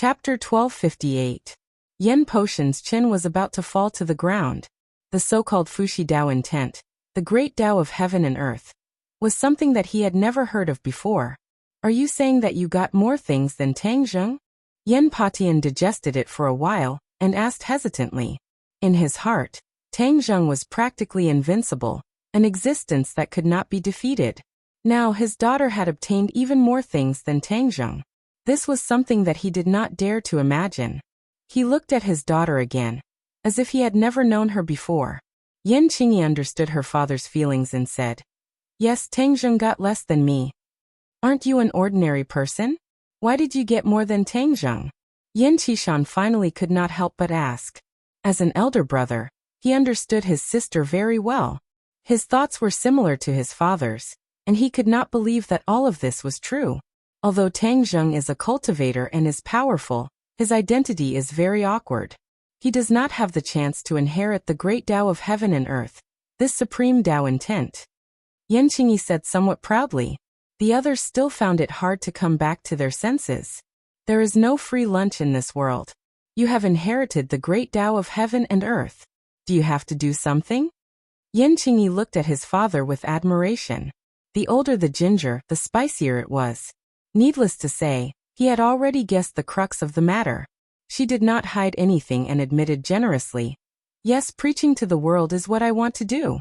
Chapter 1258. Yen Potion's chin was about to fall to the ground. The so-called Fushi Dao intent, the great Dao of heaven and earth, was something that he had never heard of before. Are you saying that you got more things than Tangzheng? Yen Patian digested it for a while, and asked hesitantly. In his heart, Tangzheng was practically invincible, an existence that could not be defeated. Now his daughter had obtained even more things than Tangzheng. This was something that he did not dare to imagine. He looked at his daughter again, as if he had never known her before. Yen Qingyi understood her father's feelings and said, "Yes, Tangzheng got less than me. Aren't you an ordinary person? Why did you get more than Tangzheng?" Yen Qishan finally could not help but ask. As an elder brother, he understood his sister very well. His thoughts were similar to his father's, and he could not believe that all of this was true. Although Tangzheng is a cultivator and is powerful, his identity is very awkward. He does not have the chance to inherit the great Tao of heaven and earth, this supreme Tao intent. Yen Qingyi said somewhat proudly. The others still found it hard to come back to their senses. There is no free lunch in this world. You have inherited the great Tao of heaven and earth. Do you have to do something? Yen Qingyi looked at his father with admiration. The older the ginger, the spicier it was. Needless to say, he had already guessed the crux of the matter. She did not hide anything and admitted generously, "Yes, preaching to the world is what I want to do."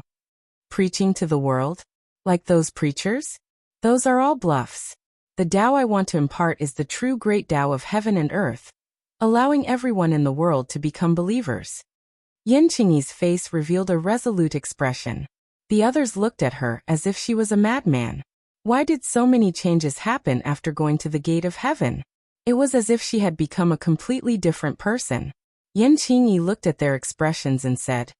Preaching to the world? Like those preachers? Those are all bluffs. The Tao I want to impart is the true great Tao of heaven and earth, allowing everyone in the world to become believers. Yen Qingyi's face revealed a resolute expression. The others looked at her as if she was a madman. Why did so many changes happen after going to the gate of heaven? It was as if she had become a completely different person. Yen Qingyi looked at their expressions and said,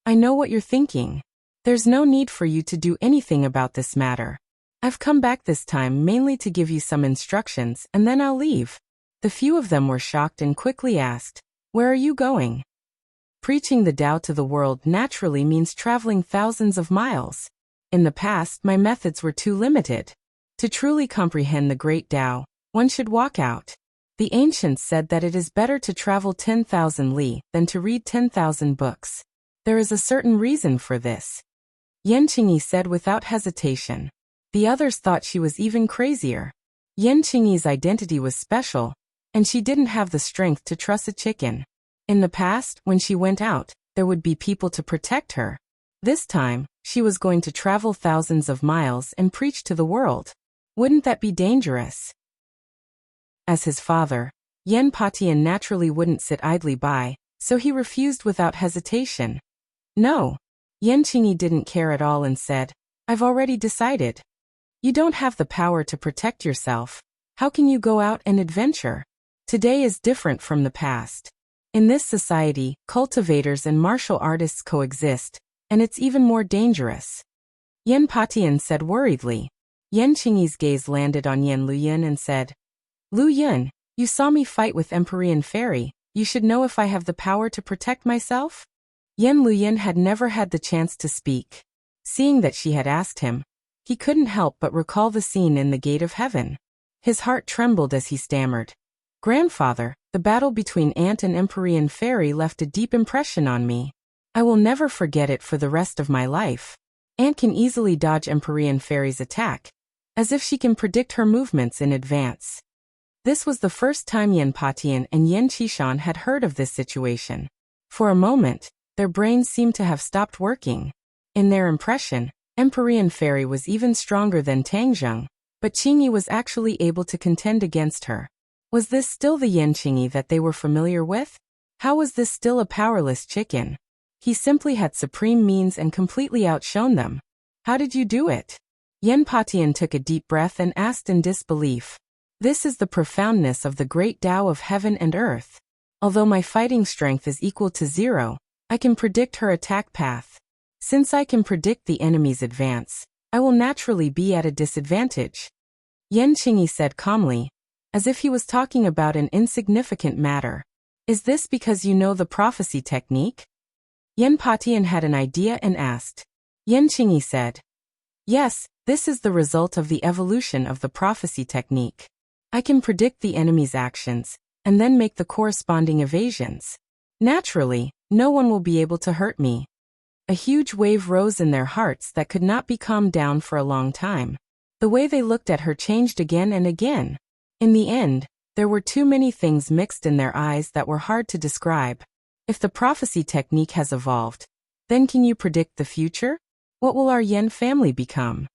"I know what you're thinking. There's no need for you to do anything about this matter. I've come back this time mainly to give you some instructions and then I'll leave." The few of them were shocked and quickly asked, "Where are you going?" Preaching the Tao to the world naturally means traveling thousands of miles. In the past, my methods were too limited. To truly comprehend the great Tao, one should walk out. The ancients said that it is better to travel 10,000 li than to read 10,000 books. There is a certain reason for this. Yen Qingyi said without hesitation. The others thought she was even crazier. Yen Qingyi's identity was special, and she didn't have the strength to trust a chicken. In the past, when she went out, there would be people to protect her. This time, she was going to travel thousands of miles and preach to the world. Wouldn't that be dangerous? As his father, Yen Patian naturally wouldn't sit idly by, so he refused without hesitation. "No." Yen Qingyi didn't care at all and said, "I've already decided. You don't have the power to protect yourself. How can you go out and adventure? Today is different from the past. In this society, cultivators and martial artists coexist, and it's even more dangerous." Yen Patian said worriedly. Yen Qingyi's gaze landed on Yen Luyin and said, "Luyin, you saw me fight with Empyrean Fairy. You should know if I have the power to protect myself?" Yen Luyin had never had the chance to speak. Seeing that she had asked him, he couldn't help but recall the scene in the Gate of Heaven. His heart trembled as he stammered, "Grandfather, the battle between Ant and Empyrean Fairy left a deep impression on me. I will never forget it for the rest of my life. Ant can easily dodge Empyrean Fairy's attack, as if she can predict her movements in advance." This was the first time Yen Patian and Yen Qishan had heard of this situation. For a moment, their brains seemed to have stopped working. In their impression, Empyrean Fairy was even stronger than Tangzheng, but Qingyi was actually able to contend against her. Was this still the Yen Qingyi that they were familiar with? How was this still a powerless chicken? He simply had supreme means and completely outshone them. How did you do it? Yen Patian took a deep breath and asked in disbelief. This is the profoundness of the great Tao of heaven and earth. Although my fighting strength is equal to 0, I can predict her attack path. Since I can predict the enemy's advance, I will naturally be at a disadvantage. Yen Qingyi said calmly, as if he was talking about an insignificant matter. Is this because you know the prophecy technique? Yen Patian had an idea and asked. Yen Qingyi said, "Yes, this is the result of the evolution of the prophecy technique. I can predict the enemy's actions, and then make the corresponding evasions. Naturally, no one will be able to hurt me. A huge wave rose in their hearts that could not be calmed down for a long time. The way they looked at her changed again and again. In the end, there were too many things mixed in their eyes that were hard to describe. If the prophecy technique has evolved, then can you predict the future? What will our Yen family become?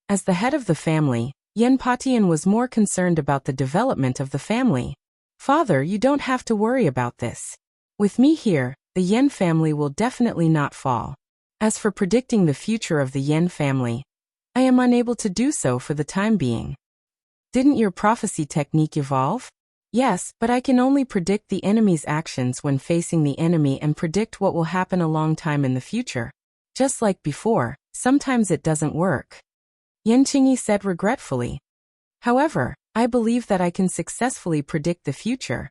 As the head of the family, Yen Patian was more concerned about the development of the family. Father, you don't have to worry about this. With me here, the Yen family will definitely not fall. As for predicting the future of the Yen family, I am unable to do so for the time being. Didn't your prophecy technique evolve? Yes, but I can only predict the enemy's actions when facing the enemy and predict what will happen a long time in the future. Just like before, sometimes it doesn't work. Yen Qingyi said regretfully. However, I believe that I can successfully predict the future.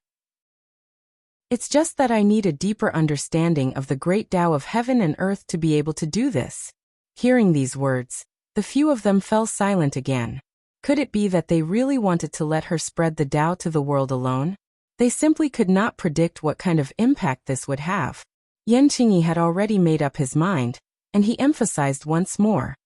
It's just that I need a deeper understanding of the great Tao of heaven and earth to be able to do this. Hearing these words, the few of them fell silent again. Could it be that they really wanted to let her spread the Tao to the world alone? They simply could not predict what kind of impact this would have. Yen Qingyi had already made up his mind, and he emphasized once more.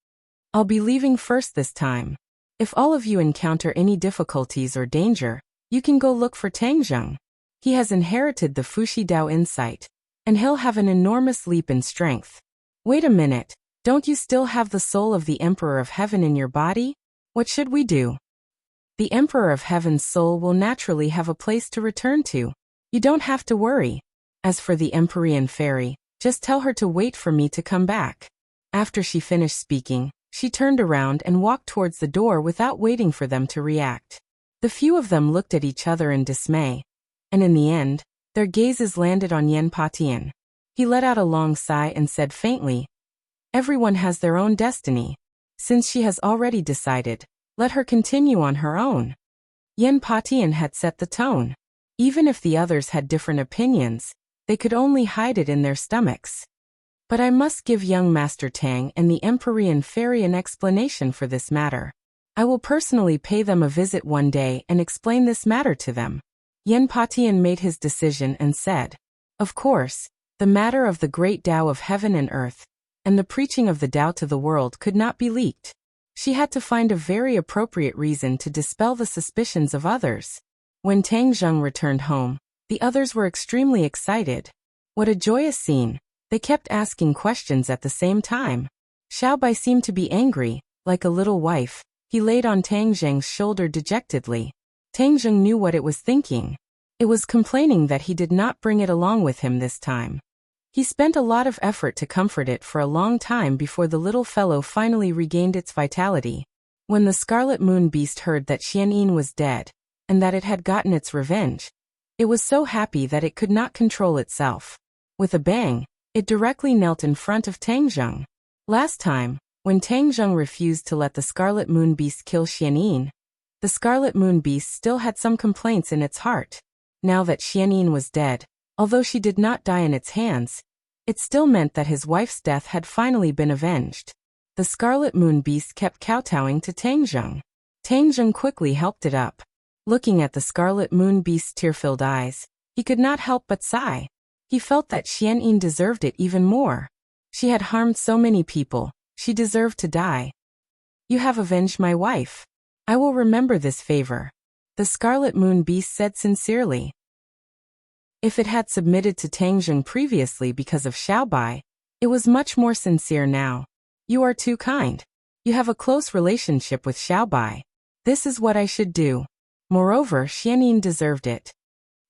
I'll be leaving first this time. If all of you encounter any difficulties or danger, you can go look for Tang Zheng. He has inherited the Fuxi Dao insight, and he'll have an enormous leap in strength. Wait a minute, don't you still have the soul of the Emperor of Heaven in your body? What should we do? The Emperor of Heaven's soul will naturally have a place to return to. You don't have to worry. As for the Empyrean fairy, just tell her to wait for me to come back. After she finished speaking, she turned around and walked towards the door without waiting for them to react. The few of them looked at each other in dismay, and in the end, their gazes landed on Yen Patian. He let out a long sigh and said faintly, everyone has their own destiny. Since she has already decided, let her continue on her own. Yen Patian had set the tone. Even if the others had different opinions, they could only hide it in their stomachs. But I must give young Master Tang and the Empyrean fairy an explanation for this matter. I will personally pay them a visit one day and explain this matter to them. Yen Patian made his decision and said, of course, the matter of the great Tao of heaven and earth, and the preaching of the Tao to the world could not be leaked. She had to find a very appropriate reason to dispel the suspicions of others. When Tang Zheng returned home, the others were extremely excited. What a joyous scene! They kept asking questions at the same time. Xiaobai seemed to be angry, like a little wife. He laid on Tang Zheng's shoulder dejectedly. Tang Zheng knew what it was thinking. It was complaining that he did not bring it along with him this time. He spent a lot of effort to comfort it for a long time before the little fellow finally regained its vitality. When the Scarlet Moon Beast heard that Xianyin was dead, and that it had gotten its revenge, it was so happy that it could not control itself. With a bang, it directly knelt in front of Tang Zheng. Last time, when Tang Zheng refused to let the Scarlet Moon Beast kill Xianyin, the Scarlet Moon Beast still had some complaints in its heart. Now that Xianyin was dead, although she did not die in its hands, it still meant that his wife's death had finally been avenged. The Scarlet Moon Beast kept kowtowing to Tang Zheng. Tang Zheng quickly helped it up. Looking at the Scarlet Moon Beast's tear-filled eyes, he could not help but sigh. He felt that Xianyin deserved it even more. She had harmed so many people, she deserved to die. You have avenged my wife. I will remember this favor, the Scarlet Moon Beast said sincerely. If it had submitted to Tang Zheng previously because of Xiaobai, it was much more sincere now. You are too kind. You have a close relationship with Xiaobai. This is what I should do. Moreover, Xianyin deserved it.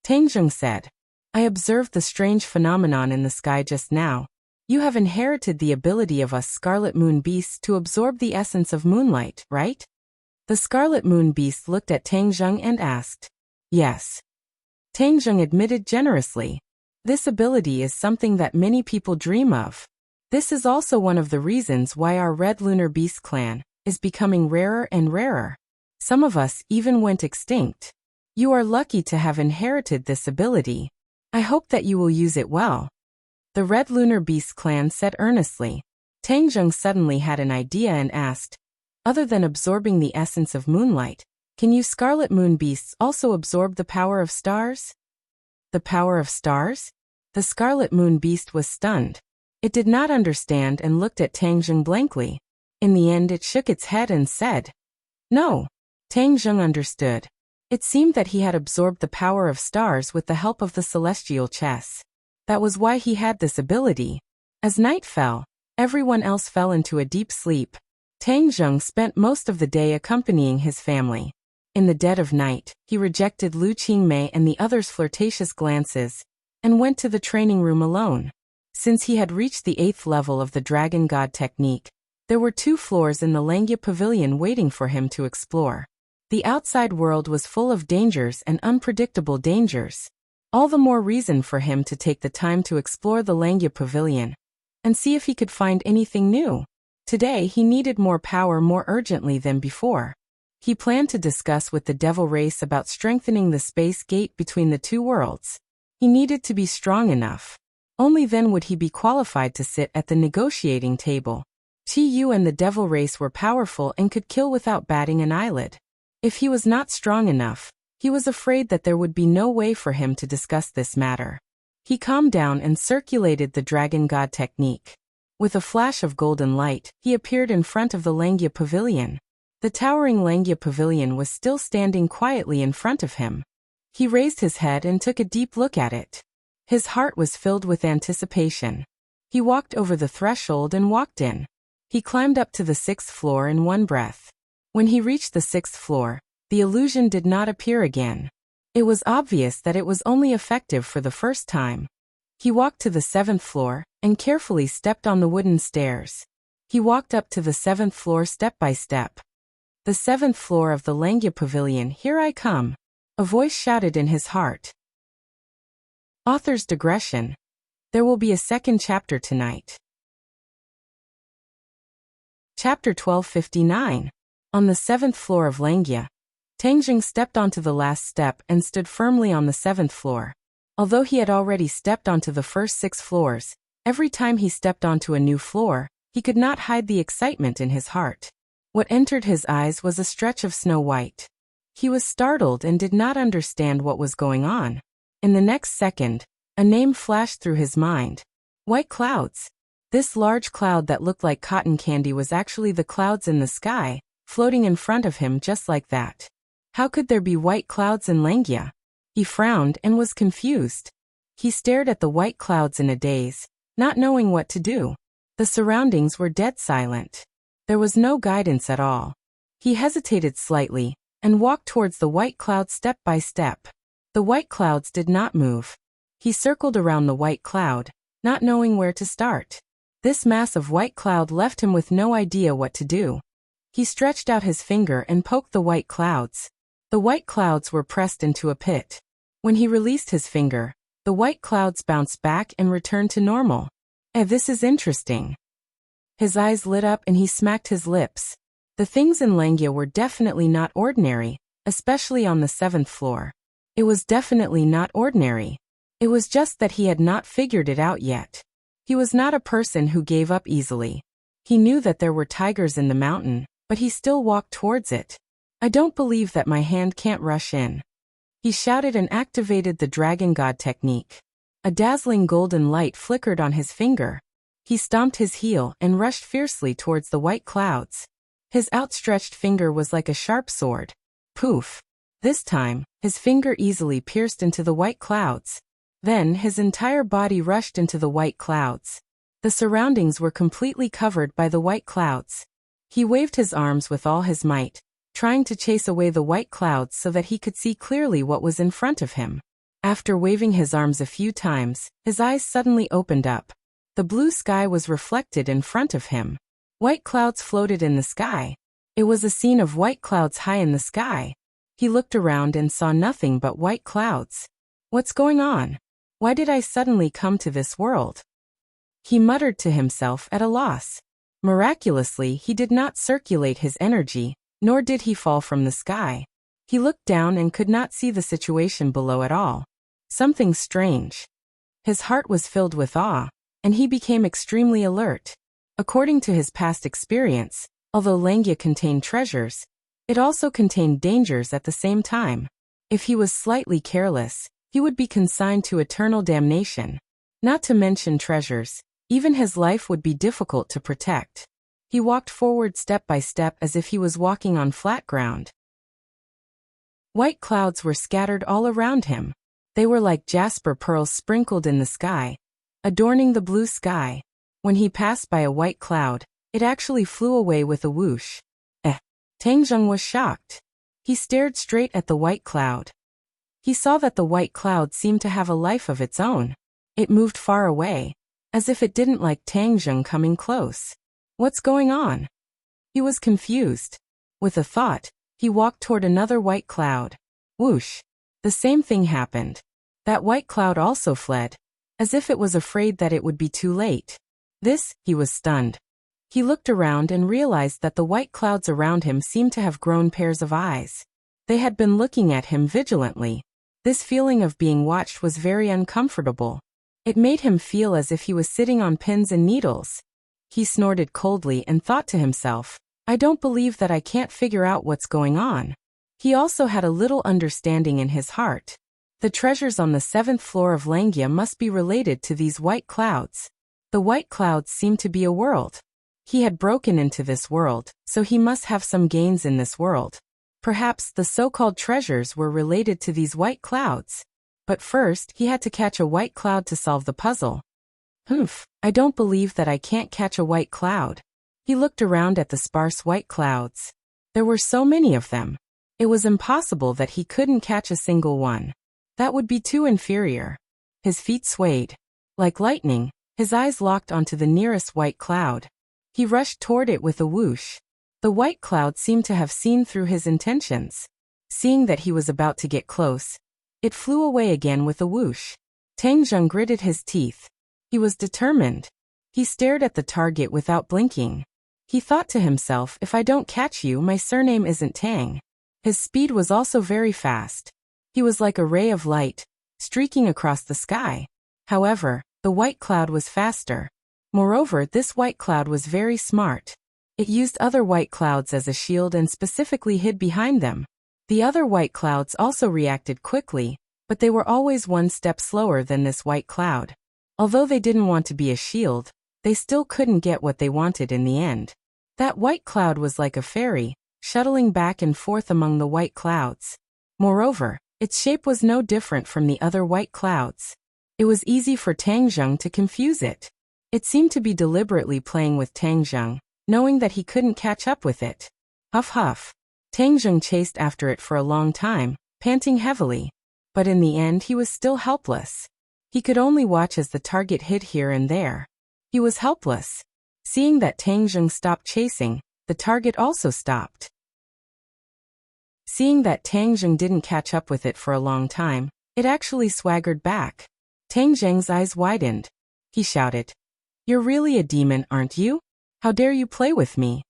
Tang Zheng said, I observed the strange phenomenon in the sky just now. You have inherited the ability of us Scarlet Moon Beasts to absorb the essence of moonlight, right? The Scarlet Moon Beast looked at Tang Zheng and asked. Yes. Tang Zheng admitted generously. This ability is something that many people dream of. This is also one of the reasons why our Red Lunar Beast clan is becoming rarer and rarer. Some of us even went extinct. You are lucky to have inherited this ability. I hope that you will use it well. The Red Lunar Beast clan said earnestly. Tang Zheng suddenly had an idea and asked, other than absorbing the essence of moonlight, Can you scarlet moon beasts also absorb the power of stars? The power of stars? The scarlet moon beast was stunned. It did not understand and looked at Tang Zheng blankly. In the end it shook its head and said, "No." Tang Zheng understood. It seemed that he had absorbed the power of stars with the help of the celestial chess. That was why he had this ability. As night fell, everyone else fell into a deep sleep. Tang Zheng spent most of the day accompanying his family. In the dead of night, he rejected Lu Qingmei and the others' flirtatious glances, and went to the training room alone. Since he had reached the 8th level of the Dragon God technique, there were 2 floors in the Langya Pavilion waiting for him to explore. The outside world was full of dangers and unpredictable dangers. All the more reason for him to take the time to explore the Langya Pavilion and see if he could find anything new. Today he needed more power more urgently than before. He planned to discuss with the devil race about strengthening the space gate between the 2 worlds. He needed to be strong enough. Only then would he be qualified to sit at the negotiating table. Qi Yu and the devil race were powerful and could kill without batting an eyelid. If he was not strong enough, he was afraid that there would be no way for him to discuss this matter. He calmed down and circulated the Dragon God technique. With a flash of golden light, he appeared in front of the Langya Pavilion. The towering Langya Pavilion was still standing quietly in front of him. He raised his head and took a deep look at it. His heart was filled with anticipation. He walked over the threshold and walked in. He climbed up to the 6th floor in one breath. When he reached the 6th floor, the illusion did not appear again. It was obvious that it was only effective for the first time. He walked to the 7th floor and carefully stepped on the wooden stairs. He walked up to the 7th floor step by step. The 7th floor of the Langya Pavilion, here I come. A voice shouted in his heart. Author's digression. There will be a second chapter tonight. Chapter 1259. On the 7th floor of Langya, Tang Zheng stepped onto the last step and stood firmly on the 7th floor. Although he had already stepped onto the first 6 floors, every time he stepped onto a new floor, he could not hide the excitement in his heart. What entered his eyes was a stretch of snow white. He was startled and did not understand what was going on. In the next second, a name flashed through his mind. White clouds. This large cloud that looked like cotton candy was actually the clouds in the sky, floating in front of him just like that. How could there be white clouds in Langya? He frowned and was confused. He stared at the white clouds in a daze, not knowing what to do. The surroundings were dead silent. There was no guidance at all. He hesitated slightly and walked towards the white clouds step by step. The white clouds did not move. He circled around the white cloud, not knowing where to start. This mass of white cloud left him with no idea what to do. He stretched out his finger and poked the white clouds. The white clouds were pressed into a pit. When he released his finger, the white clouds bounced back and returned to normal. This is interesting. His eyes lit up and he smacked his lips. The things in Langya were definitely not ordinary, especially on the 7th floor. It was definitely not ordinary. It was just that he had not figured it out yet. He was not a person who gave up easily. He knew that there were tigers in the mountain, but he still walked towards it. I don't believe that my hand can't rush in. He shouted and activated the Dragon God technique. A dazzling golden light flickered on his finger. He stomped his heel and rushed fiercely towards the white clouds. His outstretched finger was like a sharp sword. Poof! This time, his finger easily pierced into the white clouds. Then his entire body rushed into the white clouds. The surroundings were completely covered by the white clouds. He waved his arms with all his might, trying to chase away the white clouds so that he could see clearly what was in front of him. After waving his arms a few times, his eyes suddenly opened up. The blue sky was reflected in front of him. White clouds floated in the sky. It was a scene of white clouds high in the sky. He looked around and saw nothing but white clouds. What's going on? Why did I suddenly come to this world? He muttered to himself at a loss. Miraculously, he did not circulate his energy, nor did he fall from the sky. He looked down and could not see the situation below at all. Something strange. His heart was filled with awe, and he became extremely alert. According to his past experience, although Langya contained treasures, It also contained dangers at the same time. If he was slightly careless, he would be consigned to eternal damnation. Not to mention treasures, even his life would be difficult to protect. He walked forward step by step as if he was walking on flat ground. White clouds were scattered all around him. They were like jasper pearls sprinkled in the sky, adorning the blue sky. When he passed by a white cloud, it actually flew away with a whoosh. Tang Zheng was shocked. He stared straight at the white cloud. He saw that the white cloud seemed to have a life of its own. It moved far away, as if it didn't like Tang Zheng coming close. What's going on? He was confused. With a thought, he walked toward another white cloud. Whoosh! The same thing happened. That white cloud also fled, as if it was afraid that it would be too late. He was stunned. He looked around and realized that the white clouds around him seemed to have grown pairs of eyes. They had been looking at him vigilantly. This feeling of being watched was very uncomfortable. It made him feel as if he was sitting on pins and needles. He snorted coldly and thought to himself, I don't believe that I can't figure out what's going on. He also had a little understanding in his heart. The treasures on the 7th floor of Langia must be related to these white clouds. The white clouds seemed to be a world. He had broken into this world, so he must have some gains in this world. Perhaps the so-called treasures were related to these white clouds. But first, he had to catch a white cloud to solve the puzzle. I don't believe that I can't catch a white cloud. He looked around at the sparse white clouds. There were so many of them. It was impossible that he couldn't catch a single one. That would be too inferior. His feet swayed. Like lightning, his eyes locked onto the nearest white cloud. He rushed toward it with a whoosh. The white cloud seemed to have seen through his intentions. Seeing that he was about to get close, it flew away again with a whoosh. Tang Zheng gritted his teeth. He was determined. He stared at the target without blinking. He thought to himself, if I don't catch you, my surname isn't Tang. His speed was also very fast. He was like a ray of light, streaking across the sky. However, the white cloud was faster. Moreover, this white cloud was very smart. It used other white clouds as a shield and specifically hid behind them. The other white clouds also reacted quickly, but they were always one step slower than this white cloud. Although they didn't want to be a shield, they still couldn't get what they wanted in the end. That white cloud was like a fairy, shuttling back and forth among the white clouds. Moreover, its shape was no different from the other white clouds. It was easy for Tang Zheng to confuse it. It seemed to be deliberately playing with Tang Zheng, knowing that he couldn't catch up with it. Huff huff. Tang Zheng chased after it for a long time, panting heavily. But in the end he was still helpless. He could only watch as the target hid here and there. He was helpless. Seeing that Tang Zheng stopped chasing, the target also stopped. Seeing that Tang Zheng didn't catch up with it for a long time, it actually swaggered back. Tang Zheng's eyes widened. He shouted, You're really a demon, aren't you? How dare you play with me?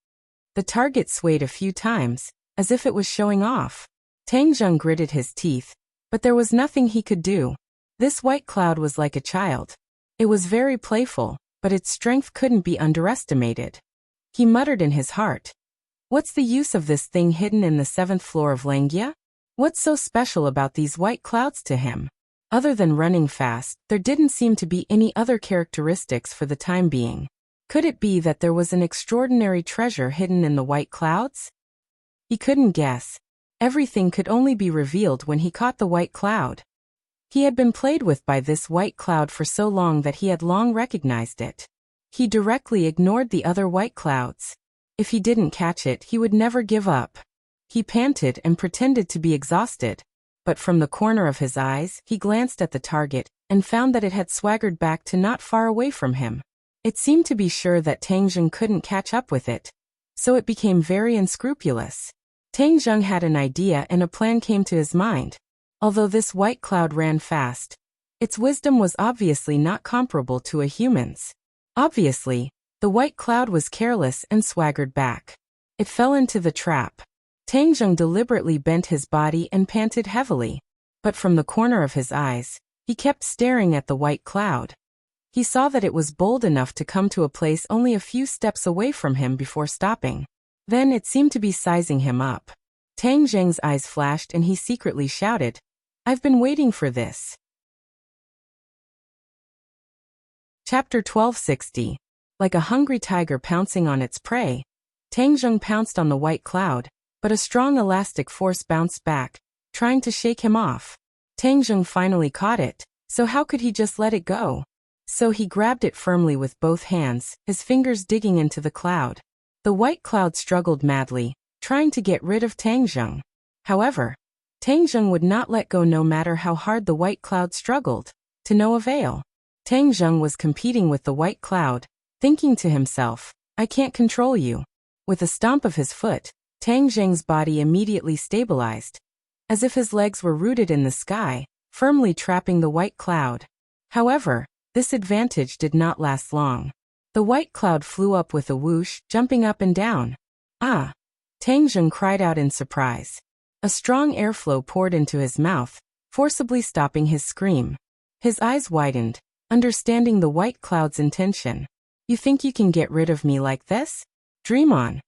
The target swayed a few times, as if it was showing off. Tang Zheng gritted his teeth, but there was nothing he could do. This white cloud was like a child. It was very playful, but its strength couldn't be underestimated. He muttered in his heart, What's the use of this thing hidden in the 7th floor of Langia? What's so special about these white clouds to him? Other than running fast, there didn't seem to be any other characteristics for the time being. Could it be that there was an extraordinary treasure hidden in the white clouds? He couldn't guess. Everything could only be revealed when he caught the white cloud. He had been played with by this white cloud for so long that he had long recognized it. He directly ignored the other white clouds. If he didn't catch it, he would never give up. He panted and pretended to be exhausted. But from the corner of his eyes, he glanced at the target and found that it had swaggered back to not far away from him. It seemed to be sure that Tang Zheng couldn't catch up with it. So it became very unscrupulous. Tang Zheng had an idea and a plan came to his mind. Although this white cloud ran fast, its wisdom was obviously not comparable to a human's. Obviously, the white cloud was careless and swaggered back. It fell into the trap. Tang Zheng deliberately bent his body and panted heavily. But from the corner of his eyes, he kept staring at the white cloud. He saw that it was bold enough to come to a place only a few steps away from him before stopping. Then it seemed to be sizing him up. Tang Zheng's eyes flashed and he secretly shouted, "I've been waiting for this." Chapter 1260. Like a hungry tiger pouncing on its prey, Tang Zheng pounced on the white cloud, but a strong elastic force bounced back, trying to shake him off. Tang Zheng finally caught it, so how could he just let it go? So he grabbed it firmly with both hands, his fingers digging into the cloud. The white cloud struggled madly, trying to get rid of Tang Zheng. However, Tang Zheng would not let go no matter how hard the white cloud struggled. To no avail. Tang Zheng was competing with the white cloud, thinking to himself, "I can't control you." With a stomp of his foot, Tang Zheng's body immediately stabilized, as if his legs were rooted in the sky, firmly trapping the white cloud. However, this advantage did not last long. The white cloud flew up with a whoosh, jumping up and down. "Ah!" Tang Zheng cried out in surprise. A strong airflow poured into his mouth, forcibly stopping his scream. His eyes widened, understanding the white cloud's intention. "You think you can get rid of me like this? Dream on."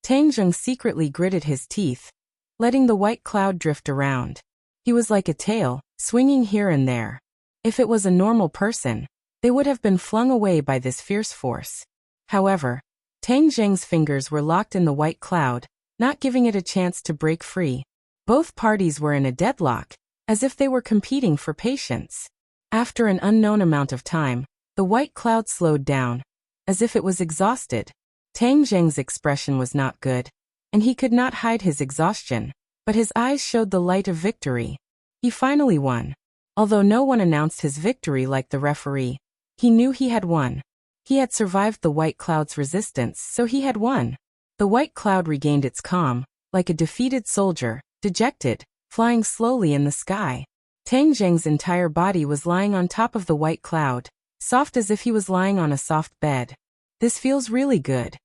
Tang Zheng secretly gritted his teeth, letting the white cloud drift around. He was like a tail, swinging here and there. If it was a normal person, they would have been flung away by this fierce force. However, Tang Zheng's fingers were locked in the white cloud, not giving it a chance to break free. Both parties were in a deadlock, as if they were competing for patience. After an unknown amount of time, the white cloud slowed down, as if it was exhausted. Tang Zheng's expression was not good, and he could not hide his exhaustion, but his eyes showed the light of victory. He finally won. Although no one announced his victory like the referee, he knew he had won. He had survived the white cloud's resistance, so he had won. The white cloud regained its calm, like a defeated soldier, dejected, flying slowly in the sky. Tang Zheng's entire body was lying on top of the white cloud, soft as if he was lying on a soft bed. "This feels really good."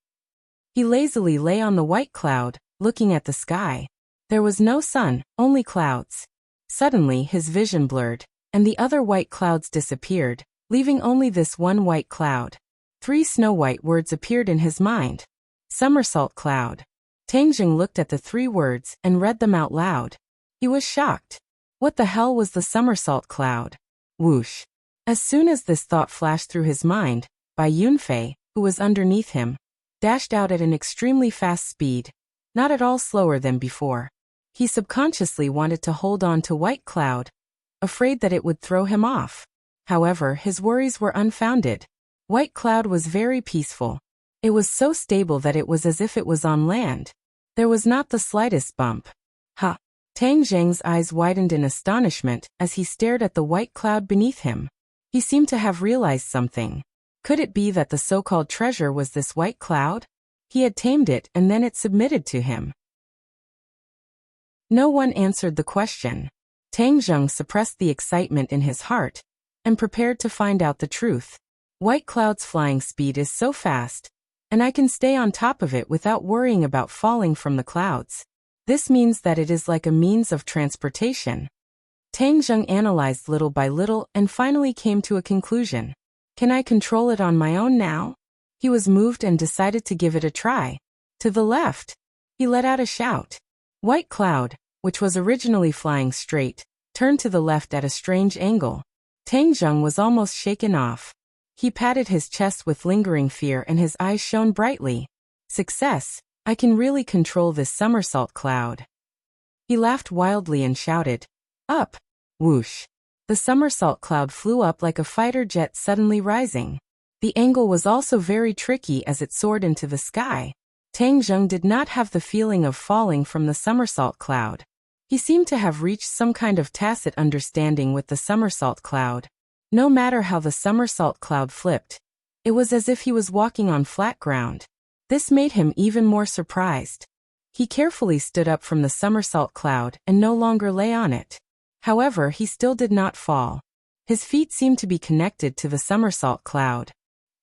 He lazily lay on the white cloud, looking at the sky. There was no sun, only clouds. Suddenly his vision blurred, and the other white clouds disappeared, leaving only this one white cloud. 3 snow-white words appeared in his mind. Somersault cloud. Tang Zheng looked at the 3 words and read them out loud. He was shocked. What the hell was the somersault cloud? Whoosh. As soon as this thought flashed through his mind, Bai Yunfei, who was underneath him, dashed out at an extremely fast speed, not at all slower than before. He subconsciously wanted to hold on to White Cloud, afraid that it would throw him off. However, his worries were unfounded. White Cloud was very peaceful. It was so stable that it was as if it was on land. There was not the slightest bump. Ha! Tang Zheng's eyes widened in astonishment as he stared at the white cloud beneath him. He seemed to have realized something. Could it be that the so-called treasure was this white cloud? He had tamed it and then it submitted to him. No one answered the question. Tang Zheng suppressed the excitement in his heart and prepared to find out the truth. White Cloud's flying speed is so fast, and I can stay on top of it without worrying about falling from the clouds. This means that it is like a means of transportation. Tang Zheng analyzed little by little and finally came to a conclusion. Can I control it on my own now? He was moved and decided to give it a try. To the left. He let out a shout. White Cloud, which was originally flying straight, turned to the left at a strange angle. Tang Zheng was almost shaken off. He patted his chest with lingering fear and his eyes shone brightly. Success! I can really control this somersault cloud. He laughed wildly and shouted, Up! Whoosh! The somersault cloud flew up like a fighter jet suddenly rising. The angle was also very tricky as it soared into the sky. Tang Zheng did not have the feeling of falling from the somersault cloud. He seemed to have reached some kind of tacit understanding with the somersault cloud. No matter how the somersault cloud flipped, it was as if he was walking on flat ground. This made him even more surprised. He carefully stood up from the somersault cloud and no longer lay on it. However, he still did not fall. His feet seemed to be connected to the somersault cloud.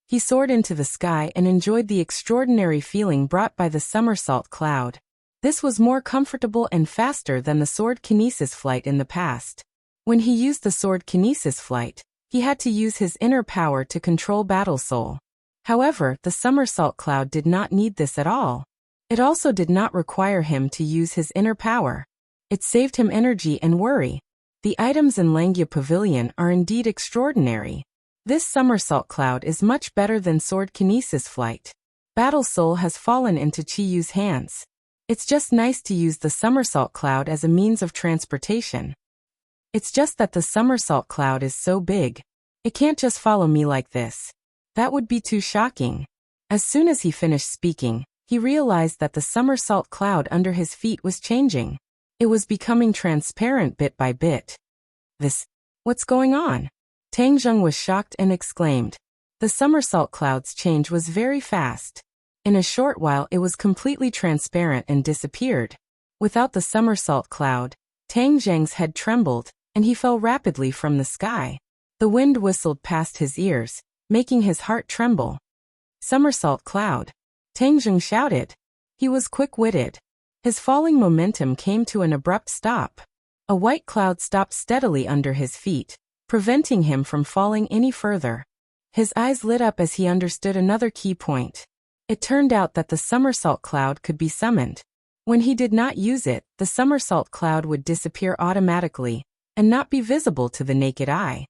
He soared into the sky and enjoyed the extraordinary feeling brought by the somersault cloud. This was more comfortable and faster than the sword kinesis flight in the past. When he used the sword kinesis flight, he had to use his inner power to control Battle Soul. However, the somersault cloud did not need this at all. It also did not require him to use his inner power. It saved him energy and worry. The items in Langia Pavilion are indeed extraordinary. This somersault cloud is much better than sword kinesis flight. Battle Soul has fallen into Chiyu's hands. It's just nice to use the somersault cloud as a means of transportation. It's just that the somersault cloud is so big. It can't just follow me like this. That would be too shocking. As soon as he finished speaking, he realized that the somersault cloud under his feet was changing. It was becoming transparent bit by bit. What's going on? Tang Zheng was shocked and exclaimed. The somersault cloud's change was very fast. In a short while it was completely transparent and disappeared. Without the somersault cloud, Tang Zheng's head trembled, and he fell rapidly from the sky. The wind whistled past his ears, making his heart tremble. Somersault cloud. Tang Zheng shouted. He was quick-witted. His falling momentum came to an abrupt stop. A white cloud stopped steadily under his feet, preventing him from falling any further. His eyes lit up as he understood another key point. It turned out that the somersault cloud could be summoned. When he did not use it, the somersault cloud would disappear automatically, and not be visible to the naked eye.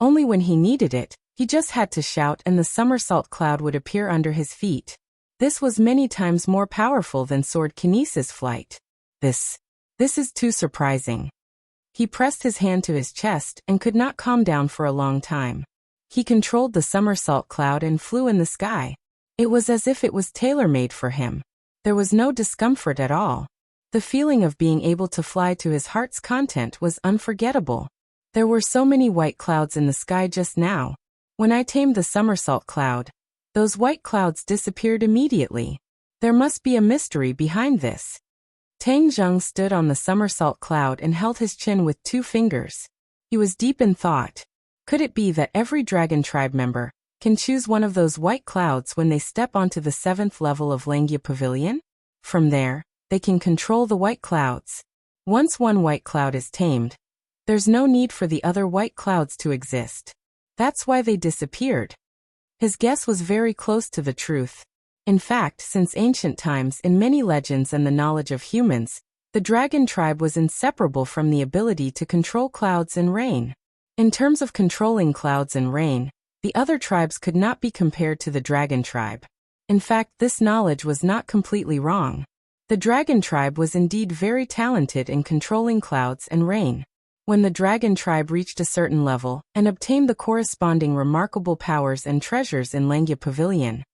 Only when he needed it, he just had to shout and the somersault cloud would appear under his feet. This was many times more powerful than sword kinesis flight. This is too surprising. He pressed his hand to his chest and could not calm down for a long time. He controlled the somersault cloud and flew in the sky. It was as if it was tailor-made for him. There was no discomfort at all. The feeling of being able to fly to his heart's content was unforgettable. There were so many white clouds in the sky just now. When I tamed the somersault cloud, those white clouds disappeared immediately. There must be a mystery behind this. Tang Zheng stood on the somersault cloud and held his chin with 2 fingers. He was deep in thought. Could it be that every dragon tribe member can choose one of those white clouds when they step onto the 7th level of Langia Pavilion? From there, they can control the white clouds. Once one white cloud is tamed, there's no need for the other white clouds to exist. That's why they disappeared. His guess was very close to the truth. In fact, since ancient times in many legends and the knowledge of humans, the dragon tribe was inseparable from the ability to control clouds and rain. In terms of controlling clouds and rain, the other tribes could not be compared to the dragon tribe. In fact, this knowledge was not completely wrong. The dragon tribe was indeed very talented in controlling clouds and rain. When the dragon tribe reached a certain level and obtained the corresponding remarkable powers and treasures in Langia Pavilion,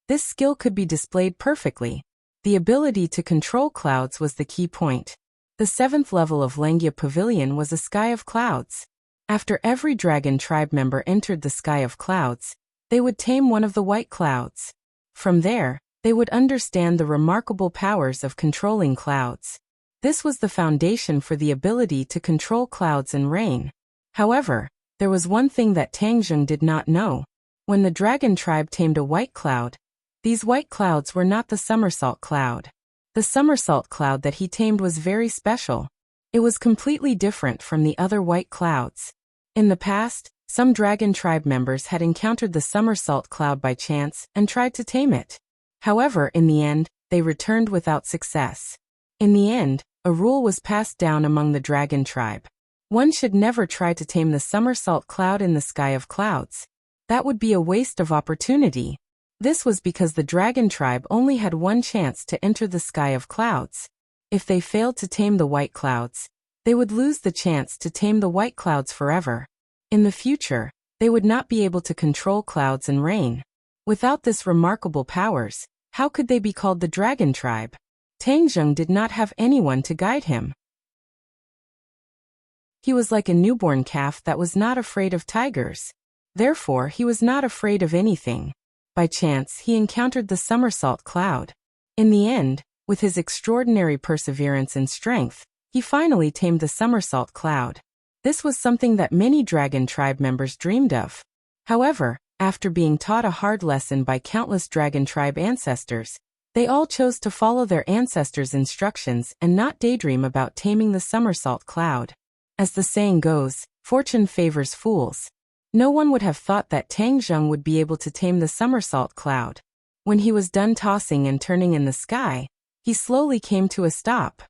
this skill could be displayed perfectly. The ability to control clouds was the key point. The 7th level of Langia Pavilion was a sky of clouds. After every dragon tribe member entered the sky of clouds, they would tame one of the white clouds. From there, they would understand the remarkable powers of controlling clouds. This was the foundation for the ability to control clouds and rain. However, there was one thing that Tang Zheng did not know. When the dragon tribe tamed a white cloud, these white clouds were not the somersault cloud. The somersault cloud that he tamed was very special. It was completely different from the other white clouds. In the past, some dragon tribe members had encountered the somersault cloud by chance and tried to tame it. However, in the end, they returned without success. In the end, a rule was passed down among the dragon tribe. One should never try to tame the somersault cloud in the sky of clouds. That would be a waste of opportunity. This was because the dragon tribe only had one chance to enter the sky of clouds. If they failed to tame the white clouds, they would lose the chance to tame the white clouds forever. In the future, they would not be able to control clouds and rain. Without this remarkable powers, how could they be called the dragon tribe? Tang Zheng did not have anyone to guide him. He was like a newborn calf that was not afraid of tigers. Therefore, he was not afraid of anything. By chance, he encountered the somersault cloud. In the end, with his extraordinary perseverance and strength, he finally tamed the somersault cloud. This was something that many dragon tribe members dreamed of. However, after being taught a hard lesson by countless dragon tribe ancestors, they all chose to follow their ancestors' instructions and not daydream about taming the somersault cloud. As the saying goes, fortune favors fools. No one would have thought that Tang Zheng would be able to tame the somersault cloud. When he was done tossing and turning in the sky, he slowly came to a stop.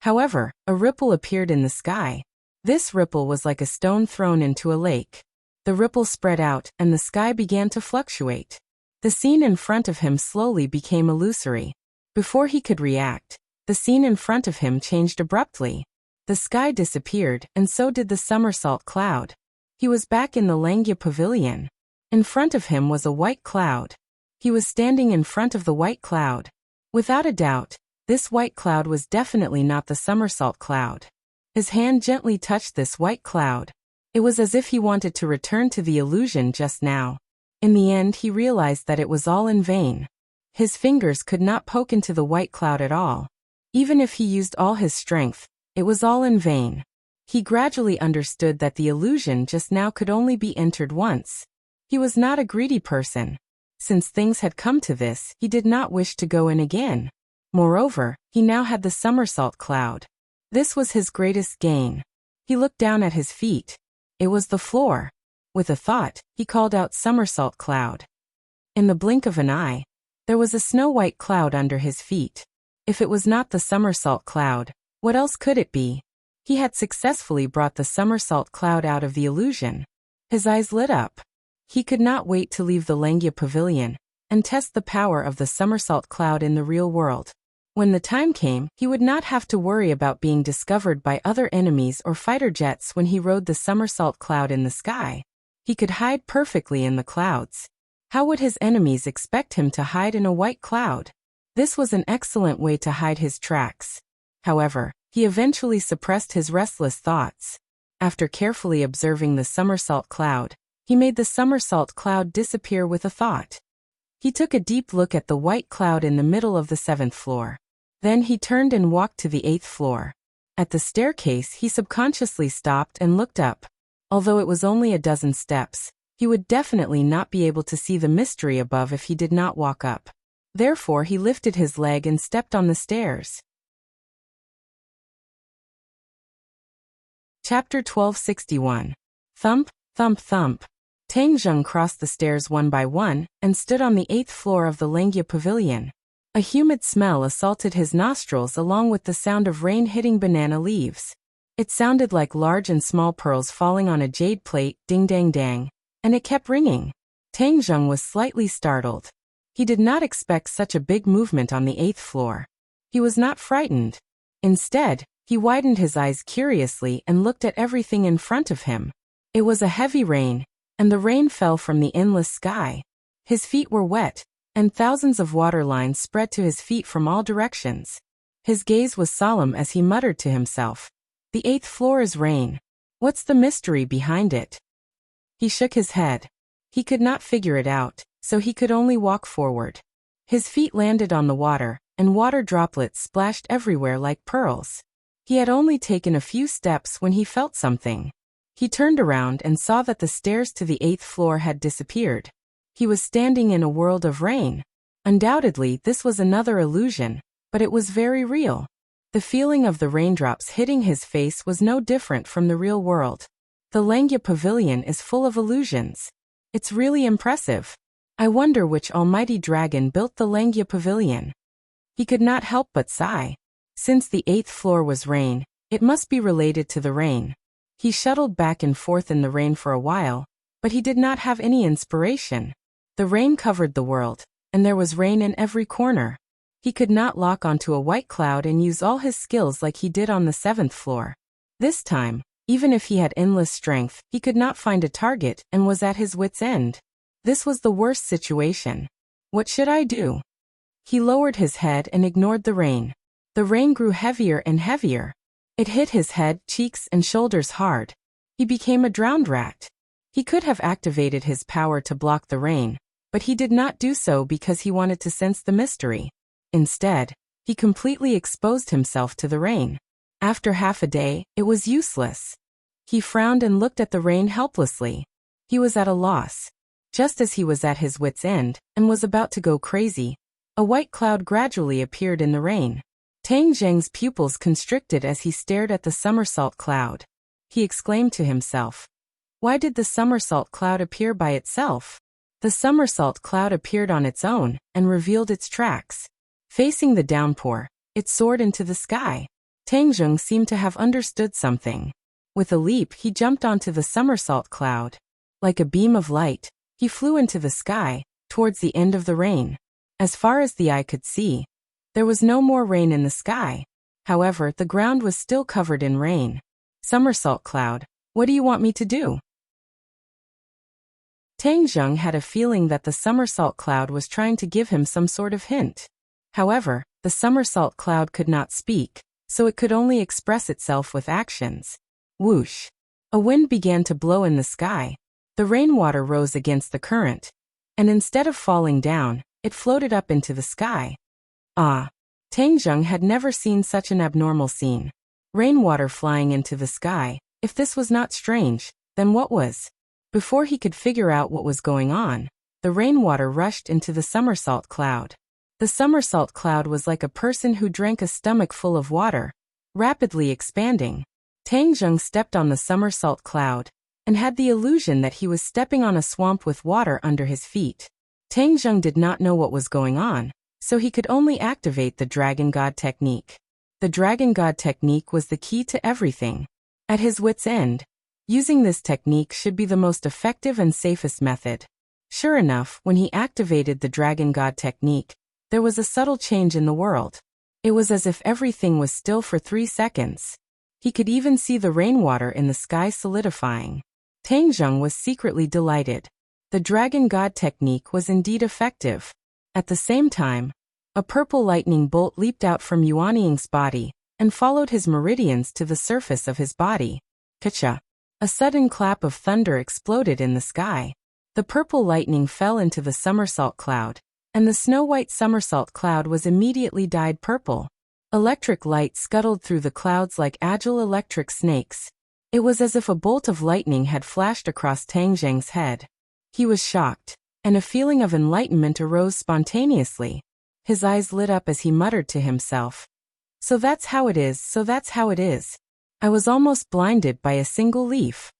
However, a ripple appeared in the sky. This ripple was like a stone thrown into a lake. The ripple spread out, and the sky began to fluctuate. The scene in front of him slowly became illusory. Before he could react, the scene in front of him changed abruptly. The sky disappeared, and so did the somersault cloud. He was back in the Langya pavilion. In front of him was a white cloud. He was standing in front of the white cloud. Without a doubt, this white cloud was definitely not the somersault cloud. His hand gently touched this white cloud. It was as if he wanted to return to the illusion just now. In the end, he realized that it was all in vain. His fingers could not poke into the white cloud at all. Even if he used all his strength, it was all in vain. He gradually understood that the illusion just now could only be entered once. He was not a greedy person. Since things had come to this, he did not wish to go in again. Moreover, he now had the somersault cloud. This was his greatest gain. He looked down at his feet. It was the floor. With a thought, he called out somersault cloud. In the blink of an eye, there was a snow-white cloud under his feet. If it was not the somersault cloud, what else could it be? He had successfully brought the somersault cloud out of the illusion. His eyes lit up. He could not wait to leave the Langya pavilion and test the power of the somersault cloud in the real world. When the time came, he would not have to worry about being discovered by other enemies or fighter jets when he rode the somersault cloud in the sky. He could hide perfectly in the clouds. How would his enemies expect him to hide in a white cloud? This was an excellent way to hide his tracks. However, he eventually suppressed his restless thoughts. After carefully observing the somersault cloud, he made the somersault cloud disappear with a thought. He took a deep look at the white cloud in the middle of the 7th floor. Then he turned and walked to the 8th floor. At the staircase, he subconsciously stopped and looked up. Although it was only a dozen steps, he would definitely not be able to see the mystery above if he did not walk up. Therefore, he lifted his leg and stepped on the stairs. Chapter 1261. Thump, thump, thump. Tang Zheng crossed the stairs one by one and stood on the 8th floor of the Langya pavilion. A humid smell assaulted his nostrils along with the sound of rain hitting banana leaves. It sounded like large and small pearls falling on a jade plate, ding-dang-dang, and it kept ringing. Tang Zheng was slightly startled. He did not expect such a big movement on the 8th floor. He was not frightened. Instead, he widened his eyes curiously and looked at everything in front of him. It was a heavy rain, and the rain fell from the endless sky. His feet were wet, and thousands of water lines spread to his feet from all directions. His gaze was solemn as he muttered to himself, "The 8th floor is rain. What's the mystery behind it?" He shook his head. He could not figure it out, so he could only walk forward. His feet landed on the water, and water droplets splashed everywhere like pearls. He had only taken a few steps when he felt something. He turned around and saw that the stairs to the 8th floor had disappeared. He was standing in a world of rain. Undoubtedly, this was another illusion, but it was very real. The feeling of the raindrops hitting his face was no different from the real world. The Langya pavilion is full of illusions. It's really impressive. I wonder which almighty dragon built the Langya pavilion. He could not help but sigh. Since the 8th floor was rain, it must be related to the rain. He shuttled back and forth in the rain for a while, but he did not have any inspiration. The rain covered the world, and there was rain in every corner. He could not lock onto a white cloud and use all his skills like he did on the 7th floor. This time, even if he had endless strength, he could not find a target and was at his wit's end. This was the worst situation. What should I do? He lowered his head and ignored the rain. The rain grew heavier and heavier. It hit his head, cheeks, and shoulders hard. He became a drowned rat. He could have activated his power to block the rain, but he did not do so because he wanted to sense the mystery. Instead, he completely exposed himself to the rain. After half a day, it was useless. He frowned and looked at the rain helplessly. He was at a loss. Just as he was at his wit's end and was about to go crazy, a white cloud gradually appeared in the rain. Tang Zheng's pupils constricted as he stared at the somersault cloud. He exclaimed to himself, "Why did the somersault cloud appear by itself? The somersault cloud appeared on its own and revealed its tracks. Facing the downpour, it soared into the sky. Tangjung seemed to have understood something. With a leap, he jumped onto the somersault cloud. Like a beam of light, he flew into the sky, towards the end of the rain. As far as the eye could see, there was no more rain in the sky. However, the ground was still covered in rain. Somersault cloud, what do you want me to do? Tangjung had a feeling that the somersault cloud was trying to give him some sort of hint. However, the somersault cloud could not speak, so it could only express itself with actions. Whoosh! A wind began to blow in the sky. The rainwater rose against the current, and instead of falling down, it floated up into the sky. Ah! Tangjung had never seen such an abnormal scene. Rainwater flying into the sky. If this was not strange, then what was? Before he could figure out what was going on, the rainwater rushed into the somersault cloud. The somersault cloud was like a person who drank a stomach full of water, rapidly expanding. Tangjung stepped on the somersault cloud and had the illusion that he was stepping on a swamp with water under his feet. Tangjung did not know what was going on, so he could only activate the Dragon God technique. The Dragon God technique was the key to everything. At his wit's end, using this technique should be the most effective and safest method. Sure enough, when he activated the Dragon God technique, there was a subtle change in the world. It was as if everything was still for 3 seconds. He could even see the rainwater in the sky solidifying. Tangjung was secretly delighted. The Dragon God technique was indeed effective. At the same time, a purple lightning bolt leaped out from Yuanying's body and followed his meridians to the surface of his body. Kacha! A sudden clap of thunder exploded in the sky. The purple lightning fell into the somersault cloud, and the snow-white somersault cloud was immediately dyed purple. Electric light scuttled through the clouds like agile electric snakes. It was as if a bolt of lightning had flashed across Tangjung's head. He was shocked, and a feeling of enlightenment arose spontaneously. His eyes lit up as he muttered to himself. So that's how it is, so that's how it is. I was almost blinded by a single leaf.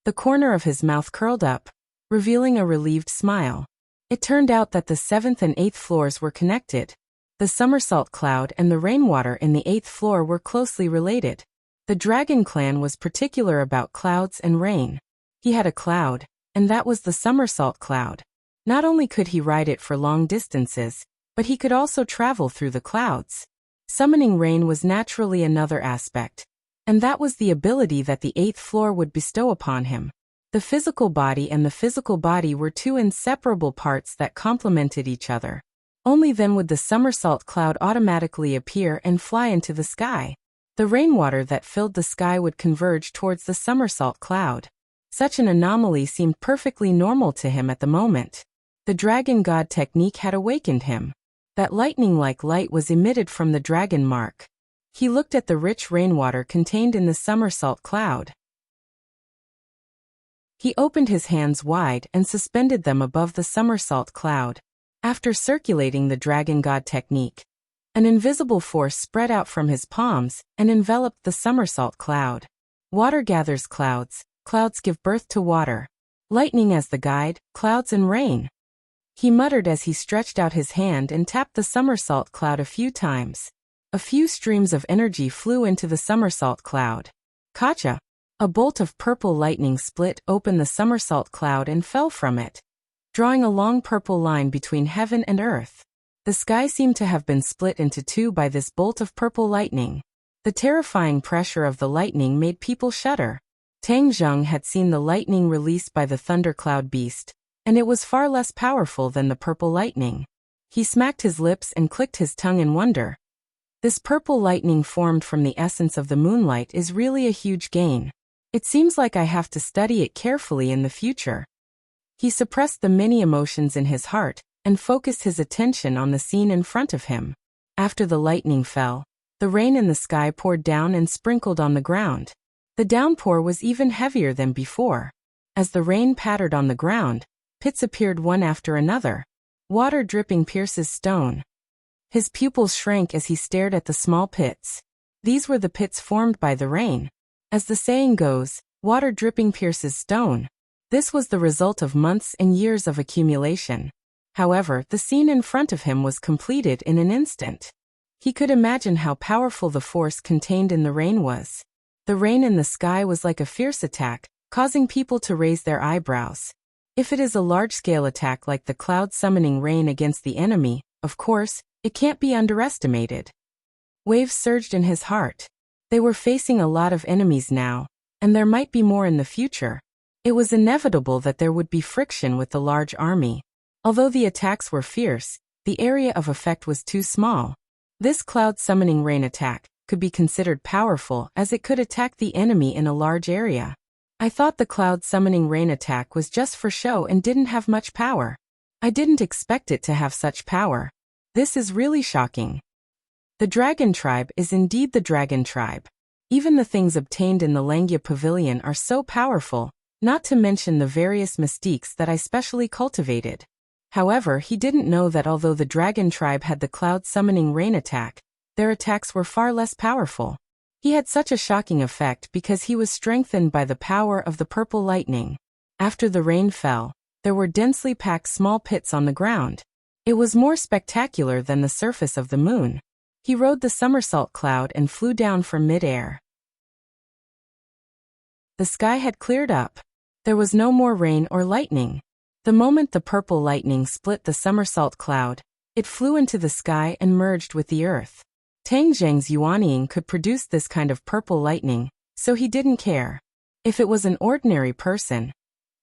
The corner of his mouth curled up, revealing a relieved smile. It turned out that the 7th and 8th floors were connected. The somersault cloud and the rainwater in the 8th floor were closely related. The Dragon Clan was particular about clouds and rain. He had a cloud, and that was the somersault cloud. Not only could he ride it for long distances, but he could also travel through the clouds. Summoning rain was naturally another aspect, and that was the ability that the 8th floor would bestow upon him. The physical body and the physical body were two inseparable parts that complemented each other. Only then would the somersault cloud automatically appear and fly into the sky. The rainwater that filled the sky would converge towards the somersault cloud. Such an anomaly seemed perfectly normal to him at the moment. The Dragon God technique had awakened him. That lightning-like light was emitted from the dragon mark. He looked at the rich rainwater contained in the somersault cloud. He opened his hands wide and suspended them above the somersault cloud. After circulating the Dragon God technique, an invisible force spread out from his palms and enveloped the somersault cloud. Water gathers clouds, clouds give birth to water. Lightning as the guide, clouds and rain. He muttered as he stretched out his hand and tapped the somersault cloud a few times. A few streams of energy flew into the somersault cloud. Kacha! A bolt of purple lightning split open the somersault cloud and fell from it, drawing a long purple line between heaven and earth. The sky seemed to have been split into two by this bolt of purple lightning. The terrifying pressure of the lightning made people shudder. Tangjung had seen the lightning released by the thundercloud beast, and it was far less powerful than the purple lightning. He smacked his lips and clicked his tongue in wonder. This purple lightning formed from the essence of the moonlight is really a huge gain. It seems like I have to study it carefully in the future. He suppressed the many emotions in his heart and focused his attention on the scene in front of him. After the lightning fell, the rain in the sky poured down and sprinkled on the ground. The downpour was even heavier than before. As the rain pattered on the ground, pits appeared one after another. Water dripping pierces stone. His pupils shrank as he stared at the small pits. These were the pits formed by the rain. As the saying goes, water dripping pierces stone. This was the result of months and years of accumulation. However, the scene in front of him was completed in an instant. He could imagine how powerful the force contained in the rain was. The rain in the sky was like a fierce attack, causing people to raise their eyebrows. If it is a large-scale attack like the cloud summoning rain against the enemy, of course, it can't be underestimated. Waves surged in his heart. They were facing a lot of enemies now, and there might be more in the future. It was inevitable that there would be friction with the large army. Although the attacks were fierce, the area of effect was too small. This cloud summoning rain attack could be considered powerful as it could attack the enemy in a large area. I thought the cloud summoning rain attack was just for show and didn't have much power. I didn't expect it to have such power. This is really shocking. The dragon tribe is indeed the dragon tribe. Even the things obtained in the Langia Pavilion are so powerful, not to mention the various mystiques that I specially cultivated. However, he didn't know that although the dragon tribe had the cloud summoning rain attack, their attacks were far less powerful. He had such a shocking effect because he was strengthened by the power of the purple lightning. After the rain fell, there were densely packed small pits on the ground. It was more spectacular than the surface of the moon. He rode the somersault cloud and flew down from mid-air. The sky had cleared up. There was no more rain or lightning. The moment the purple lightning split the somersault cloud, it flew into the sky and merged with the earth. Tang Zheng's Yuanying could produce this kind of purple lightning, so he didn't care. If it was an ordinary person,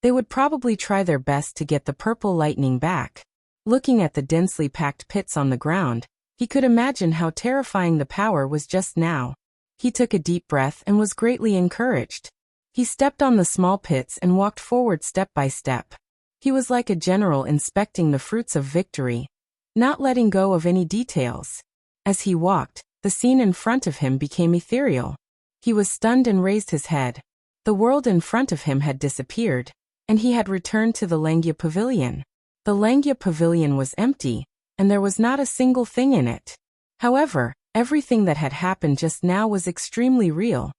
they would probably try their best to get the purple lightning back. Looking at the densely packed pits on the ground, he could imagine how terrifying the power was just now. He took a deep breath and was greatly encouraged. He stepped on the small pits and walked forward step by step. He was like a general inspecting the fruits of victory, not letting go of any details. As he walked, the scene in front of him became ethereal. He was stunned and raised his head. The world in front of him had disappeared, and he had returned to the Langia Pavilion. The Langia Pavilion was empty, and there was not a single thing in it. However, everything that had happened just now was extremely real.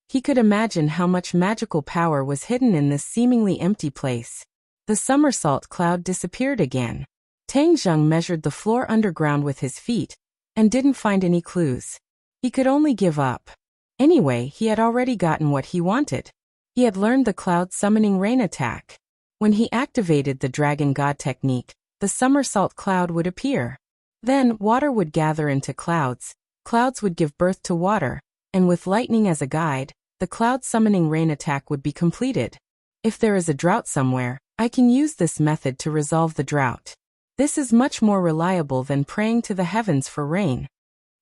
He could imagine how much magical power was hidden in this seemingly empty place. The somersault cloud disappeared again. Tang Zheng measured the floor underground with his feet, and didn't find any clues. He could only give up. Anyway, he had already gotten what he wanted. He had learned the cloud summoning rain attack. When he activated the dragon god technique, the somersault cloud would appear. Then, water would gather into clouds, clouds would give birth to water, and with lightning as a guide, the cloud summoning rain attack would be completed. If there is a drought somewhere, I can use this method to resolve the drought. This is much more reliable than praying to the heavens for rain.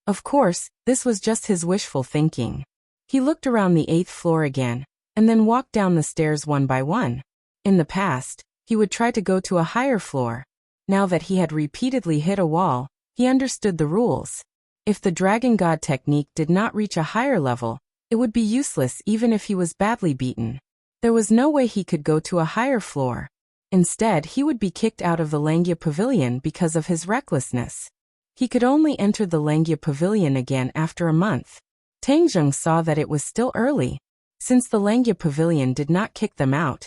Of course, this was just his wishful thinking. He looked around the 8th floor again, and then walked down the stairs one by one. In the past, he would try to go to a higher floor. Now that he had repeatedly hit a wall, he understood the rules. If the dragon god technique did not reach a higher level, it would be useless even if he was badly beaten. There was no way he could go to a higher floor. Instead, he would be kicked out of the Langia Pavilion because of his recklessness. He could only enter the Langia Pavilion again after a month. Tang Zheng saw that it was still early. Since the Langia Pavilion did not kick them out,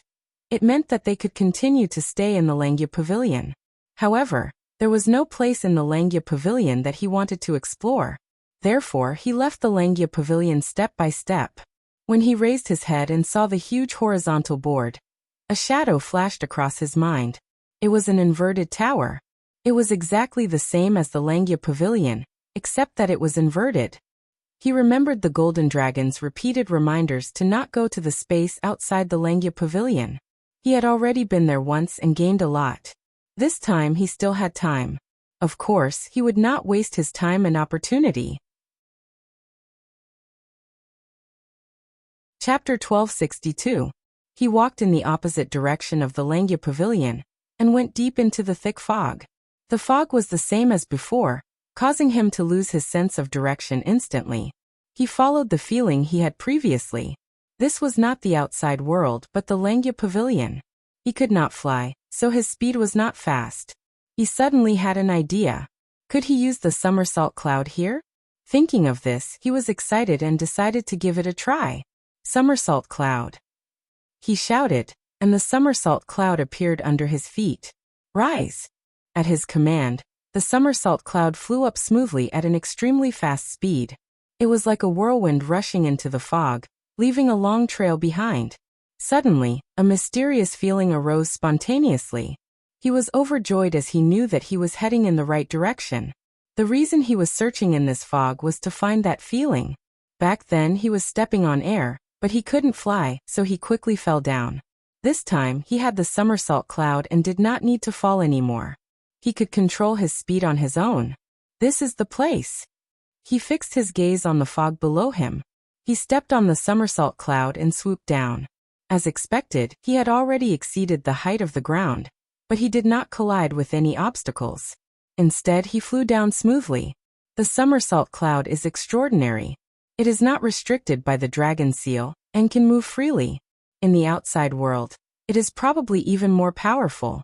it meant that they could continue to stay in the Langia Pavilion. However, there was no place in the Langia Pavilion that he wanted to explore. Therefore, he left the Langia Pavilion step by step. When he raised his head and saw the huge horizontal board, a shadow flashed across his mind. It was an inverted tower. It was exactly the same as the Langia Pavilion, except that it was inverted. He remembered the Golden Dragon's repeated reminders to not go to the space outside the Langia Pavilion. He had already been there once and gained a lot. This time he still had time. Of course, he would not waste his time and opportunity. Chapter 1262. He walked in the opposite direction of the Langia Pavilion, and went deep into the thick fog. The fog was the same as before, causing him to lose his sense of direction instantly. He followed the feeling he had previously. This was not the outside world but the Langia Pavilion. He could not fly, so his speed was not fast. He suddenly had an idea. Could he use the somersault cloud here? Thinking of this, he was excited and decided to give it a try. Somersault cloud. He shouted. and the somersault cloud appeared under his feet. Rise! At his command, the somersault cloud flew up smoothly at an extremely fast speed. It was like a whirlwind rushing into the fog, leaving a long trail behind. Suddenly, a mysterious feeling arose spontaneously. He was overjoyed as he knew that he was heading in the right direction. The reason he was searching in this fog was to find that feeling. Back then he was stepping on air, but he couldn't fly, so he quickly fell down. This time he had the somersault cloud and did not need to fall anymore. He could control his speed on his own. This is the place. He fixed his gaze on the fog below him. He stepped on the somersault cloud and swooped down. As expected, he had already exceeded the height of the ground, but he did not collide with any obstacles. Instead, he flew down smoothly. The somersault cloud is extraordinary. It is not restricted by the dragon seal and can move freely. In the outside world, it is probably even more powerful.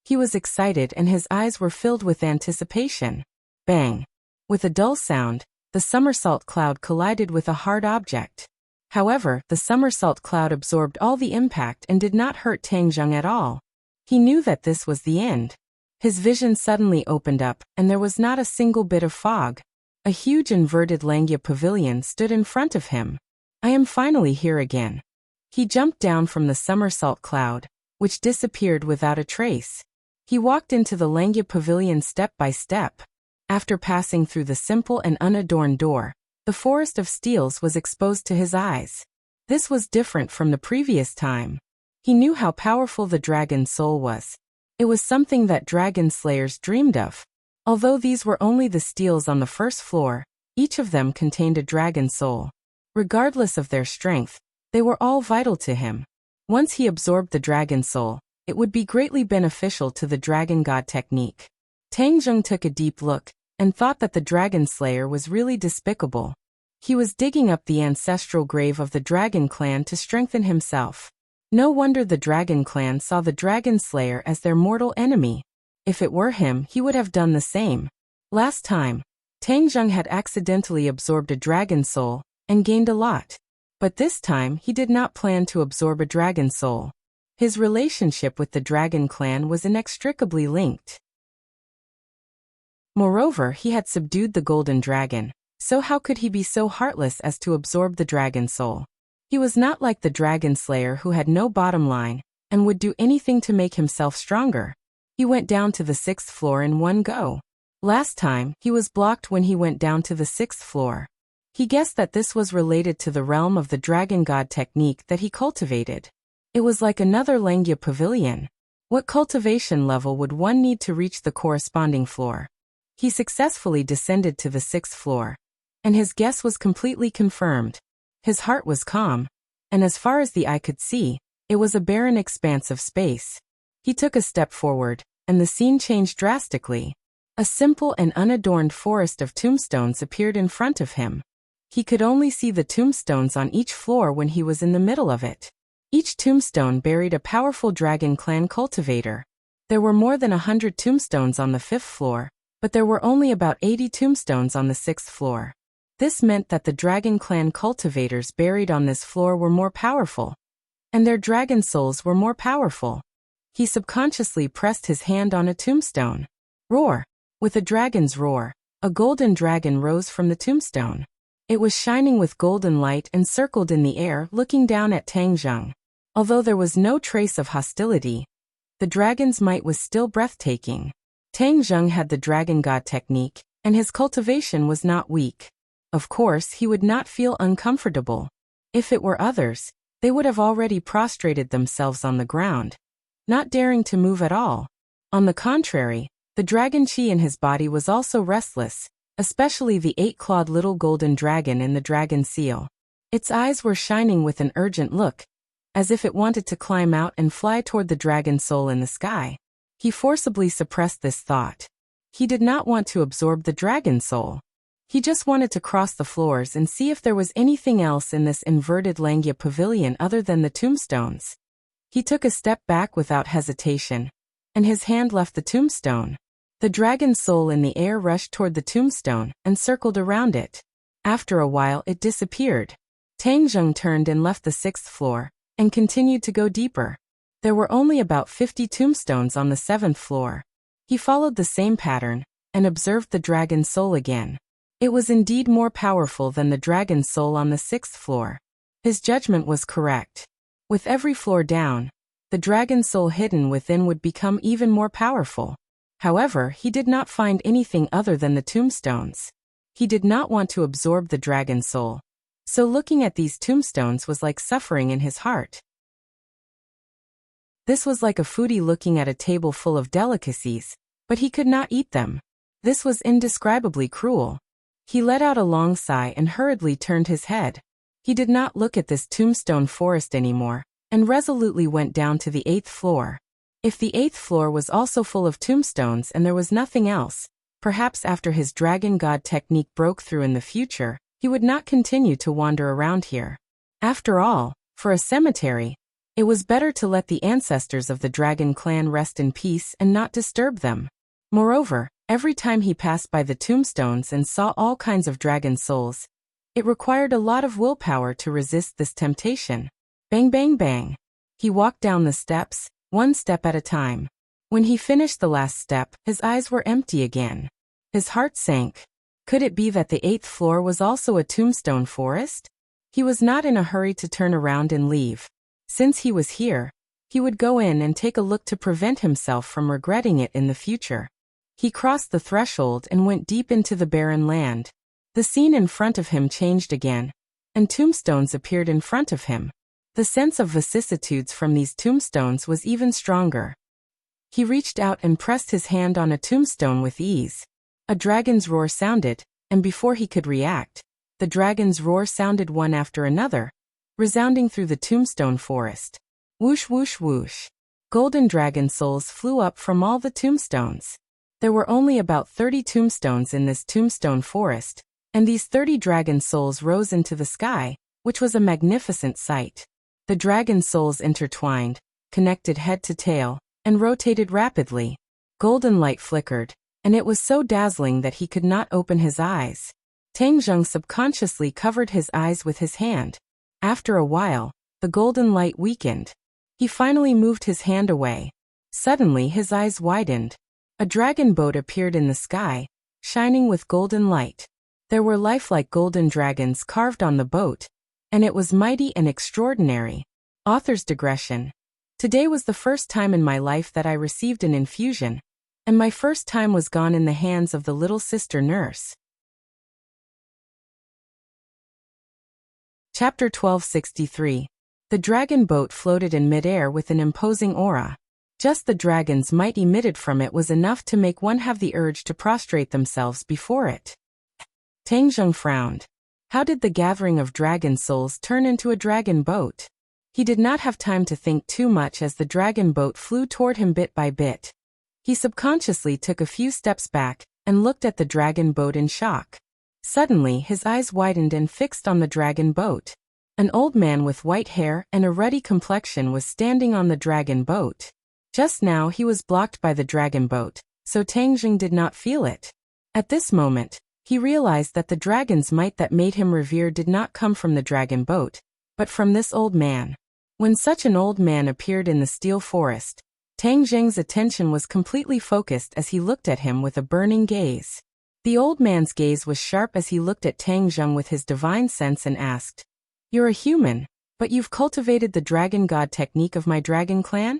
He was excited and his eyes were filled with anticipation. Bang! With a dull sound, the somersault cloud collided with a hard object. However, the somersault cloud absorbed all the impact and did not hurt Tang Zheng at all. He knew that this was the end. His vision suddenly opened up, and there was not a single bit of fog. A huge inverted Langya pavilion stood in front of him. I am finally here again. He jumped down from the somersault cloud, which disappeared without a trace. He walked into the Langya pavilion step by step. After passing through the simple and unadorned door, the forest of steels was exposed to his eyes. This was different from the previous time. He knew how powerful the dragon soul was. It was something that dragon slayers dreamed of. Although these were only the steels on the first floor, each of them contained a dragon soul. Regardless of their strength, they were all vital to him. Once he absorbed the dragon soul, it would be greatly beneficial to the dragon god technique. Tang Zheng took a deep look and thought that the dragon slayer was really despicable. He was digging up the ancestral grave of the dragon clan to strengthen himself. No wonder the dragon clan saw the dragon slayer as their mortal enemy. If it were him, he would have done the same. Last time, Tang Zheng had accidentally absorbed a dragon soul and gained a lot. But this time he did not plan to absorb a dragon soul. His relationship with the dragon clan was inextricably linked. Moreover, he had subdued the golden dragon, so how could he be so heartless as to absorb the dragon soul? He was not like the dragon slayer who had no bottom line and would do anything to make himself stronger. He went down to the 6th floor in one go. Last time, he was blocked when he went down to the 6th floor. He guessed that this was related to the realm of the dragon god technique that he cultivated. It was like another Langya pavilion. What cultivation level would one need to reach the corresponding floor? He successfully descended to the 6th floor, and his guess was completely confirmed. His heart was calm, and as far as the eye could see, it was a barren expanse of space. He took a step forward, and the scene changed drastically. A simple and unadorned forest of tombstones appeared in front of him. He could only see the tombstones on each floor when he was in the middle of it. Each tombstone buried a powerful dragon clan cultivator. There were more than 100 tombstones on the 5th floor, but there were only about 80 tombstones on the 6th floor. This meant that the dragon clan cultivators buried on this floor were more powerful, and their dragon souls were more powerful. He subconsciously pressed his hand on a tombstone. Roar! With a dragon's roar, a golden dragon rose from the tombstone. It was shining with golden light and circled in the air, looking down at Tang Zheng. Although there was no trace of hostility, the dragon's might was still breathtaking. Tang Zheng had the dragon god technique, and his cultivation was not weak. Of course, he would not feel uncomfortable. If it were others, they would have already prostrated themselves on the ground, not daring to move at all. On the contrary, the dragon chi in his body was also restless, especially the 8-clawed little golden dragon in the dragon seal. Its eyes were shining with an urgent look, as if it wanted to climb out and fly toward the dragon soul in the sky. He forcibly suppressed this thought. He did not want to absorb the dragon soul. He just wanted to cross the floors and see if there was anything else in this inverted Langya pavilion other than the tombstones. He took a step back without hesitation, and his hand left the tombstone. The dragon soul in the air rushed toward the tombstone and circled around it. After a while it disappeared. Tang Zheng turned and left the 6th floor, and continued to go deeper. There were only about 50 tombstones on the 7th floor. He followed the same pattern, and observed the dragon's soul again. It was indeed more powerful than the dragon's soul on the 6th floor. His judgment was correct. With every floor down, the dragon's soul hidden within would become even more powerful. However, he did not find anything other than the tombstones. He did not want to absorb the dragon's soul. So looking at these tombstones was like suffering in his heart. This was like a foodie looking at a table full of delicacies, but he could not eat them. This was indescribably cruel. He let out a long sigh and hurriedly turned his head. He did not look at this tombstone forest anymore, and resolutely went down to the 8th floor. If the 8th floor was also full of tombstones and there was nothing else, perhaps after his dragon god technique broke through in the future, he would not continue to wander around here. After all, for a cemetery, it was better to let the ancestors of the dragon clan rest in peace and not disturb them. Moreover, every time he passed by the tombstones and saw all kinds of dragon souls, it required a lot of willpower to resist this temptation. Bang bang bang. He walked down the steps, one step at a time. When he finished the last step, his eyes were empty again. His heart sank. Could it be that the 8th floor was also a tombstone forest? He was not in a hurry to turn around and leave. Since he was here, he would go in and take a look to prevent himself from regretting it in the future. He crossed the threshold and went deep into the barren land. The scene in front of him changed again, and tombstones appeared in front of him. The sense of vicissitudes from these tombstones was even stronger. He reached out and pressed his hand on a tombstone with ease. A dragon's roar sounded, and before he could react, the dragon's roar sounded one after another, resounding through the tombstone forest. Whoosh whoosh whoosh. Golden dragon souls flew up from all the tombstones. There were only about 30 tombstones in this tombstone forest, and these 30 dragon souls rose into the sky, which was a magnificent sight. The dragon souls intertwined, connected head to tail, and rotated rapidly. Golden light flickered, and it was so dazzling that he could not open his eyes. Tang Zheng subconsciously covered his eyes with his hand. After a while, the golden light weakened. He finally moved his hand away. Suddenly his eyes widened. A dragon boat appeared in the sky, shining with golden light. There were lifelike golden dragons carved on the boat, and it was mighty and extraordinary. Author's digression. Today was the first time in my life that I received an infusion, and my first time was gone in the hands of the little sister nurse. Chapter 1263. The dragon boat floated in midair with an imposing aura. Just the dragon's might emitted from it was enough to make one have the urge to prostrate themselves before it. Tang Zheng frowned. How did the gathering of dragon souls turn into a dragon boat? He did not have time to think too much as the dragon boat flew toward him bit by bit. He subconsciously took a few steps back and looked at the dragon boat in shock. Suddenly his eyes widened and fixed on the dragon boat. An old man with white hair and a ruddy complexion was standing on the dragon boat. Just now he was blocked by the dragon boat, so Tang Zheng did not feel it. At this moment, he realized that the dragon's might that made him revered did not come from the dragon boat, but from this old man. When such an old man appeared in the steel forest, Tang Zheng's attention was completely focused as he looked at him with a burning gaze. The old man's gaze was sharp as he looked at Tang Zheng with his divine sense and asked, "You're a human, but you've cultivated the dragon god technique of my dragon clan?"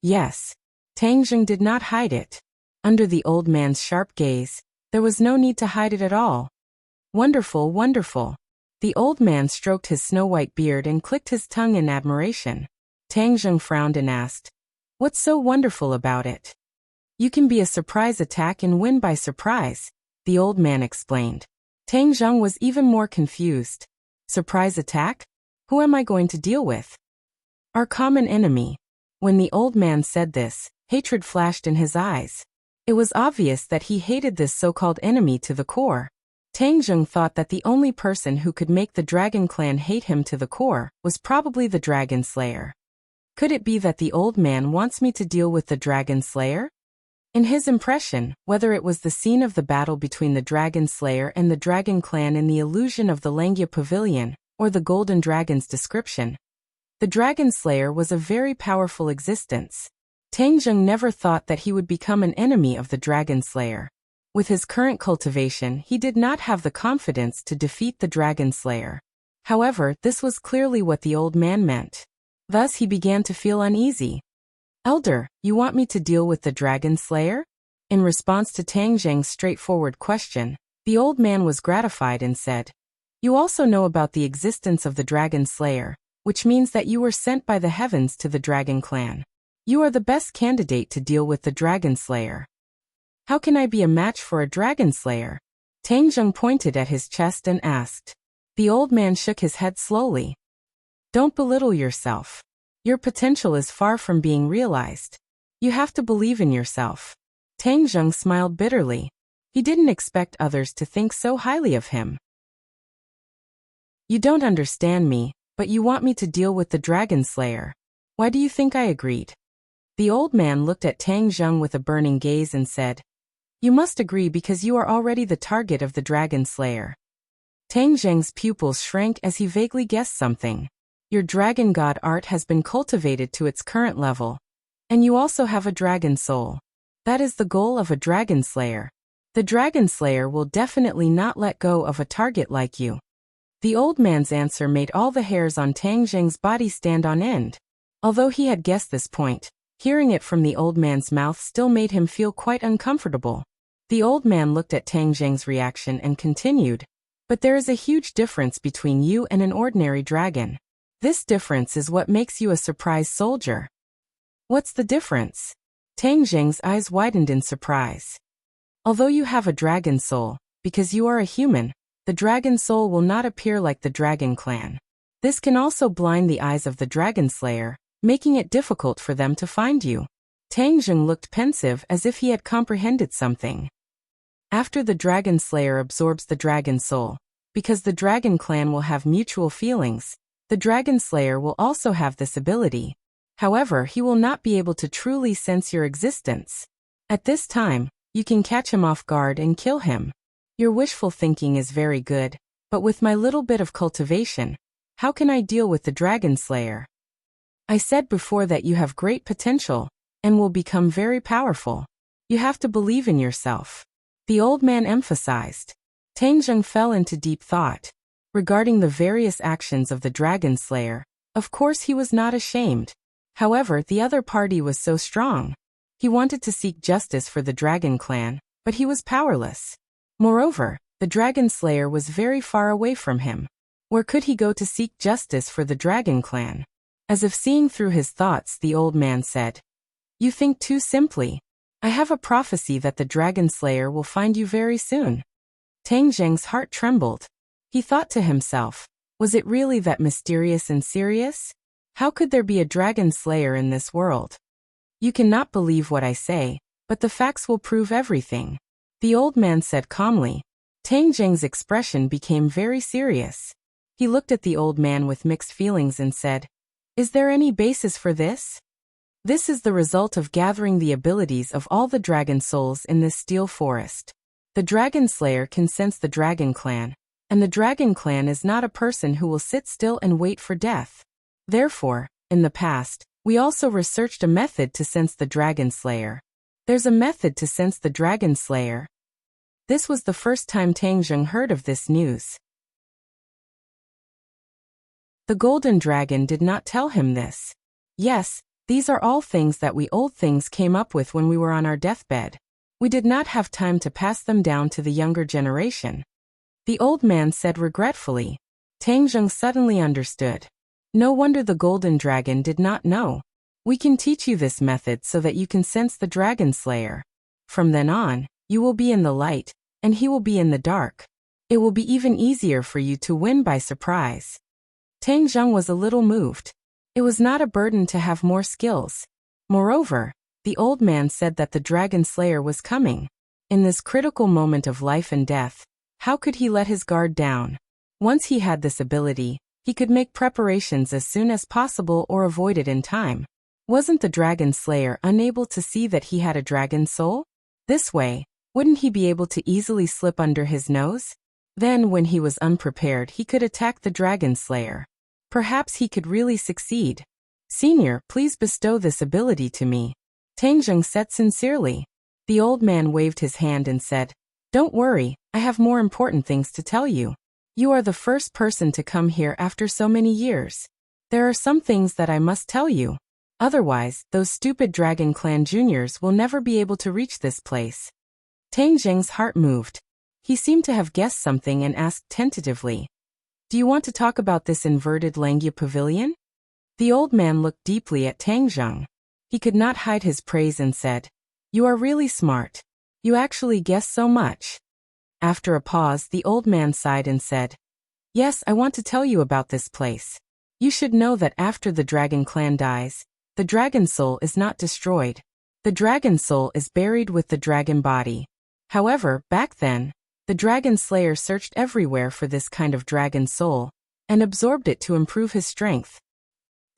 Yes. Tang Zheng did not hide it. Under the old man's sharp gaze, there was no need to hide it at all. Wonderful, wonderful. The old man stroked his snow-white beard and clicked his tongue in admiration. Tang Zheng frowned and asked, "What's so wonderful about it?" "You can be a surprise attack and win by surprise," the old man explained. Tang Zheng was even more confused. Surprise attack? Who am I going to deal with? Our common enemy. When the old man said this, hatred flashed in his eyes. It was obvious that he hated this so-called enemy to the core. Tang Zheng thought that the only person who could make the dragon clan hate him to the core was probably the dragon slayer. Could it be that the old man wants me to deal with the dragon slayer? In his impression, whether it was the scene of the battle between the dragon slayer and the dragon clan in the illusion of the Langya pavilion, or the golden dragon's description, The Dragon Slayer was a very powerful existence. Tang Zheng never thought that he would become an enemy of the Dragon Slayer. With his current cultivation, he did not have the confidence to defeat the Dragon Slayer. However, this was clearly what the old man meant. Thus he began to feel uneasy. "Elder, you want me to deal with the Dragon Slayer?" In response to Tang Zheng's straightforward question, the old man was gratified and said, "You also know about the existence of the Dragon Slayer, which means that you were sent by the heavens to the Dragon Clan. You are the best candidate to deal with the Dragon Slayer." "How can I be a match for a Dragon Slayer?" Tang Zheng pointed at his chest and asked. The old man shook his head slowly. "Don't belittle yourself. Your potential is far from being realized. You have to believe in yourself." Tang Zheng smiled bitterly. He didn't expect others to think so highly of him. "You don't understand me, but you want me to deal with the Dragon Slayer. Why do you think I agreed?" The old man looked at Tang Zheng with a burning gaze and said, "You must agree because you are already the target of the Dragon Slayer." Tang Zheng's pupils shrank as he vaguely guessed something. "Your dragon god art has been cultivated to its current level. And you also have a dragon soul. That is the goal of a Dragon Slayer. The Dragon Slayer will definitely not let go of a target like you." The old man's answer made all the hairs on Tang Zheng's body stand on end. Although he had guessed this point, hearing it from the old man's mouth still made him feel quite uncomfortable. The old man looked at Tang Zheng's reaction and continued, "But there is a huge difference between you and an ordinary dragon. This difference is what makes you a surprise soldier." "What's the difference?" Tang Zheng's eyes widened in surprise. "Although you have a dragon soul, because you are a human, the dragon soul will not appear like the Dragon Clan. This can also blind the eyes of the Dragon Slayer, making it difficult for them to find you." Tang Zheng looked pensive as if he had comprehended something. "After the Dragon Slayer absorbs the dragon soul, because the Dragon Clan will have mutual feelings, the Dragon Slayer will also have this ability. However, he will not be able to truly sense your existence. At this time, you can catch him off guard and kill him. Your wishful thinking is very good, but with my little bit of cultivation, how can I deal with the Dragon Slayer? I said before that you have great potential, and will become very powerful. You have to believe in yourself," the old man emphasized. Tang Zheng fell into deep thought. Regarding the various actions of the Dragon Slayer, of course he was not ashamed. However, the other party was so strong. He wanted to seek justice for the Dragon Clan, but he was powerless. Moreover, the Dragon Slayer was very far away from him. Where could he go to seek justice for the Dragon Clan? As if seeing through his thoughts, the old man said, "You think too simply. I have a prophecy that the Dragon Slayer will find you very soon." Tang Zheng's heart trembled. He thought to himself, was it really that mysterious and serious? How could there be a Dragon Slayer in this world? "You cannot believe what I say, but the facts will prove everything," the old man said calmly. Tang Zheng's expression became very serious. He looked at the old man with mixed feelings and said, "Is there any basis for this?" "This is the result of gathering the abilities of all the dragon souls in this steel forest. The Dragon Slayer can sense the Dragon Clan, and the Dragon Clan is not a person who will sit still and wait for death. Therefore, in the past, we also researched a method to sense the Dragon Slayer. There's a method to sense the Dragon Slayer." This was the first time Tang Zheng heard of this news. The Golden Dragon did not tell him this. Yes, these are all things that we old things came up with when we were on our deathbed. We did not have time to pass them down to the younger generation," the old man said regretfully. Tang Zheng suddenly understood. No wonder the Golden Dragon did not know. "We can teach you this method so that you can sense the Dragon Slayer. From then on, you will be in the light, and he will be in the dark. It will be even easier for you to win by surprise." Tang Zheng was a little moved. It was not a burden to have more skills. Moreover, the old man said that the Dragon Slayer was coming. In this critical moment of life and death, how could he let his guard down? Once he had this ability, he could make preparations as soon as possible or avoid it in time. Wasn't the Dragon Slayer unable to see that he had a dragon soul? This way, wouldn't he be able to easily slip under his nose? Then when he was unprepared, he could attack the Dragon Slayer. Perhaps he could really succeed. Senior, please bestow this ability to me. Tang Zheng said sincerely. The old man waved his hand and said, Don't worry, I have more important things to tell you. You are the first person to come here after so many years. There are some things that I must tell you. Otherwise, those stupid Dragon Clan juniors will never be able to reach this place. Tang Zheng's heart moved. He seemed to have guessed something and asked tentatively, Do you want to talk about this inverted Langya pavilion? The old man looked deeply at Tang Zheng. He could not hide his praise and said, You are really smart. You actually guess so much. After a pause, the old man sighed and said, Yes, I want to tell you about this place. You should know that after the Dragon Clan dies, the dragon soul is not destroyed. The dragon soul is buried with the dragon body. However, back then, the dragon slayer searched everywhere for this kind of dragon soul, and absorbed it to improve his strength.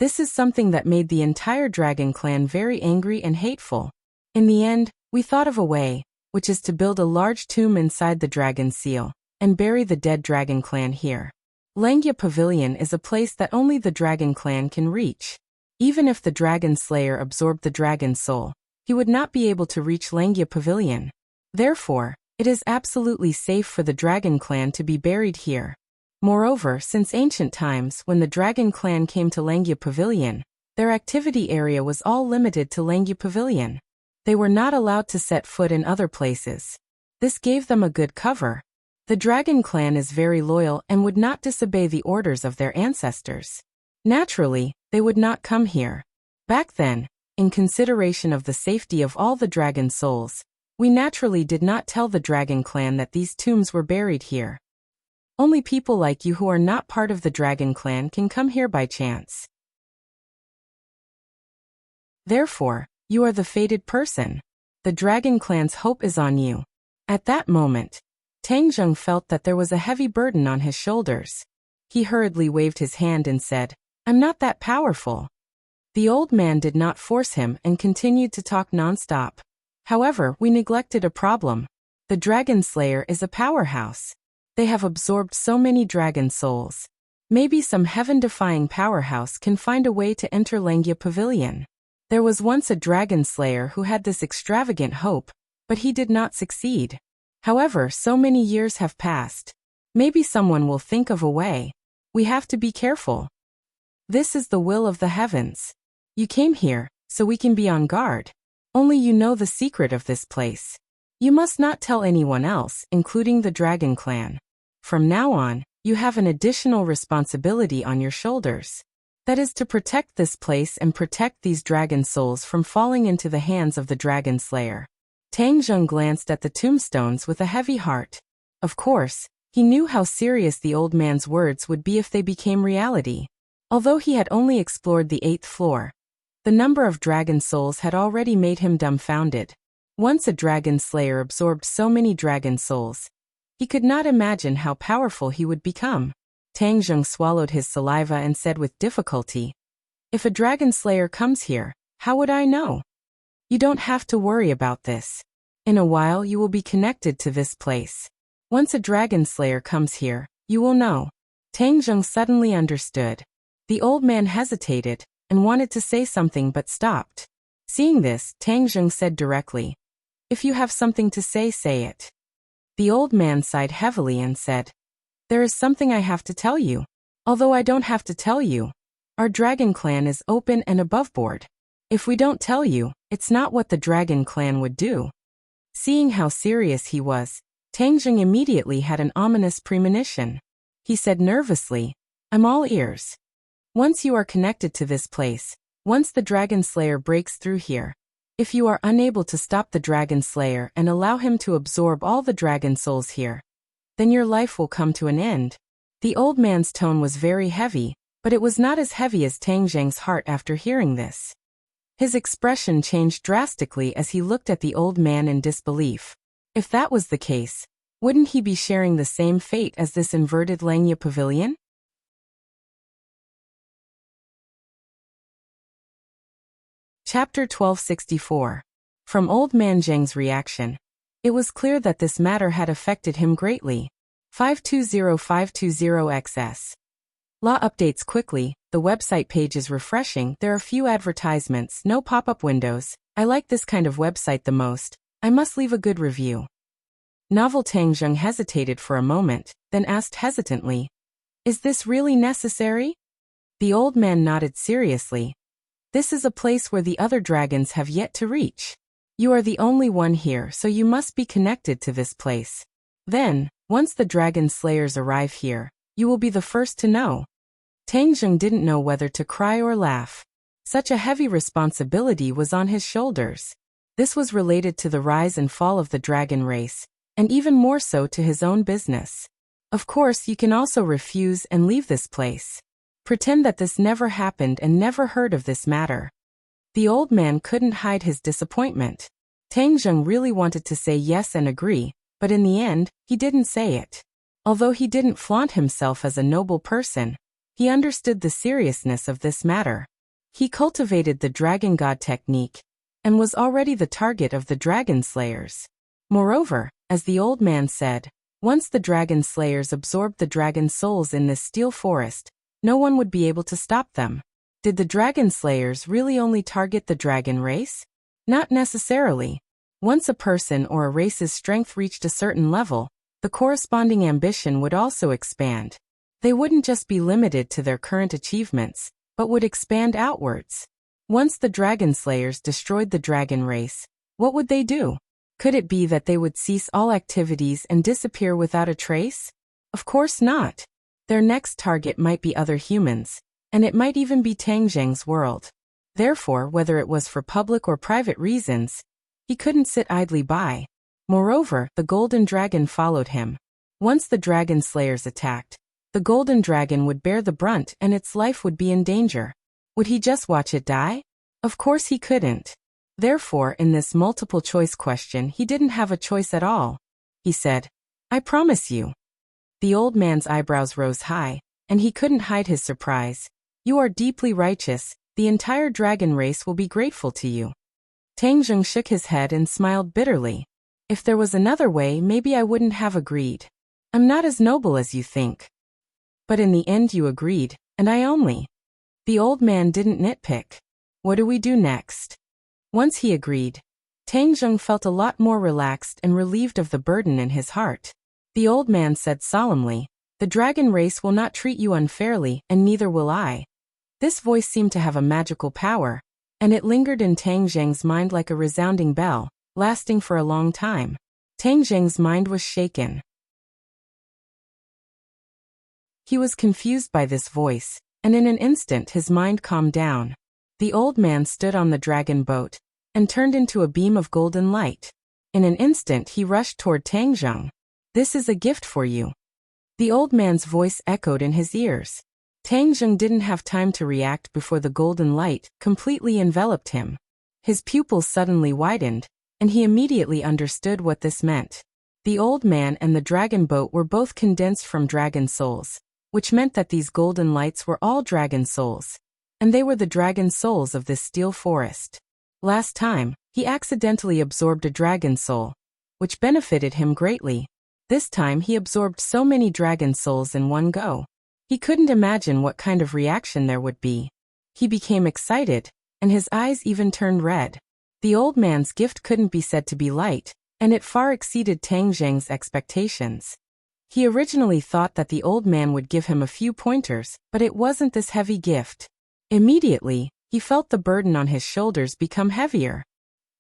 This is something that made the entire Dragon Clan very angry and hateful. In the end, we thought of a way, which is to build a large tomb inside the dragon seal, and bury the dead Dragon Clan here. Langya Pavilion is a place that only the Dragon Clan can reach. Even if the Dragon Slayer absorbed the dragon soul, he would not be able to reach Langya Pavilion. Therefore, it is absolutely safe for the Dragon Clan to be buried here. Moreover, since ancient times when the Dragon Clan came to Langya Pavilion, their activity area was all limited to Langya Pavilion. They were not allowed to set foot in other places. This gave them a good cover. The Dragon Clan is very loyal and would not disobey the orders of their ancestors. Naturally, they would not come here. Back then, in consideration of the safety of all the dragon souls, we naturally did not tell the Dragon Clan that these tombs were buried here. Only people like you who are not part of the Dragon Clan can come here by chance. Therefore, you are the fated person. The Dragon Clan's hope is on you. At that moment, Tang Zheng felt that there was a heavy burden on his shoulders. He hurriedly waved his hand and said, I'm not that powerful. The old man did not force him and continued to talk non-stop. However, we neglected a problem. The Dragon Slayer is a powerhouse. They have absorbed so many dragon souls. Maybe some heaven-defying powerhouse can find a way to enter Langya Pavilion. There was once a Dragon Slayer who had this extravagant hope, but he did not succeed. However, so many years have passed. Maybe someone will think of a way. We have to be careful. This is the will of the heavens. You came here, so we can be on guard. Only you know the secret of this place. You must not tell anyone else, including the Dragon Clan. From now on, you have an additional responsibility on your shoulders. That is to protect this place and protect these dragon souls from falling into the hands of the Dragon Slayer. Tang Zheng glanced at the tombstones with a heavy heart. Of course, he knew how serious the old man's words would be if they became reality. Although he had only explored the 8th floor, the number of dragon souls had already made him dumbfounded. Once a dragon slayer absorbed so many dragon souls, he could not imagine how powerful he would become. Tang Zheng swallowed his saliva and said with difficulty, If a dragon slayer comes here, how would I know? You don't have to worry about this. In a while you will be connected to this place. Once a dragon slayer comes here, you will know. Tang Zheng suddenly understood. The old man hesitated and wanted to say something but stopped. Seeing this, Tang Zheng said directly, If you have something to say, say it. The old man sighed heavily and said, There is something I have to tell you. Although I don't have to tell you, our Dragon Clan is open and above board. If we don't tell you, it's not what the Dragon Clan would do. Seeing how serious he was, Tang Zheng immediately had an ominous premonition. He said nervously, I'm all ears. Once you are connected to this place, once the Dragon Slayer breaks through here, if you are unable to stop the Dragon Slayer and allow him to absorb all the dragon souls here, then your life will come to an end. The old man's tone was very heavy, but it was not as heavy as Tang Zheng's heart after hearing this. His expression changed drastically as he looked at the old man in disbelief. If that was the case, wouldn't he be sharing the same fate as this inverted Langya Pavilion? Chapter 1264. From Old Man Zheng's reaction, it was clear that this matter had affected him greatly. 520520XS. Law updates quickly, the website page is refreshing, there are few advertisements, no pop-up windows. I like this kind of website the most. I must leave a good review. Novel Tang Zheng hesitated for a moment, then asked hesitantly, "Is this really necessary?" The old man nodded seriously. "This is a place where the other dragons have yet to reach. You are the only one here, so you must be connected to this place. Then, once the dragon slayers arrive here, you will be the first to know." Tang Zheng didn't know whether to cry or laugh. Such a heavy responsibility was on his shoulders. This was related to the rise and fall of the dragon race, and even more so to his own business. Of course, you can also refuse and leave this place. Pretend that this never happened and never heard of this matter. The old man couldn't hide his disappointment. Tang Zheng really wanted to say yes and agree, but in the end, he didn't say it. Although he didn't flaunt himself as a noble person, he understood the seriousness of this matter. He cultivated the dragon god technique, and was already the target of the dragon slayers. Moreover, as the old man said, once the dragon slayers absorbed the dragon souls in this steel forest, no one would be able to stop them. Did the dragon slayers really only target the dragon race? Not necessarily. Once a person or a race's strength reached a certain level, the corresponding ambition would also expand. They wouldn't just be limited to their current achievements, but would expand outwards. Once the dragon slayers destroyed the dragon race, what would they do? Could it be that they would cease all activities and disappear without a trace? Of course not. Their next target might be other humans, and it might even be Tang Zheng's world. Therefore, whether it was for public or private reasons, he couldn't sit idly by. Moreover, the golden dragon followed him. Once the dragon slayers attacked, the golden dragon would bear the brunt and its life would be in danger. Would he just watch it die? Of course he couldn't. Therefore, in this multiple-choice question he didn't have a choice at all. He said, "I promise you." The old man's eyebrows rose high, and he couldn't hide his surprise. "You are deeply righteous, the entire dragon race will be grateful to you." Tang Zheng shook his head and smiled bitterly. "If there was another way, maybe I wouldn't have agreed. I'm not as noble as you think." But in the end you agreed, and I only. The old man didn't nitpick. "What do we do next?" Once he agreed, Tang Zheng felt a lot more relaxed and relieved of the burden in his heart. The old man said solemnly, "The dragon race will not treat you unfairly, and neither will I." This voice seemed to have a magical power, and it lingered in Tang Zheng's mind like a resounding bell, lasting for a long time. Tang Zheng's mind was shaken. He was confused by this voice, and in an instant his mind calmed down. The old man stood on the dragon boat, and turned into a beam of golden light. In an instant he rushed toward Tang Zheng. "This is a gift for you." The old man's voice echoed in his ears. Tang Zheng didn't have time to react before the golden light completely enveloped him. His pupils suddenly widened, and he immediately understood what this meant. The old man and the dragon boat were both condensed from dragon souls, which meant that these golden lights were all dragon souls, and they were the dragon souls of this steel forest. Last time, he accidentally absorbed a dragon soul, which benefited him greatly. This time he absorbed so many dragon souls in one go. He couldn't imagine what kind of reaction there would be. He became excited, and his eyes even turned red. The old man's gift couldn't be said to be light, and it far exceeded Tang Zheng's expectations. He originally thought that the old man would give him a few pointers, but it wasn't this heavy gift. Immediately, he felt the burden on his shoulders become heavier.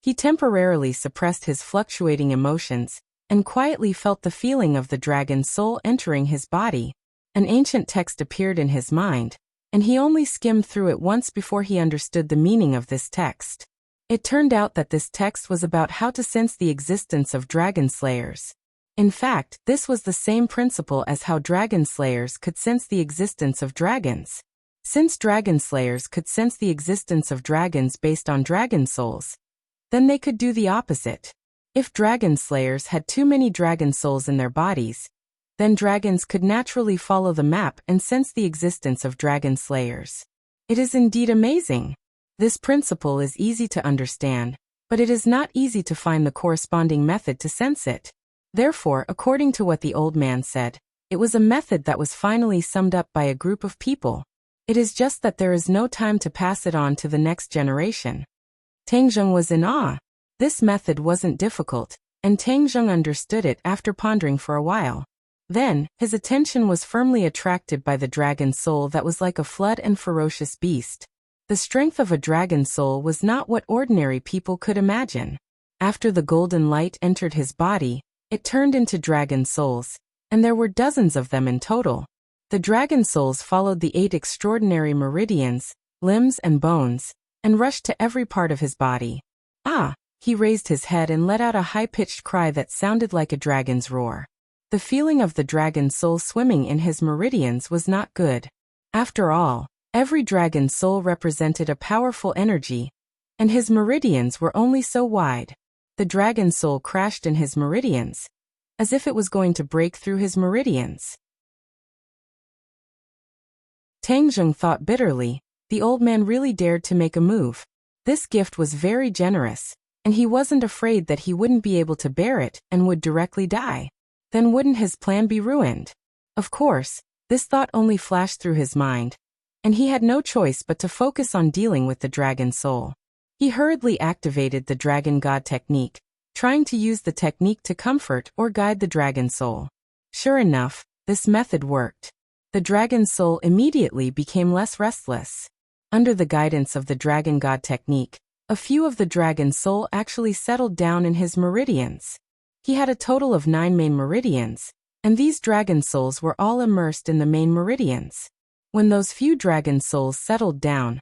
He temporarily suppressed his fluctuating emotions, and quietly felt the feeling of the dragon's soul entering his body. An ancient text appeared in his mind, and he only skimmed through it once before he understood the meaning of this text. It turned out that this text was about how to sense the existence of dragon slayers. In fact, this was the same principle as how dragon slayers could sense the existence of dragons. Since dragon slayers could sense the existence of dragons based on dragon souls, then they could do the opposite. If dragon slayers had too many dragon souls in their bodies, then dragons could naturally follow the map and sense the existence of dragon slayers. It is indeed amazing. This principle is easy to understand, but it is not easy to find the corresponding method to sense it. Therefore, according to what the old man said, It was a method that was finally summed up by a group of people. It is just that there is no time to pass it on to the next generation. Tang Zheng was in awe. This method wasn't difficult, and Tang Zheng understood it after pondering for a while. Then, his attention was firmly attracted by the dragon soul that was like a flood and ferocious beast. The strength of a dragon soul was not what ordinary people could imagine. After the golden light entered his body, it turned into dragon souls, and there were dozens of them in total. The dragon souls followed the 8 extraordinary meridians, limbs and bones, and rushed to every part of his body. Ah! He raised his head and let out a high-pitched cry that sounded like a dragon's roar. The feeling of the dragon soul swimming in his meridians was not good. After all, every dragon soul represented a powerful energy, and his meridians were only so wide. The dragon soul crashed in his meridians, as if it was going to break through his meridians. Tang Zheng thought bitterly, the old man really dared to make a move. This gift was very generous, and he wasn't afraid that he wouldn't be able to bear it and would directly die. Then wouldn't his plan be ruined? Of course, this thought only flashed through his mind, and he had no choice but to focus on dealing with the dragon soul. He hurriedly activated the dragon god technique, trying to use the technique to comfort or guide the dragon soul. Sure enough, this method worked. The dragon soul immediately became less restless. Under the guidance of the dragon god technique, a few of the dragon soul actually settled down in his meridians. He had a total of 9 main meridians, and these dragon souls were all immersed in the main meridians. When those few dragon souls settled down,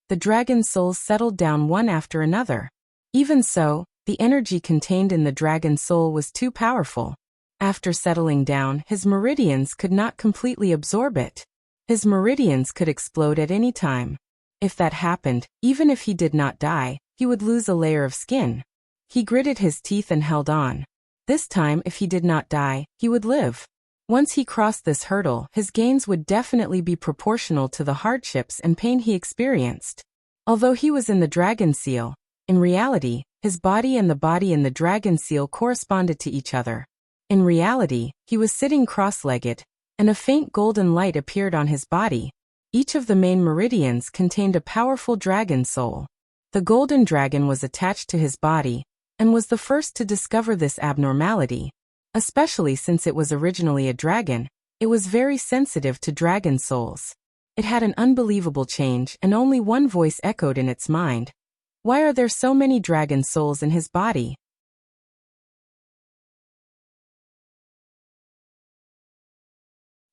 the dragon souls settled down one after another. Even so, the energy contained in the dragon soul was too powerful. After settling down, his meridians could not completely absorb it. His meridians could explode at any time. If that happened, even if he did not die, he would lose a layer of skin. He gritted his teeth and held on. This time, if he did not die, he would live. Once he crossed this hurdle, his gains would definitely be proportional to the hardships and pain he experienced. Although he was in the dragon seal, in reality, his body and the body in the dragon seal corresponded to each other. In reality, he was sitting cross-legged, and a faint golden light appeared on his body. Each of the main meridians contained a powerful dragon soul. The golden dragon was attached to his body, and was the first to discover this abnormality. Especially since it was originally a dragon, it was very sensitive to dragon souls. It had an unbelievable change, and only one voice echoed in its mind. Why are there so many dragon souls in his body?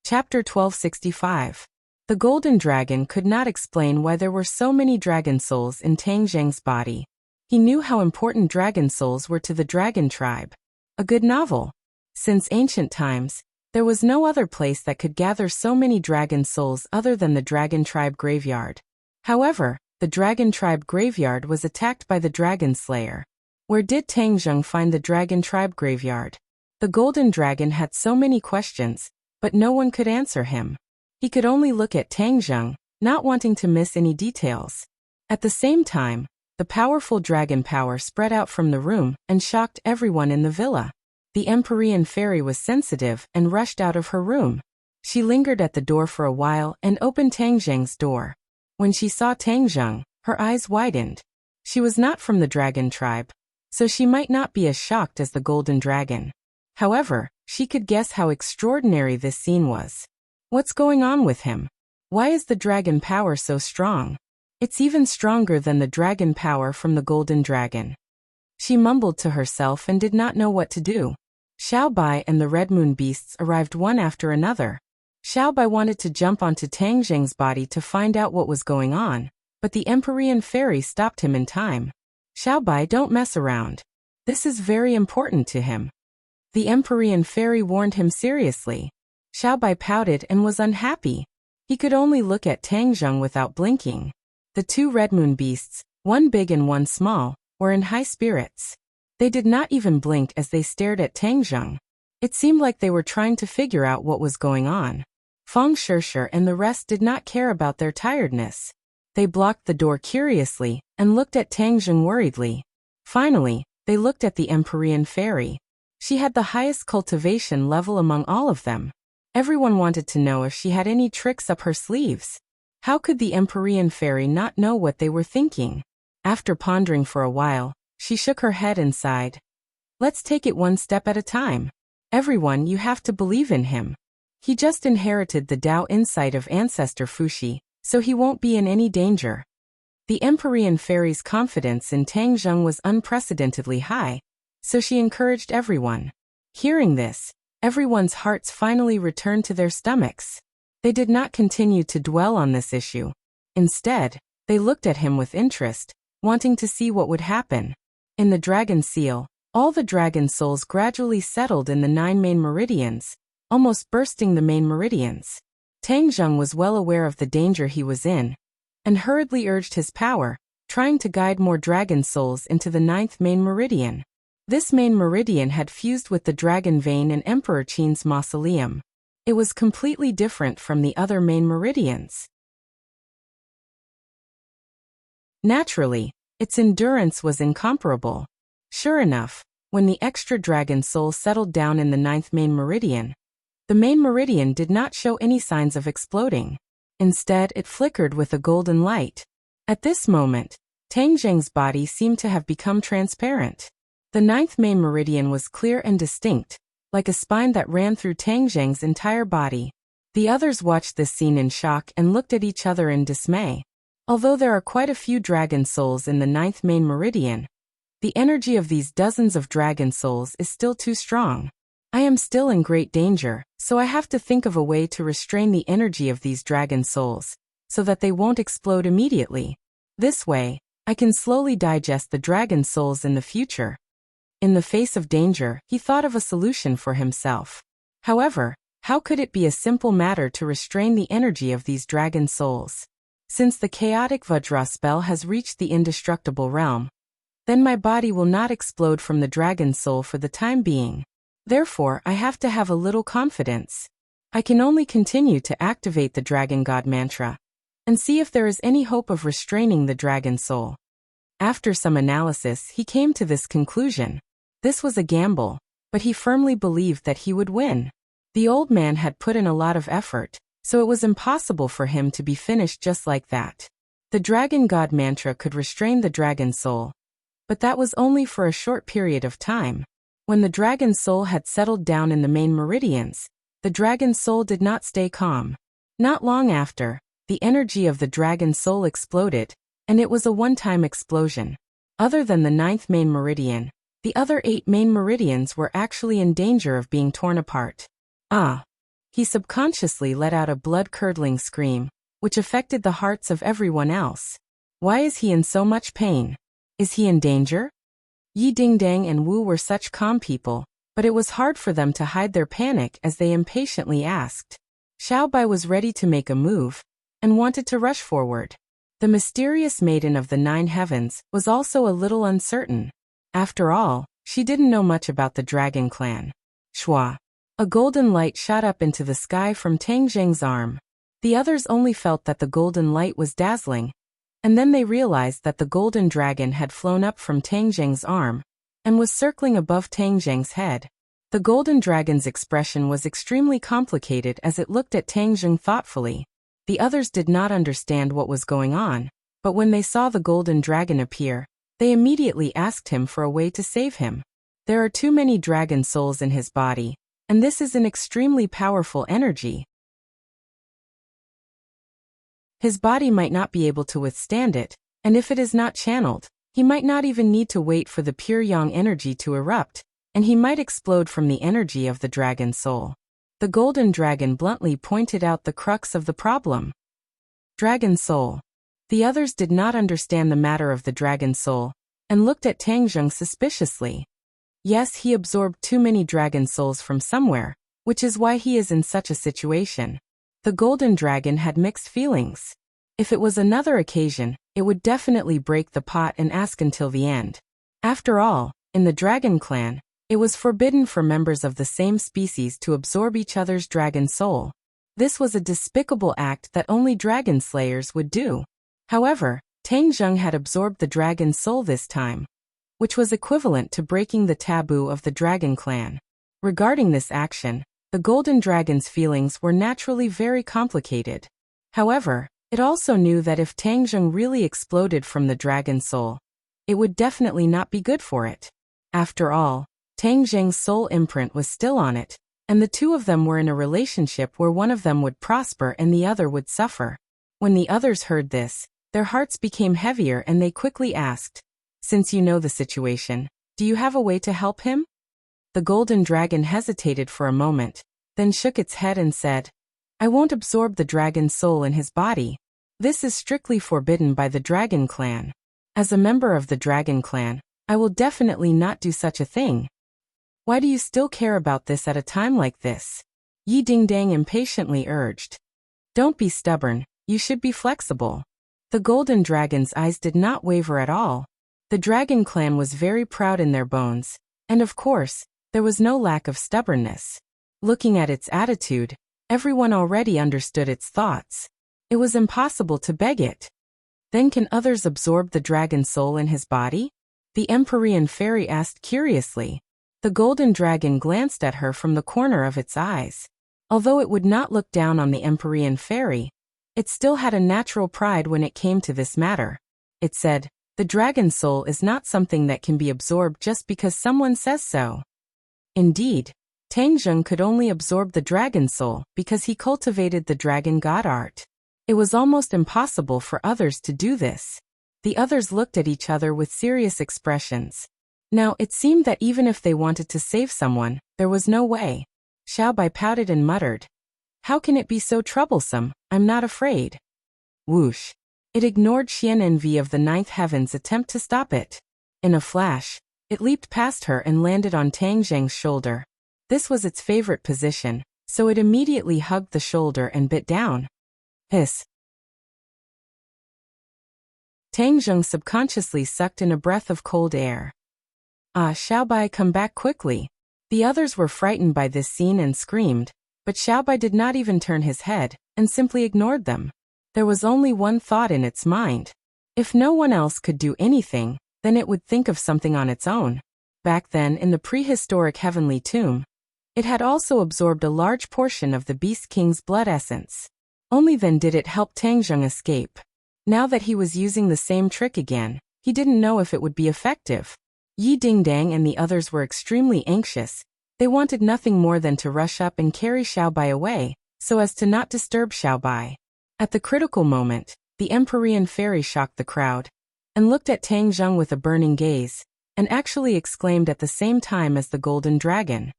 Chapter 1265. The golden dragon could not explain why there were so many dragon souls in Tang Zheng's body. He knew how important dragon souls were to the dragon tribe. A good novel. Since ancient times, there was no other place that could gather so many dragon souls other than the dragon tribe graveyard. However, the dragon tribe graveyard was attacked by the dragon slayer. Where did Tang Zheng find the dragon tribe graveyard? The golden dragon had so many questions, but no one could answer him. He could only look at Tang Zheng, not wanting to miss any details. At the same time, the powerful dragon power spread out from the room and shocked everyone in the villa. The Empyrean fairy was sensitive and rushed out of her room. She lingered at the door for a while and opened Tang Zheng's door. When she saw Tang Zheng, her eyes widened. She was not from the dragon tribe, so she might not be as shocked as the golden dragon. However, she could guess how extraordinary this scene was. What's going on with him? Why is the dragon power so strong? It's even stronger than the dragon power from the golden dragon. She mumbled to herself and did not know what to do. Xiao Bai and the Red Moon beasts arrived one after another. Xiao Bai wanted to jump onto Tang Zheng's body to find out what was going on, but the Empyrean fairy stopped him in time. Xiao Bai, don't mess around. This is very important to him. The Empyrean fairy warned him seriously. Xiao Bai pouted and was unhappy. He could only look at Tang Zheng without blinking. The 2 Red Moon beasts, one big and one small, were in high spirits. They did not even blink as they stared at Tang Zheng. It seemed like they were trying to figure out what was going on. Feng Shishir and the rest did not care about their tiredness. They blocked the door curiously and looked at Tang Zheng worriedly. Finally, they looked at the Empyrean fairy. She had the highest cultivation level among all of them. Everyone wanted to know if she had any tricks up her sleeves. How could the Empyrean fairy not know what they were thinking? After pondering for a while, she shook her head and sighed. Let's take it one step at a time. Everyone, you have to believe in him. He just inherited the Tao insight of ancestor Fuxi, so he won't be in any danger. The Empyrean fairy's confidence in Tang Zheng was unprecedentedly high, so she encouraged everyone. Hearing this, everyone's hearts finally returned to their stomachs. They did not continue to dwell on this issue. Instead, they looked at him with interest, wanting to see what would happen. In the dragon seal, all the dragon souls gradually settled in the 9 main meridians, almost bursting the main meridians. Tang Zheng was well aware of the danger he was in, and hurriedly urged his power, trying to guide more dragon souls into the 9th main meridian. This main meridian had fused with the dragon vein in Emperor Qin's mausoleum. It was completely different from the other main meridians. Naturally, its endurance was incomparable. Sure enough, when the extra dragon soul settled down in the 9th main meridian, the main meridian did not show any signs of exploding. Instead, it flickered with a golden light. At this moment, Tang Zheng's body seemed to have become transparent. The 9th main meridian was clear and distinct, like a spine that ran through Tang Zheng's entire body. The others watched this scene in shock and looked at each other in dismay. Although there are quite a few dragon souls in the 9th main meridian, the energy of these dozens of dragon souls is still too strong. I am still in great danger, so I have to think of a way to restrain the energy of these dragon souls, so that they won't explode immediately. This way, I can slowly digest the dragon souls in the future. In the face of danger, he thought of a solution for himself. However, how could it be a simple matter to restrain the energy of these dragon souls? Since the chaotic Vajra spell has reached the indestructible realm, then my body will not explode from the dragon soul for the time being. Therefore, I have to have a little confidence. I can only continue to activate the Dragon God mantra and see if there is any hope of restraining the dragon soul. After some analysis, he came to this conclusion. This was a gamble, but he firmly believed that he would win. The old man had put in a lot of effort, so it was impossible for him to be finished just like that. The Dragon God mantra could restrain the dragon soul, but that was only for a short period of time. When the dragon soul had settled down in the main meridians, the dragon soul did not stay calm. Not long after, the energy of the dragon soul exploded, and it was a one-time explosion. Other than the 9th main meridian, the other 8 main meridians were actually in danger of being torn apart. Ah! He subconsciously let out a blood-curdling scream, which affected the hearts of everyone else. Why is he in so much pain? Is he in danger? Yi Dingdang and Wu were such calm people, but it was hard for them to hide their panic as they impatiently asked. Xiaobai was ready to make a move, and wanted to rush forward. The mysterious maiden of the 9 heavens was also a little uncertain. After all, she didn't know much about the dragon clan. Shua. A golden light shot up into the sky from Tang Zheng's arm. The others only felt that the golden light was dazzling, and then they realized that the golden dragon had flown up from Tang Zheng's arm and was circling above Tang Zheng's head. The golden dragon's expression was extremely complicated as it looked at Tang Zheng thoughtfully. The others did not understand what was going on, but when they saw the golden dragon appear, they immediately asked him for a way to save him. There are too many dragon souls in his body, and this is an extremely powerful energy. His body might not be able to withstand it, and if it is not channeled, he might not even need to wait for the pure yang energy to erupt, and he might explode from the energy of the dragon soul. The golden dragon bluntly pointed out the crux of the problem. Dragon soul. The others did not understand the matter of the dragon soul, and looked at Tang Zheng suspiciously. Yes, he absorbed too many dragon souls from somewhere, which is why he is in such a situation. The golden dragon had mixed feelings. If it was another occasion, it would definitely break the pot and ask until the end. After all, in the dragon clan, it was forbidden for members of the same species to absorb each other's dragon soul. This was a despicable act that only dragon slayers would do. However, Tang Zheng had absorbed the dragon soul this time, which was equivalent to breaking the taboo of the dragon clan. Regarding this action, The golden dragon's feelings were naturally very complicated. However, it also knew that if Tang Zheng really exploded from the dragon's soul, it would definitely not be good for it. After all, Tang Zheng's soul imprint was still on it, and the two of them were in a relationship where one of them would prosper and the other would suffer. When the others heard this, their hearts became heavier and they quickly asked, "Since you know the situation, do you have a way to help him?" The golden dragon hesitated for a moment, then shook its head and said, "I won't absorb the dragon's soul in his body. This is strictly forbidden by the Dragon Clan. As a member of the Dragon Clan, I will definitely not do such a thing." "Why do you still care about this at a time like this?" Yi Dingdang impatiently urged. "Don't be stubborn, you should be flexible." The golden dragon's eyes did not waver at all. The Dragon Clan was very proud in their bones, and of course, there was no lack of stubbornness. Looking at its attitude, everyone already understood its thoughts. It was impossible to beg it. "Then can others absorb the dragon's soul in his body?" the Empyrean fairy asked curiously. The golden dragon glanced at her from the corner of its eyes. Although it would not look down on the Empyrean fairy, it still had a natural pride when it came to this matter. It said, "The dragon's soul is not something that can be absorbed just because someone says so." Indeed, Tang Zheng could only absorb the dragon's soul because he cultivated the dragon god art. It was almost impossible for others to do this. The others looked at each other with serious expressions. Now, it seemed that even if they wanted to save someone, there was no way. Xiaobai pouted and muttered, "How can it be so troublesome? I'm not afraid." Whoosh! It ignored Xian Envy of the ninth heaven's attempt to stop it. In a flash, it leaped past her and landed on Tang Zheng's shoulder. This was its favorite position, so it immediately hugged the shoulder and bit down. Hiss! Tang Zheng subconsciously sucked in a breath of cold air. "Ah, Xiaobai, come back quickly." The others were frightened by this scene and screamed, but Xiaobai did not even turn his head, and simply ignored them. There was only one thought in its mind. If no one else could do anything, then it would think of something on its own. Back then, in the prehistoric heavenly tomb, it had also absorbed a large portion of the Beast King's blood essence. Only then did it help Tang Zheng escape. Now that he was using the same trick again, he didn't know if it would be effective. Yi Dingdang and the others were extremely anxious. They wanted nothing more than to rush up and carry Xiaobai away, so as to not disturb Xiaobai. At the critical moment, the Empyrean fairy shocked the crowd, and looked at Tang Zheng with a burning gaze, and actually exclaimed at the same time as the golden dragon.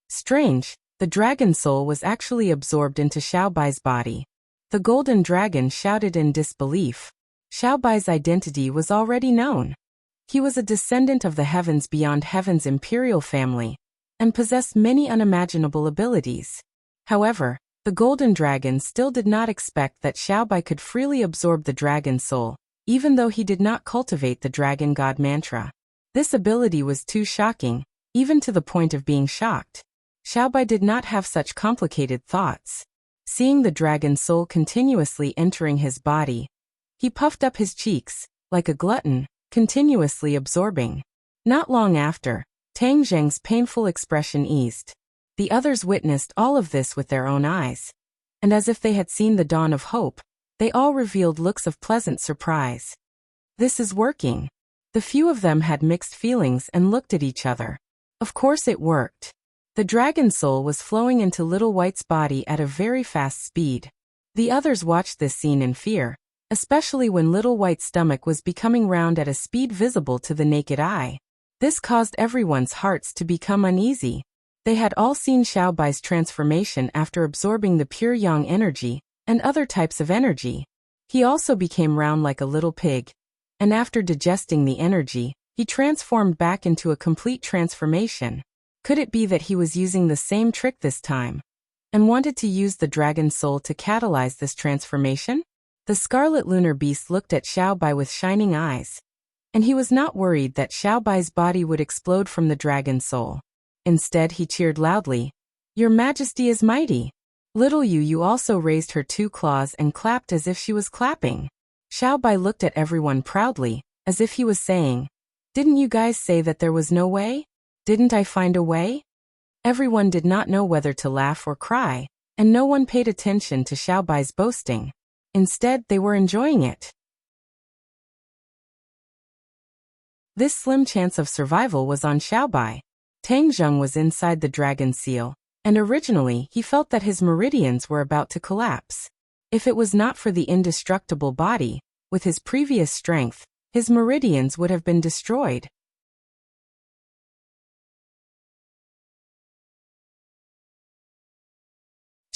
Strange, the dragon soul was actually absorbed into Xiaobai's body. The golden dragon shouted in disbelief. Xiaobai's identity was already known. He was a descendant of the heavens beyond heaven's imperial family, and possessed many unimaginable abilities. However, the golden dragon still did not expect that Xiaobai could freely absorb the dragon soul, even though he did not cultivate the dragon god mantra. This ability was too shocking, even to the point of being shocked. Xiaobai did not have such complicated thoughts. Seeing the dragon soul continuously entering his body, he puffed up his cheeks, like a glutton, continuously absorbing. Not long after, Tang Zheng's painful expression eased. The others witnessed all of this with their own eyes. And as if they had seen the dawn of hope, they all revealed looks of pleasant surprise. This is working. The few of them had mixed feelings and looked at each other. Of course it worked. The dragon soul was flowing into Little White's body at a very fast speed. The others watched this scene in fear, especially when Little White's stomach was becoming round at a speed visible to the naked eye. This caused everyone's hearts to become uneasy. They had all seen Xiaobai's transformation after absorbing the pure yang energy, and other types of energy. He also became round like a little pig, and after digesting the energy, he transformed back into a complete transformation. Could it be that he was using the same trick this time, and wanted to use the dragon soul to catalyze this transformation? The scarlet lunar beast looked at Xiaobai with shining eyes, and he was not worried that Xiaobai's body would explode from the dragon soul. Instead, he cheered loudly, "Your Majesty is mighty." Little Yu also raised her 2 claws and clapped as if she was clapping. Xiaobai looked at everyone proudly, as if he was saying, "Didn't you guys say that there was no way? Didn't I find a way?" Everyone did not know whether to laugh or cry, and no one paid attention to Xiaobai's boasting. Instead, they were enjoying it. This slim chance of survival was on Xiaobai. Tang Zheng was inside the dragon seal, and originally he felt that his meridians were about to collapse. If it was not for the indestructible body, with his previous strength, his meridians would have been destroyed.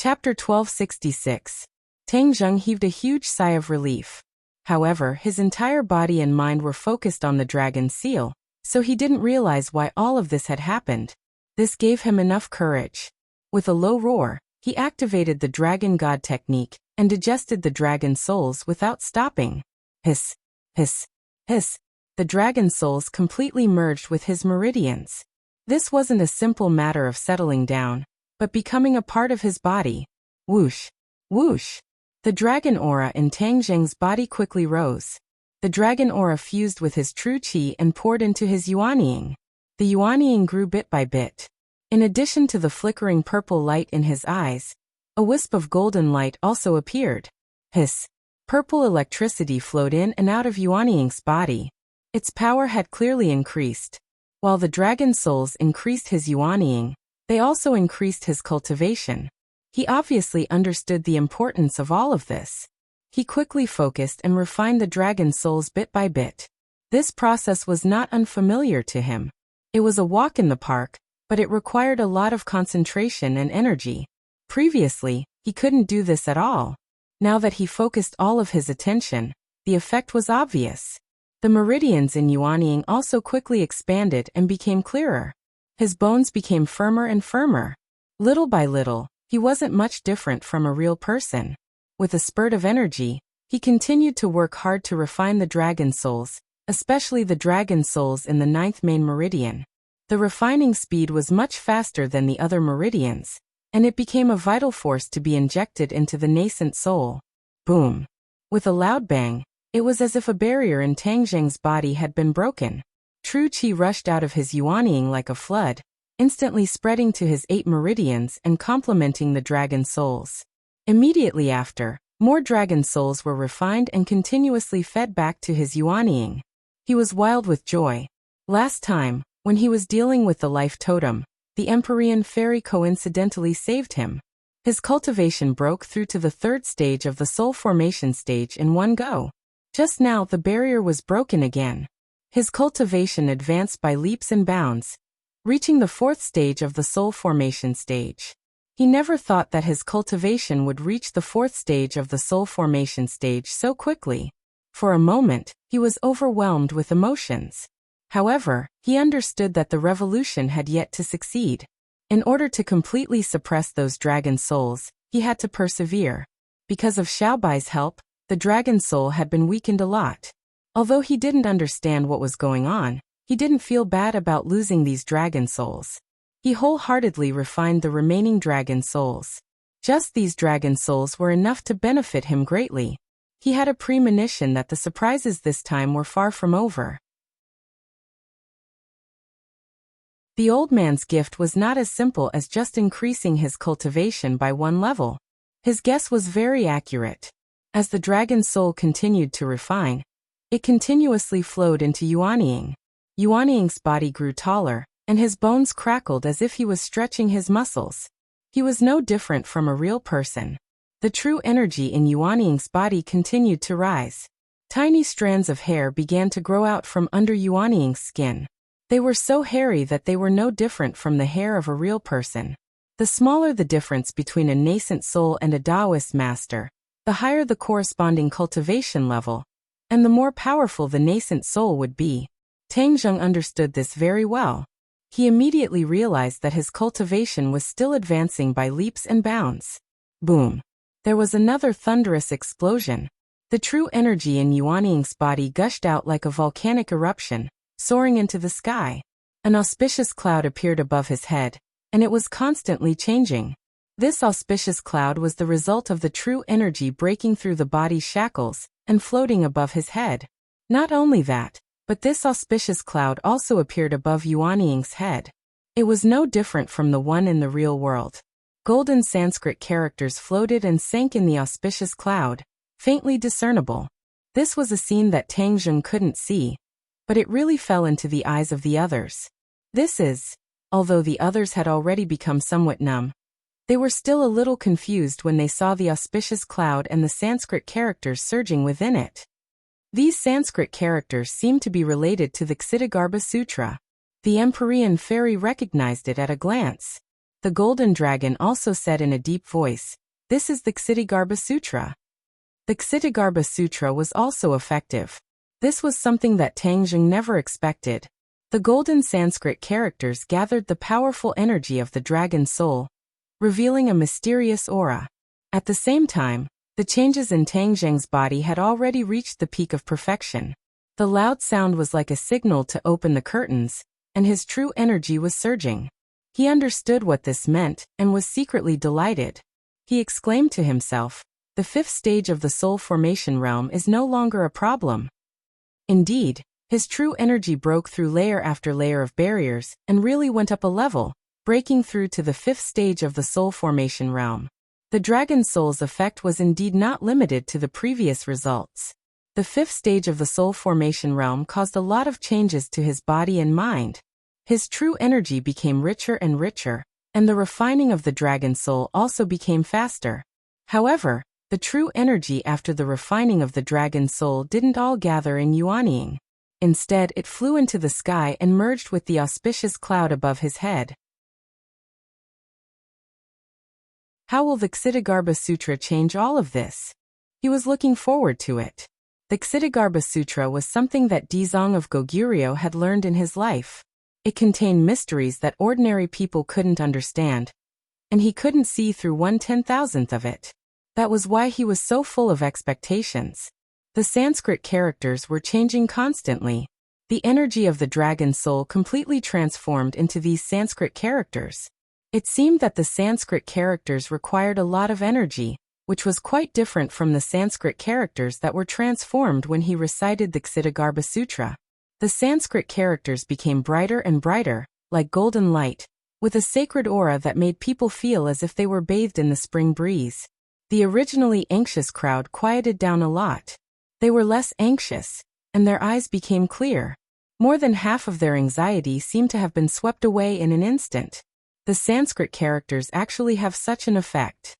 Chapter 1266. Tang Zheng heaved a huge sigh of relief. However, his entire body and mind were focused on the dragon seal, so he didn't realize why all of this had happened. This gave him enough courage. With a low roar, he activated the dragon god technique and digested the dragon souls without stopping. Hiss, hiss, hiss. The dragon souls completely merged with his meridians. This wasn't a simple matter of settling down, but becoming a part of his body. Whoosh, whoosh. The dragon aura in Tang Zheng's body quickly rose. The dragon aura fused with his true qi and poured into his yuanying. The yuanying grew bit by bit. In addition to the flickering purple light in his eyes, a wisp of golden light also appeared. Hiss. Purple electricity flowed in and out of yuanying's body. Its power had clearly increased. While the dragon souls increased his yuanying, they also increased his cultivation. He obviously understood the importance of all of this. He quickly focused and refined the dragon souls bit by bit. This process was not unfamiliar to him. It was a walk in the park, but it required a lot of concentration and energy. Previously, he couldn't do this at all. Now that he focused all of his attention, the effect was obvious. The meridians in yuanying also quickly expanded and became clearer. His bones became firmer and firmer. Little by little, he wasn't much different from a real person. With a spurt of energy, he continued to work hard to refine the dragon souls, especially the dragon souls in the 9th main meridian. The refining speed was much faster than the other meridians, and it became a vital force to be injected into the nascent soul. Boom! With a loud bang, it was as if a barrier in Tang Zheng's body had been broken. True qi rushed out of his yuanying like a flood, instantly spreading to his 8 meridians and complementing the dragon souls. Immediately after, more dragon souls were refined and continuously fed back to his yuanying. He was wild with joy. Last time, when he was dealing with the life totem, the Empyrean fairy coincidentally saved him. His cultivation broke through to the 3rd stage of the soul formation stage in one go. Just now the barrier was broken again. His cultivation advanced by leaps and bounds, reaching the 4th stage of the soul formation stage. He never thought that his cultivation would reach the 4th stage of the soul formation stage so quickly. For a moment, he was overwhelmed with emotions. However, he understood that the revolution had yet to succeed. In order to completely suppress those dragon souls, he had to persevere. Because of Xiaobai's help, the dragon soul had been weakened a lot. Although he didn't understand what was going on, he didn't feel bad about losing these dragon souls. He wholeheartedly refined the remaining dragon souls. Just these dragon souls were enough to benefit him greatly. He had a premonition that the surprises this time were far from over. The old man's gift was not as simple as just increasing his cultivation by 1 level. His guess was very accurate. As the dragon soul continued to refine, it continuously flowed into yuanying. Yuanying's body grew taller, and his bones crackled as if he was stretching his muscles. He was no different from a real person. The true energy in yuanying's body continued to rise. Tiny strands of hair began to grow out from under yuanying's skin. They were so hairy that they were no different from the hair of a real person. The smaller the difference between a nascent soul and a Taoist master, the higher the corresponding cultivation level, and the more powerful the nascent soul would be. Tang Zheng understood this very well. He immediately realized that his cultivation was still advancing by leaps and bounds. Boom! There was another thunderous explosion. The true energy in yuanying's body gushed out like a volcanic eruption, soaring into the sky. An auspicious cloud appeared above his head, and it was constantly changing. This auspicious cloud was the result of the true energy breaking through the body's shackles and floating above his head. Not only that, but this auspicious cloud also appeared above yuanying's head. It was no different from the one in the real world. Golden Sanskrit characters floated and sank in the auspicious cloud, faintly discernible. This was a scene that Tang Zheng couldn't see, but it really fell into the eyes of the others. Although the others had already become somewhat numb, they were still a little confused when they saw the auspicious cloud and the Sanskrit characters surging within it. These Sanskrit characters seemed to be related to the Ksitigarbha Sutra. The Empyrean fairy recognized it at a glance. The golden dragon also said in a deep voice, "This is the Ksitigarbha Sutra." The Ksitigarbha Sutra was also effective. This was something that Tang Zheng never expected. The golden Sanskrit characters gathered the powerful energy of the dragon's soul, revealing a mysterious aura. At the same time, the changes in Tang Zheng's body had already reached the peak of perfection. The loud sound was like a signal to open the curtains, and his true energy was surging. He understood what this meant and was secretly delighted. He exclaimed to himself, "The fifth stage of the soul formation realm is no longer a problem." Indeed, his true energy broke through layer after layer of barriers and really went up a level, breaking through to the fifth stage of the soul formation realm. The dragon soul's effect was indeed not limited to the previous results. The fifth stage of the soul formation realm caused a lot of changes to his body and mind. His true energy became richer and richer, and the refining of the dragon soul also became faster. However, the true energy after the refining of the dragon soul didn't all gather in Yuanying. Instead, it flew into the sky and merged with the auspicious cloud above his head. How will the Ksitigarbha Sutra change all of this? He was looking forward to it. The Ksitigarbha Sutra was something that Dizong of Goguryeo had learned in his life. It contained mysteries that ordinary people couldn't understand, and he couldn't see through 1/10,000th of it. That was why he was so full of expectations. The Sanskrit characters were changing constantly. The energy of the dragon soul completely transformed into these Sanskrit characters. It seemed that the Sanskrit characters required a lot of energy, which was quite different from the Sanskrit characters that were transformed when he recited the Ksitigarbha Sutra. The Sanskrit characters became brighter and brighter, like golden light, with a sacred aura that made people feel as if they were bathed in the spring breeze. The originally anxious crowd quieted down a lot. They were less anxious, and their eyes became clear. More than half of their anxiety seemed to have been swept away in an instant. The Sanskrit characters actually have such an effect.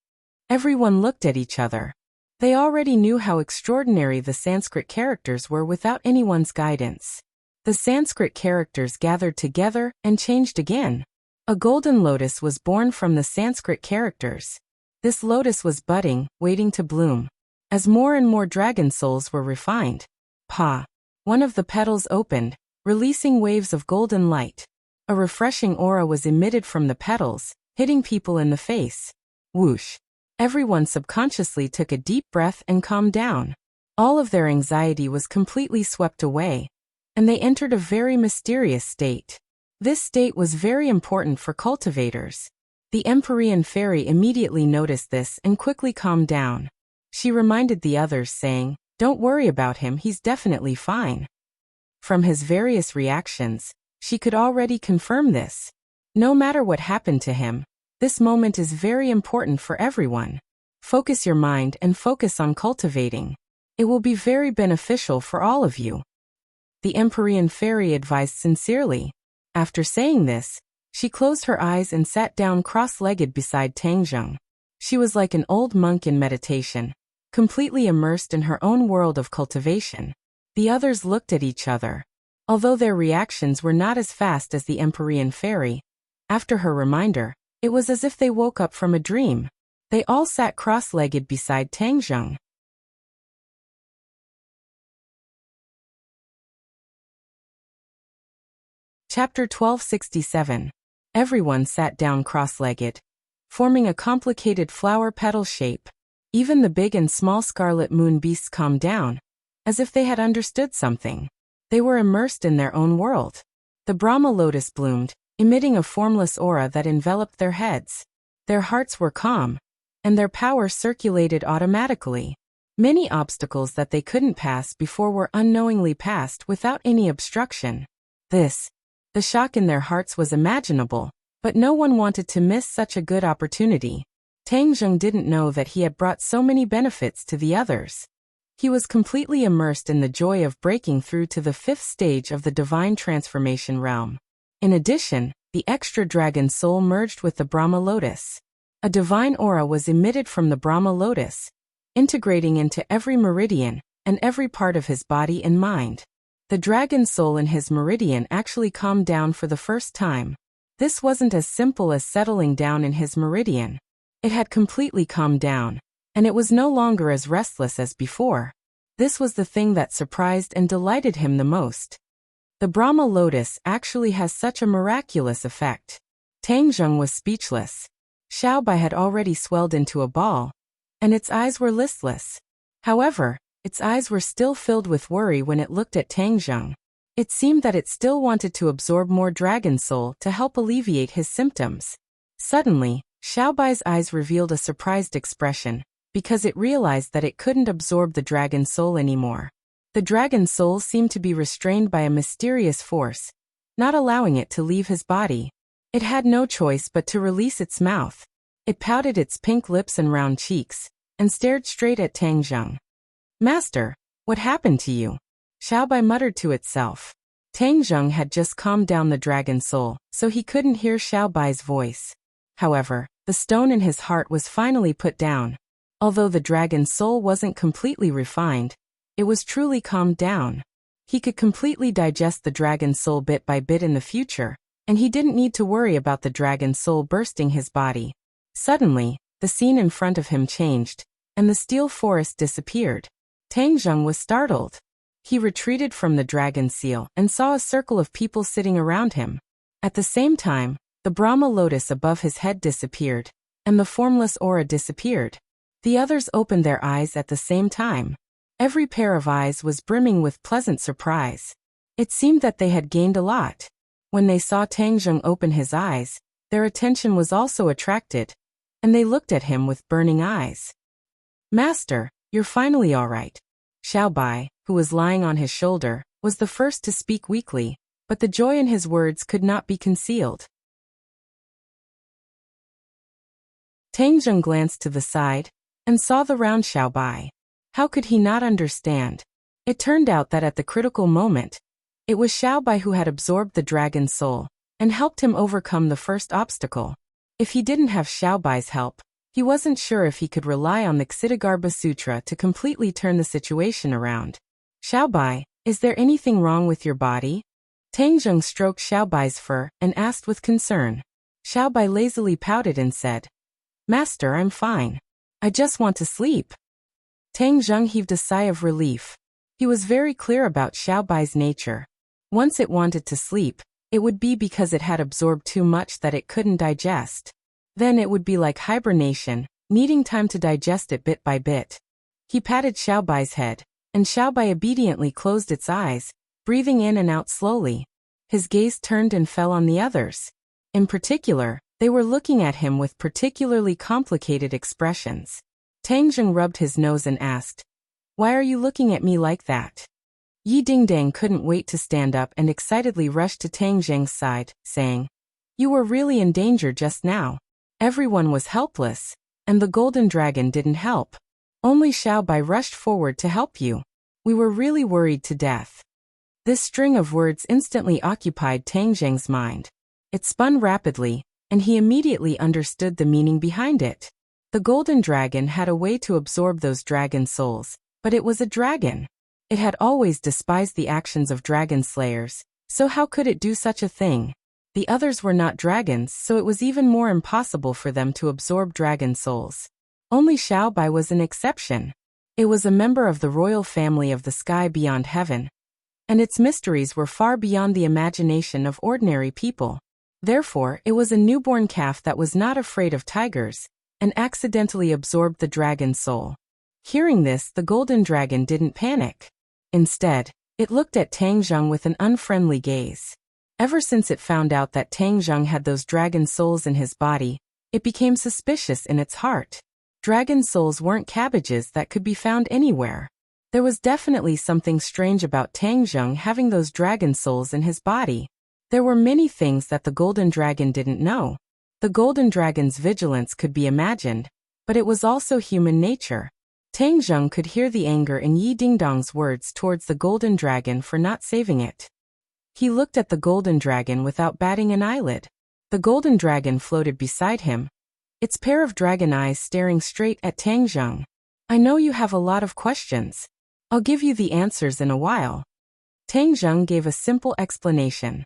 Everyone looked at each other. They already knew how extraordinary the Sanskrit characters were without anyone's guidance. The Sanskrit characters gathered together and changed again. A golden lotus was born from the Sanskrit characters. This lotus was budding, waiting to bloom. As more and more dragon souls were refined, one of the petals opened, releasing waves of golden light. A refreshing aura was emitted from the petals, hitting people in the face. Whoosh! Everyone subconsciously took a deep breath and calmed down. All of their anxiety was completely swept away, and they entered a very mysterious state. This state was very important for cultivators. The Empyrean fairy immediately noticed this and quickly calmed down. She reminded the others, saying, "Don't worry about him, he's definitely fine." From his various reactions, she could already confirm this. No matter what happened to him, this moment is very important for everyone. Focus your mind and focus on cultivating. It will be very beneficial for all of you. The Empyrean fairy advised sincerely. After saying this, she closed her eyes and sat down cross-legged beside Tang Zheng. She was like an old monk in meditation, completely immersed in her own world of cultivation. The others looked at each other. Although their reactions were not as fast as the Empyrean fairy, after her reminder, it was as if they woke up from a dream. They all sat cross-legged beside Tang Zheng. Chapter 1267. Everyone sat down cross-legged, forming a complicated flower petal shape. Even the big and small scarlet moon beasts calmed down, as if they had understood something. They were immersed in their own world. The Brahma lotus bloomed, emitting a formless aura that enveloped their heads. Their hearts were calm, and their power circulated automatically. Many obstacles that they couldn't pass before were unknowingly passed without any obstruction. This The shock in their hearts was imaginable, but no one wanted to miss such a good opportunity. Tang Zheng didn't know that he had brought so many benefits to the others. He was completely immersed in the joy of breaking through to the 5th stage of the divine transformation realm. In addition, the extra dragon soul merged with the Brahma lotus. A divine aura was emitted from the Brahma lotus, integrating into every meridian and every part of his body and mind. The dragon soul in his meridian actually calmed down for the first time. This wasn't as simple as settling down in his meridian. It had completely calmed down, and it was no longer as restless as before. This was the thing that surprised and delighted him the most. The Brahma lotus actually has such a miraculous effect. Tang Zheng was speechless. Xiaobai had already swelled into a ball, and its eyes were listless. However, its eyes were still filled with worry when it looked at Tang Zheng. It seemed that it still wanted to absorb more dragon soul to help alleviate his symptoms. Suddenly, Xiaobai's eyes revealed a surprised expression, because it realized that it couldn't absorb the dragon soul anymore. The dragon soul seemed to be restrained by a mysterious force, not allowing it to leave his body. It had no choice but to release its mouth. It pouted its pink lips and round cheeks, and stared straight at Tang Zheng. "Master, what happened to you?" Xiaobai muttered to itself. Tang Zheng had just calmed down the dragon soul, so he couldn't hear Xiaobai's voice. However, the stone in his heart was finally put down. Although the dragon soul wasn't completely refined, it was truly calmed down. He could completely digest the dragon soul bit by bit in the future, and he didn't need to worry about the dragon soul bursting his body. Suddenly, the scene in front of him changed, and the steel forest disappeared. Tang Zheng was startled. He retreated from the dragon seal and saw a circle of people sitting around him. At the same time, the Brahma lotus above his head disappeared, and the formless aura disappeared. The others opened their eyes at the same time. Every pair of eyes was brimming with pleasant surprise. It seemed that they had gained a lot. When they saw Tang Zheng open his eyes, their attention was also attracted, and they looked at him with burning eyes. "Master, you're finally all right." Xiaobai, who was lying on his shoulder, was the first to speak weakly, but the joy in his words could not be concealed. Tang Zheng glanced to the side and saw the round Xiaobai. How could he not understand? It turned out that at the critical moment, it was Xiaobai who had absorbed the dragon soul and helped him overcome the first obstacle. If he didn't have Xiaobai's help, he wasn't sure if he could rely on the Ksitigarbha Sutra to completely turn the situation around. "Xiaobai, is there anything wrong with your body?" Tang Zheng stroked Xiaobai's fur and asked with concern. Xiaobai lazily pouted and said, "Master, I'm fine. I just want to sleep." Tang Zheng heaved a sigh of relief. He was very clear about Xiaobai's nature. Once it wanted to sleep, it would be because it had absorbed too much that it couldn't digest. Then it would be like hibernation, needing time to digest it bit by bit. He patted Xiaobai's head, and Xiaobai obediently closed its eyes, breathing in and out slowly. His gaze turned and fell on the others. In particular, they were looking at him with particularly complicated expressions. Tang Zheng rubbed his nose and asked, "Why are you looking at me like that?" Yi Dingdang couldn't wait to stand up and excitedly rushed to Tang Zheng's side, saying, "You were really in danger just now. Everyone was helpless, and the golden dragon didn't help. Only Xiaobai rushed forward to help you. We were really worried to death." This string of words instantly occupied Tang Zheng's mind. It spun rapidly, and he immediately understood the meaning behind it. The golden dragon had a way to absorb those dragon souls, but it was a dragon. It had always despised the actions of dragon slayers, so how could it do such a thing? The others were not dragons, so it was even more impossible for them to absorb dragon souls. Only Xiaobai was an exception. It was a member of the royal family of the sky beyond heaven, and its mysteries were far beyond the imagination of ordinary people. Therefore, it was a newborn calf that was not afraid of tigers, and accidentally absorbed the dragon soul. Hearing this, the golden dragon didn't panic. Instead, it looked at Tang Zheng with an unfriendly gaze. Ever since it found out that Tang Zheng had those dragon souls in his body, it became suspicious in its heart. Dragon souls weren't cabbages that could be found anywhere. There was definitely something strange about Tang Zheng having those dragon souls in his body. There were many things that the golden dragon didn't know. The golden dragon's vigilance could be imagined, but it was also human nature. Tang Zheng could hear the anger in Yi Dingdong's words towards the golden dragon for not saving it. He looked at the golden dragon without batting an eyelid. The golden dragon floated beside him, its pair of dragon eyes staring straight at Tang Zheng. I know you have a lot of questions. I'll give you the answers in a while. Tang Zheng gave a simple explanation.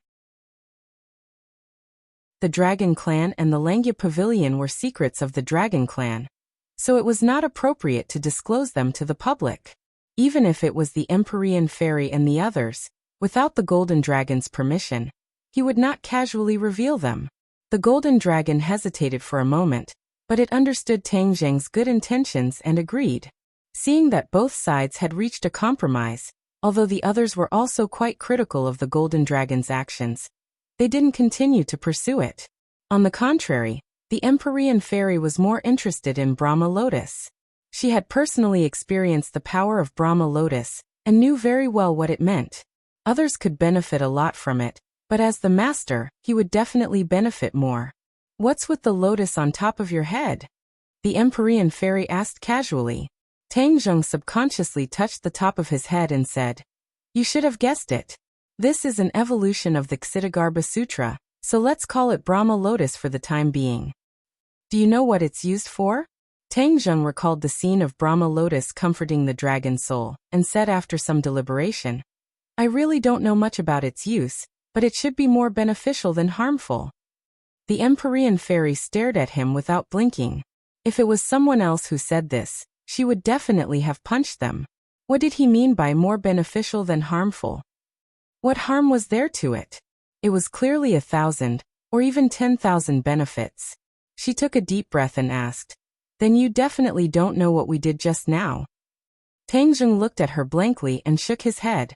The Dragon Clan and the Langya Pavilion were secrets of the Dragon Clan, so it was not appropriate to disclose them to the public. Even if it was the Empyrean Fairy and the others, without the Golden Dragon's permission, he would not casually reveal them. The Golden Dragon hesitated for a moment, but it understood Tang Zheng's good intentions and agreed. Seeing that both sides had reached a compromise, although the others were also quite critical of the Golden Dragon's actions, they didn't continue to pursue it. On the contrary, the Empyrean Fairy was more interested in Brahma Lotus. She had personally experienced the power of Brahma Lotus and knew very well what it meant. Others could benefit a lot from it, but as the master, he would definitely benefit more. What's with the lotus on top of your head? The Empyrean Fairy asked casually. Tang Zheng subconsciously touched the top of his head and said, "You should have guessed it. This is an evolution of the Ksitigarbha Sutra, so let's call it Brahma Lotus for the time being." Do you know what it's used for? Tang Zheng recalled the scene of Brahma Lotus comforting the dragon soul, and said after some deliberation, "I really don't know much about its use, but it should be more beneficial than harmful." The Empyrean Fairy stared at him without blinking. If it was someone else who said this, she would definitely have punched them. What did he mean by more beneficial than harmful? What harm was there to it? It was clearly 1,000, or even 10,000 benefits. She took a deep breath and asked, "Then you definitely don't know what we did just now?" Tang Zheng looked at her blankly and shook his head.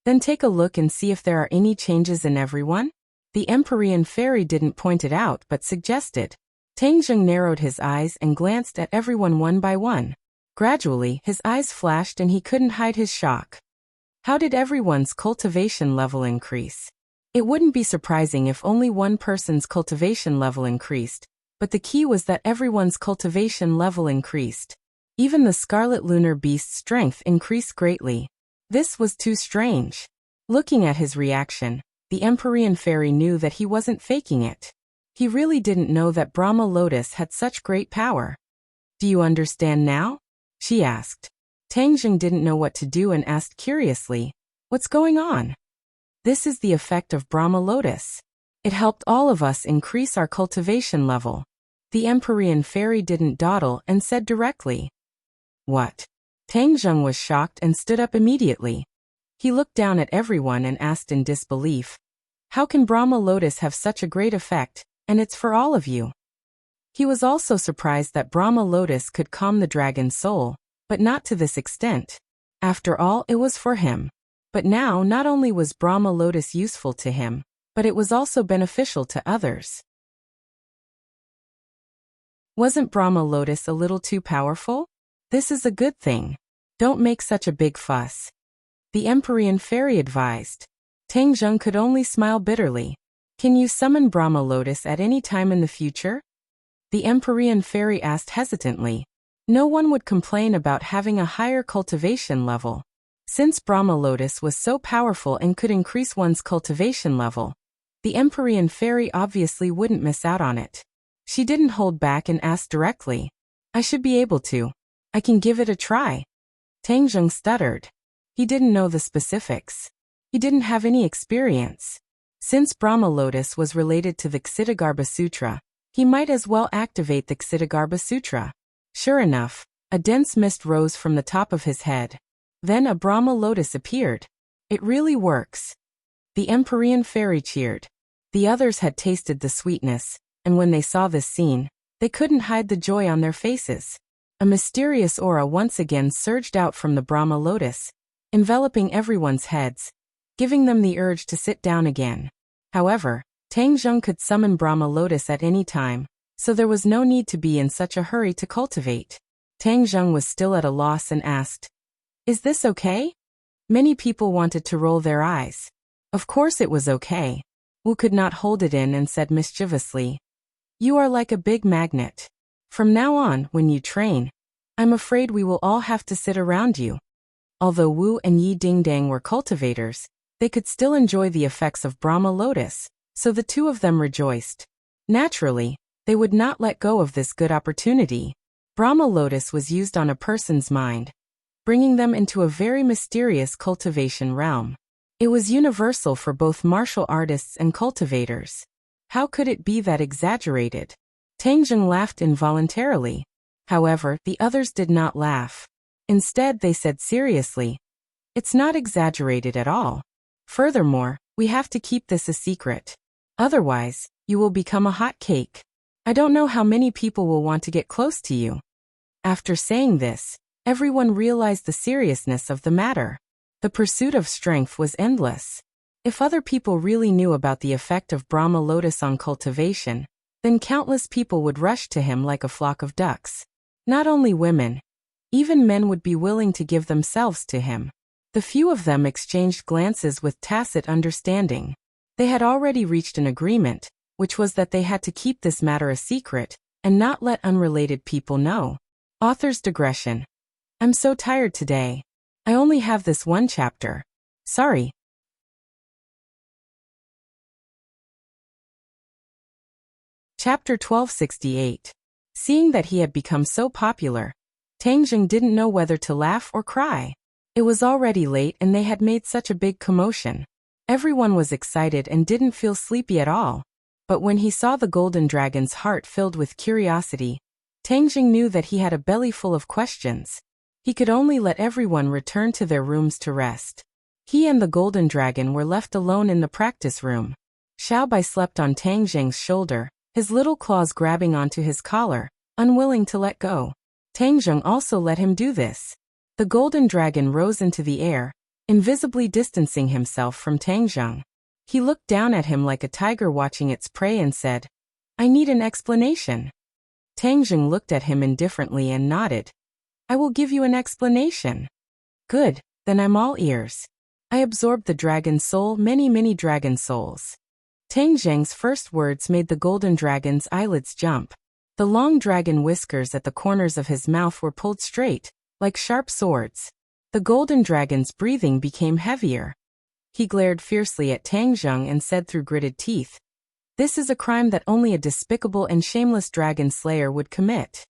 "Then take a look and see if there are any changes in everyone?" The Empyrean Fairy didn't point it out but suggested. Tang Zheng narrowed his eyes and glanced at everyone one by one. Gradually, his eyes flashed and he couldn't hide his shock. How did everyone's cultivation level increase? It wouldn't be surprising if only one person's cultivation level increased, but the key was that everyone's cultivation level increased. Even the Scarlet Lunar Beast's strength increased greatly. This was too strange. Looking at his reaction, the Empyrean Fairy knew that he wasn't faking it. He really didn't know that Brahma Lotus had such great power. "Do you understand now?" she asked. Tang Zheng didn't know what to do and asked curiously, "What's going on?" "This is the effect of Brahma Lotus. It helped all of us increase our cultivation level." The Empyrean Fairy didn't dawdle and said directly. "What?" Tang Zheng was shocked and stood up immediately. He looked down at everyone and asked in disbelief, "How can Brahma Lotus have such a great effect, and it's for all of you?" He was also surprised that Brahma Lotus could calm the dragon's soul, but not to this extent. After all, it was for him. But now not only was Brahma Lotus useful to him, but it was also beneficial to others. Wasn't Brahma Lotus a little too powerful? This is a good thing. Don't make such a big fuss. The Empyrean Fairy advised. Tang Zheng could only smile bitterly. Can you summon Brahma Lotus at any time in the future? The Empyrean Fairy asked hesitantly. No one would complain about having a higher cultivation level. Since Brahma Lotus was so powerful and could increase one's cultivation level, the Empyrean Fairy obviously wouldn't miss out on it. She didn't hold back and asked directly. I should be able to. I can give it a try. Tang Zheng stuttered. He didn't know the specifics. He didn't have any experience. Since Brahma Lotus was related to the Ksitigarbha Sutra, he might as well activate the Ksitigarbha Sutra. Sure enough, a dense mist rose from the top of his head. Then a Brahma Lotus appeared. It really works. The Empyrean Fairy cheered. The others had tasted the sweetness, and when they saw this scene, they couldn't hide the joy on their faces. A mysterious aura once again surged out from the Brahma Lotus, enveloping everyone's heads, giving them the urge to sit down again. However, Tang Zheng could summon Brahma Lotus at any time, so there was no need to be in such a hurry to cultivate. Tang Zheng was still at a loss and asked, "Is this okay?" Many people wanted to roll their eyes. Of course it was okay. Wu could not hold it in and said mischievously, "You are like a big magnet. From now on, when you train, I'm afraid we will all have to sit around you." Although Wu and Yi Dingdang were cultivators, they could still enjoy the effects of Brahma lotus, so the two of them rejoiced. Naturally, they would not let go of this good opportunity. Brahma lotus was used on a person's mind, bringing them into a very mysterious cultivation realm. It was universal for both martial artists and cultivators. How could it be that exaggerated? Tangjung laughed involuntarily. However, the others did not laugh. Instead, they said seriously, "It's not exaggerated at all. Furthermore, we have to keep this a secret. Otherwise, you will become a hot cake. I don't know how many people will want to get close to you." After saying this, everyone realized the seriousness of the matter. The pursuit of strength was endless. If other people really knew about the effect of Brahma lotus on cultivation, then countless people would rush to him like a flock of ducks. Not only women, even men would be willing to give themselves to him. The few of them exchanged glances with tacit understanding. They had already reached an agreement, which was that they had to keep this matter a secret and not let unrelated people know. Author's digression. I'm so tired today. I only have this one chapter. Sorry. Chapter 1268. Seeing that he had become so popular, Tangjung didn't know whether to laugh or cry. It was already late and they had made such a big commotion. Everyone was excited and didn't feel sleepy at all. But when he saw the golden dragon's heart filled with curiosity, Tangjung knew that he had a belly full of questions. He could only let everyone return to their rooms to rest. He and the golden dragon were left alone in the practice room. Xiaobai slept on Tangjung's shoulder, his little claws grabbing onto his collar, unwilling to let go. Tangjung also let him do this. The golden dragon rose into the air, invisibly distancing himself from Tangjung. He looked down at him like a tiger watching its prey and said, "I need an explanation." Tangjung looked at him indifferently and nodded. "I will give you an explanation." "Good, then I'm all ears. I absorbed the dragon soul, many dragon souls." Tangjung's first words made the golden dragon's eyelids jump. The long dragon whiskers at the corners of his mouth were pulled straight, like sharp swords. The golden dragon's breathing became heavier. He glared fiercely at Tangjung and said through gritted teeth, "This is a crime that only a despicable and shameless dragon slayer would commit."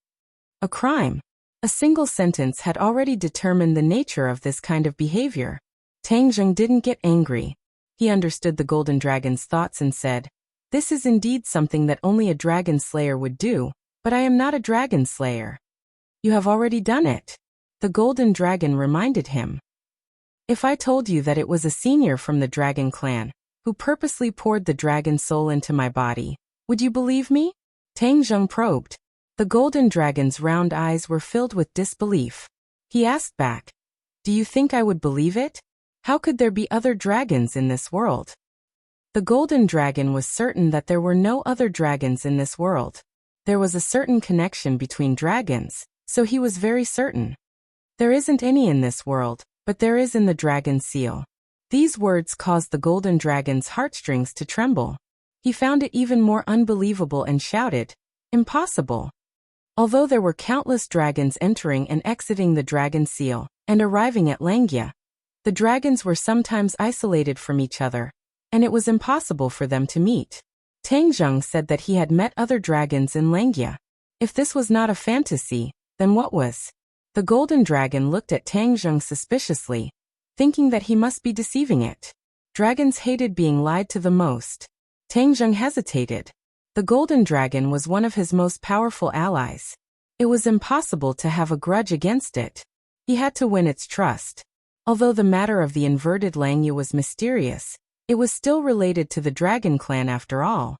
A crime. A single sentence had already determined the nature of this kind of behavior. Tangjung didn't get angry. He understood the golden dragon's thoughts and said, "This is indeed something that only a dragon slayer would do, but I am not a dragon slayer." "You have already done it," the golden dragon reminded him. "If I told you that it was a senior from the dragon clan, who purposely poured the dragon soul into my body, would you believe me?" Tangjung probed. The golden dragon's round eyes were filled with disbelief. He asked back, "Do you think I would believe it? How could there be other dragons in this world?" The golden dragon was certain that there were no other dragons in this world. There was a certain connection between dragons, so he was very certain. "There isn't any in this world, but there is in the dragon seal." These words caused the golden dragon's heartstrings to tremble. He found it even more unbelievable and shouted, "Impossible!" Although there were countless dragons entering and exiting the dragon seal, and arriving at Langia, the dragons were sometimes isolated from each other, and it was impossible for them to meet. Tangjung said that he had met other dragons in Langia. If this was not a fantasy, then what was? The golden dragon looked at Tangjung suspiciously, thinking that he must be deceiving it. Dragons hated being lied to the most. Tangjung hesitated. The golden dragon was one of his most powerful allies. It was impossible to have a grudge against it. He had to win its trust. Although the matter of the inverted Langya was mysterious, it was still related to the dragon clan after all.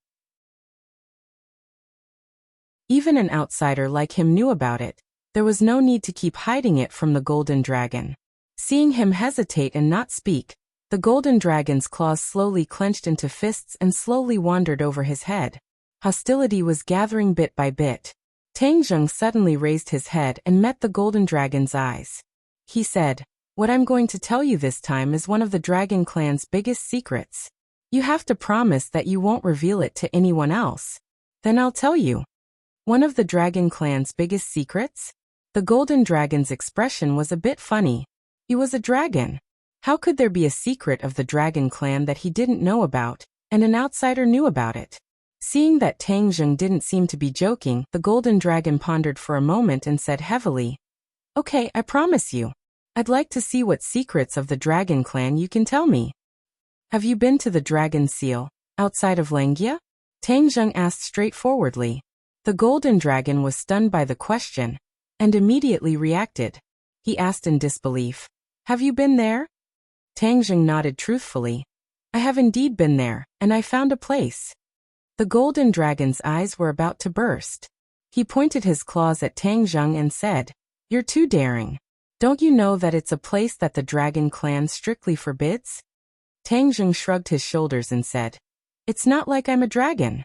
Even an outsider like him knew about it. There was no need to keep hiding it from the golden dragon. Seeing him hesitate and not speak, the golden dragon's claws slowly clenched into fists and slowly wandered over his head. Hostility was gathering bit by bit. Tangjung suddenly raised his head and met the golden dragon's eyes. He said, "What I'm going to tell you this time is one of the dragon clan's biggest secrets. You have to promise that you won't reveal it to anyone else. Then I'll tell you. One of the Dragon Clan's biggest secrets? The Golden Dragon's expression was a bit funny. He was a dragon. How could there be a secret of the Dragon Clan that he didn't know about, and an outsider knew about it? Seeing that Tang Zheng didn't seem to be joking, the Golden Dragon pondered for a moment and said heavily, "Okay, I promise you. I'd like to see what secrets of the Dragon Clan you can tell me." "Have you been to the Dragon Seal, outside of Langia?" Tang Zheng asked straightforwardly. The Golden Dragon was stunned by the question, and immediately reacted. He asked in disbelief, "Have you been there?" Tang Zheng nodded truthfully. "I have indeed been there, and I found a place." The Golden Dragon's eyes were about to burst. He pointed his claws at Tang Zheng and said, "You're too daring. Don't you know that it's a place that the Dragon Clan strictly forbids?" Tang Zheng shrugged his shoulders and said, "It's not like I'm a dragon."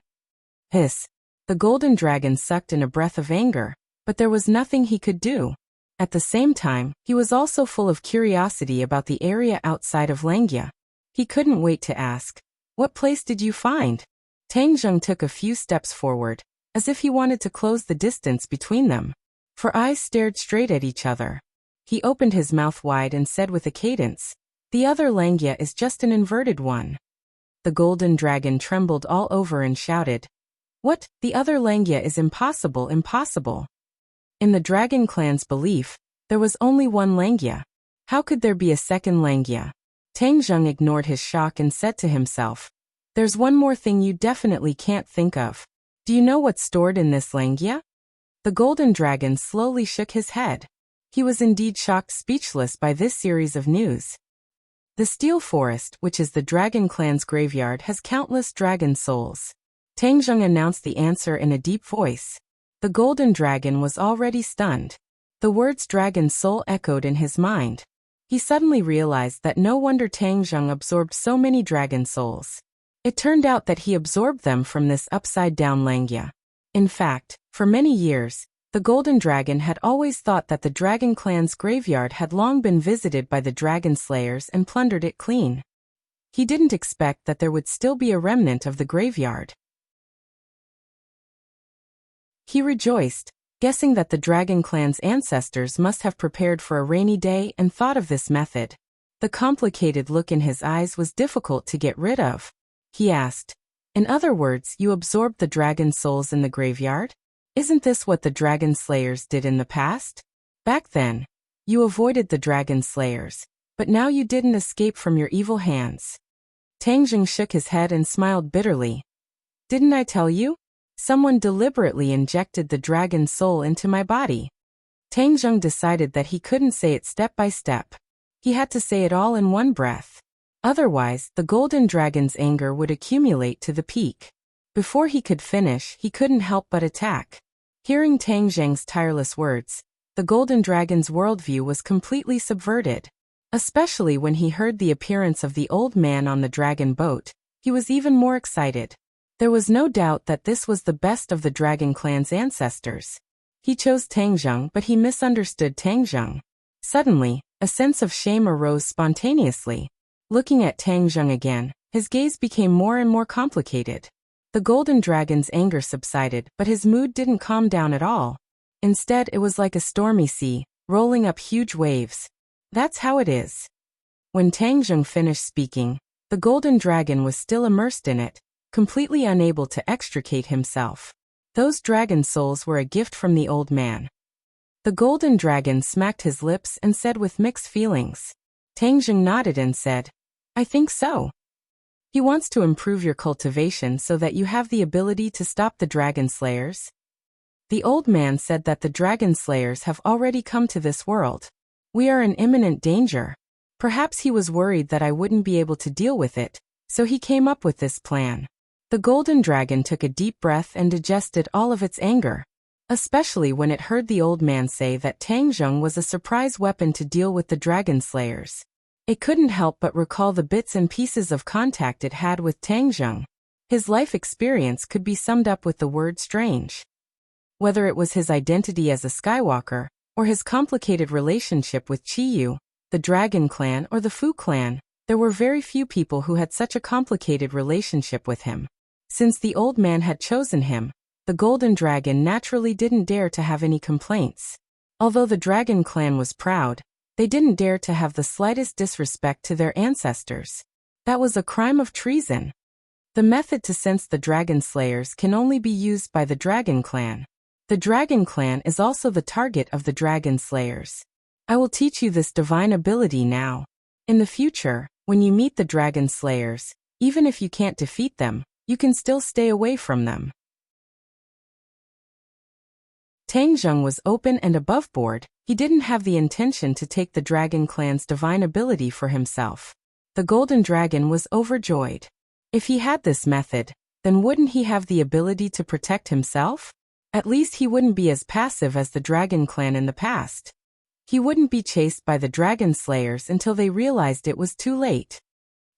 Hiss. The Golden Dragon sucked in a breath of anger, but there was nothing he could do. At the same time, he was also full of curiosity about the area outside of Langia. He couldn't wait to ask, "What place did you find?" Tang Zheng took a few steps forward, as if he wanted to close the distance between them. For eyes stared straight at each other. He opened his mouth wide and said with a cadence, "The other Langia is just an inverted one." The Golden Dragon trembled all over and shouted, "What? The other Langia is impossible, impossible." In the Dragon Clan's belief, there was only one Langia. How could there be a second Langia? Tang Zheng ignored his shock and said to himself, "There's one more thing you definitely can't think of. Do you know what's stored in this Langia?" The Golden Dragon slowly shook his head. He was indeed shocked speechless by this series of news. The Steel Forest, which is the Dragon Clan's graveyard, has countless dragon souls. Tang Zheng announced the answer in a deep voice. The Golden Dragon was already stunned. The words dragon soul echoed in his mind. He suddenly realized that no wonder Tang Zheng absorbed so many dragon souls. It turned out that he absorbed them from this upside-down Langia. In fact, for many years, the Golden Dragon had always thought that the Dragon Clan's graveyard had long been visited by the Dragon Slayers and plundered it clean. He didn't expect that there would still be a remnant of the graveyard. He rejoiced, guessing that the Dragon Clan's ancestors must have prepared for a rainy day and thought of this method. The complicated look in his eyes was difficult to get rid of. He asked, "In other words, you absorbed the dragon souls in the graveyard? Isn't this what the Dragon Slayers did in the past? Back then, you avoided the Dragon Slayers, but now you didn't escape from your evil hands." Tang Zheng shook his head and smiled bitterly. "Didn't I tell you? Someone deliberately injected the dragon soul into my body." Tang Zheng decided that he couldn't say it step by step. He had to say it all in one breath. Otherwise, the Golden Dragon's anger would accumulate to the peak. Before he could finish, he couldn't help but attack. Hearing Tang Zheng's tireless words, the Golden Dragon's worldview was completely subverted. Especially when he heard the appearance of the old man on the dragon boat, he was even more excited. There was no doubt that this was the best of the Dragon Clan's ancestors. He chose Tang Zheng, but he misunderstood Tang Zheng. Suddenly, a sense of shame arose spontaneously. Looking at Tang Zheng again, his gaze became more and more complicated. The Golden Dragon's anger subsided, but his mood didn't calm down at all. Instead, it was like a stormy sea, rolling up huge waves. That's how it is. When Tang Zheng finished speaking, the Golden Dragon was still immersed in it, completely unable to extricate himself. Those dragon souls were a gift from the old man. The Golden Dragon smacked his lips and said with mixed feelings. Tang Zheng nodded and said, "I think so. He wants to improve your cultivation so that you have the ability to stop the Dragon Slayers." The old man said that the Dragon Slayers have already come to this world. "We are in imminent danger." Perhaps he was worried that I wouldn't be able to deal with it, so he came up with this plan. The Golden Dragon took a deep breath and digested all of its anger, especially when it heard the old man say that Tang Zheng was a surprise weapon to deal with the Dragon Slayers. It couldn't help but recall the bits and pieces of contact it had with Tang Zheng. His life experience could be summed up with the word strange. Whether it was his identity as a Skywalker, or his complicated relationship with Chi Yu, the Dragon Clan or the Fu Clan, There were very few people who had such a complicated relationship with him. Since the old man had chosen him, the golden dragon naturally didn't dare to have any complaints. Although the dragon clan was proud, they didn't dare to have the slightest disrespect to their ancestors. That was a crime of treason. The method to sense the dragon slayers can only be used by the dragon clan. The dragon clan is also the target of the dragon slayers. I will teach you this divine ability now. In the future, when you meet the dragon slayers, even if you can't defeat them, you can still stay away from them. Tang Zheng was open and aboveboard. He didn't have the intention to take the dragon clan's divine ability for himself. The golden dragon was overjoyed. If he had this method, then wouldn't he have the ability to protect himself? At least he wouldn't be as passive as the dragon clan in the past. He wouldn't be chased by the dragon slayers until they realized it was too late.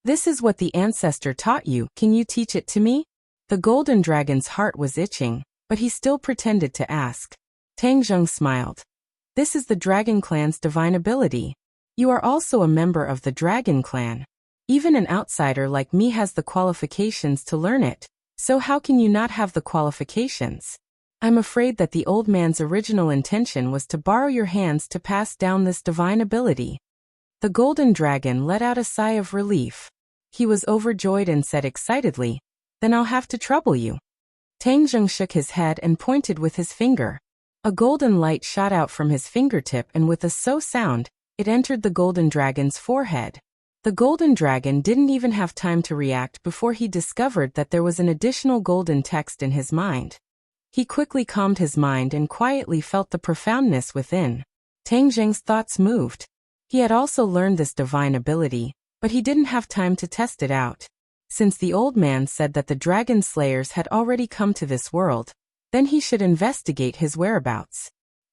This is what the ancestor taught you. Can you teach it to me? The golden dragon's heart was itching, but he still pretended to ask. Tang Zheng smiled. This is the dragon clan's divine ability. You are also a member of the dragon clan. Even an outsider like me has the qualifications to learn it, so how can you not have the qualifications? I'm afraid that the old man's original intention was to borrow your hands to pass down this divine ability. The golden dragon let out a sigh of relief. He was overjoyed and said excitedly, "Then I'll have to trouble you." Tang Zheng shook his head and pointed with his finger. A golden light shot out from his fingertip, and with a "so" sound, it entered the golden dragon's forehead. The golden dragon didn't even have time to react before he discovered that there was an additional golden text in his mind. He quickly calmed his mind and quietly felt the profoundness within. Tang Zheng's thoughts moved. He had also learned this divine ability, but he didn't have time to test it out. Since the old man said that the dragon slayers had already come to this world, then he should investigate his whereabouts.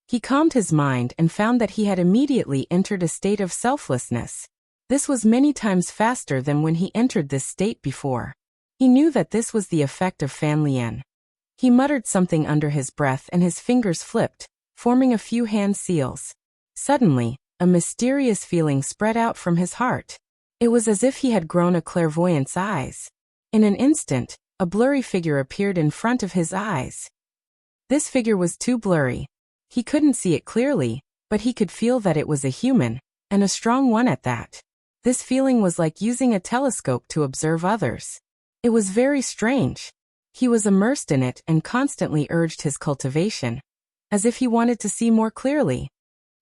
He calmed his mind and found that he had immediately entered a state of selflessness. This was many times faster than when he entered this state before. He knew that this was the effect of Fan Lian. He muttered something under his breath and his fingers flipped, forming a few hand seals. Suddenly, a mysterious feeling spread out from his heart. It was as if he had grown a clairvoyant's eyes. In an instant, a blurry figure appeared in front of his eyes. This figure was too blurry. He couldn't see it clearly, but he could feel that it was a human, and a strong one at that. This feeling was like using a telescope to observe others. It was very strange. He was immersed in it and constantly urged his cultivation, as if he wanted to see more clearly.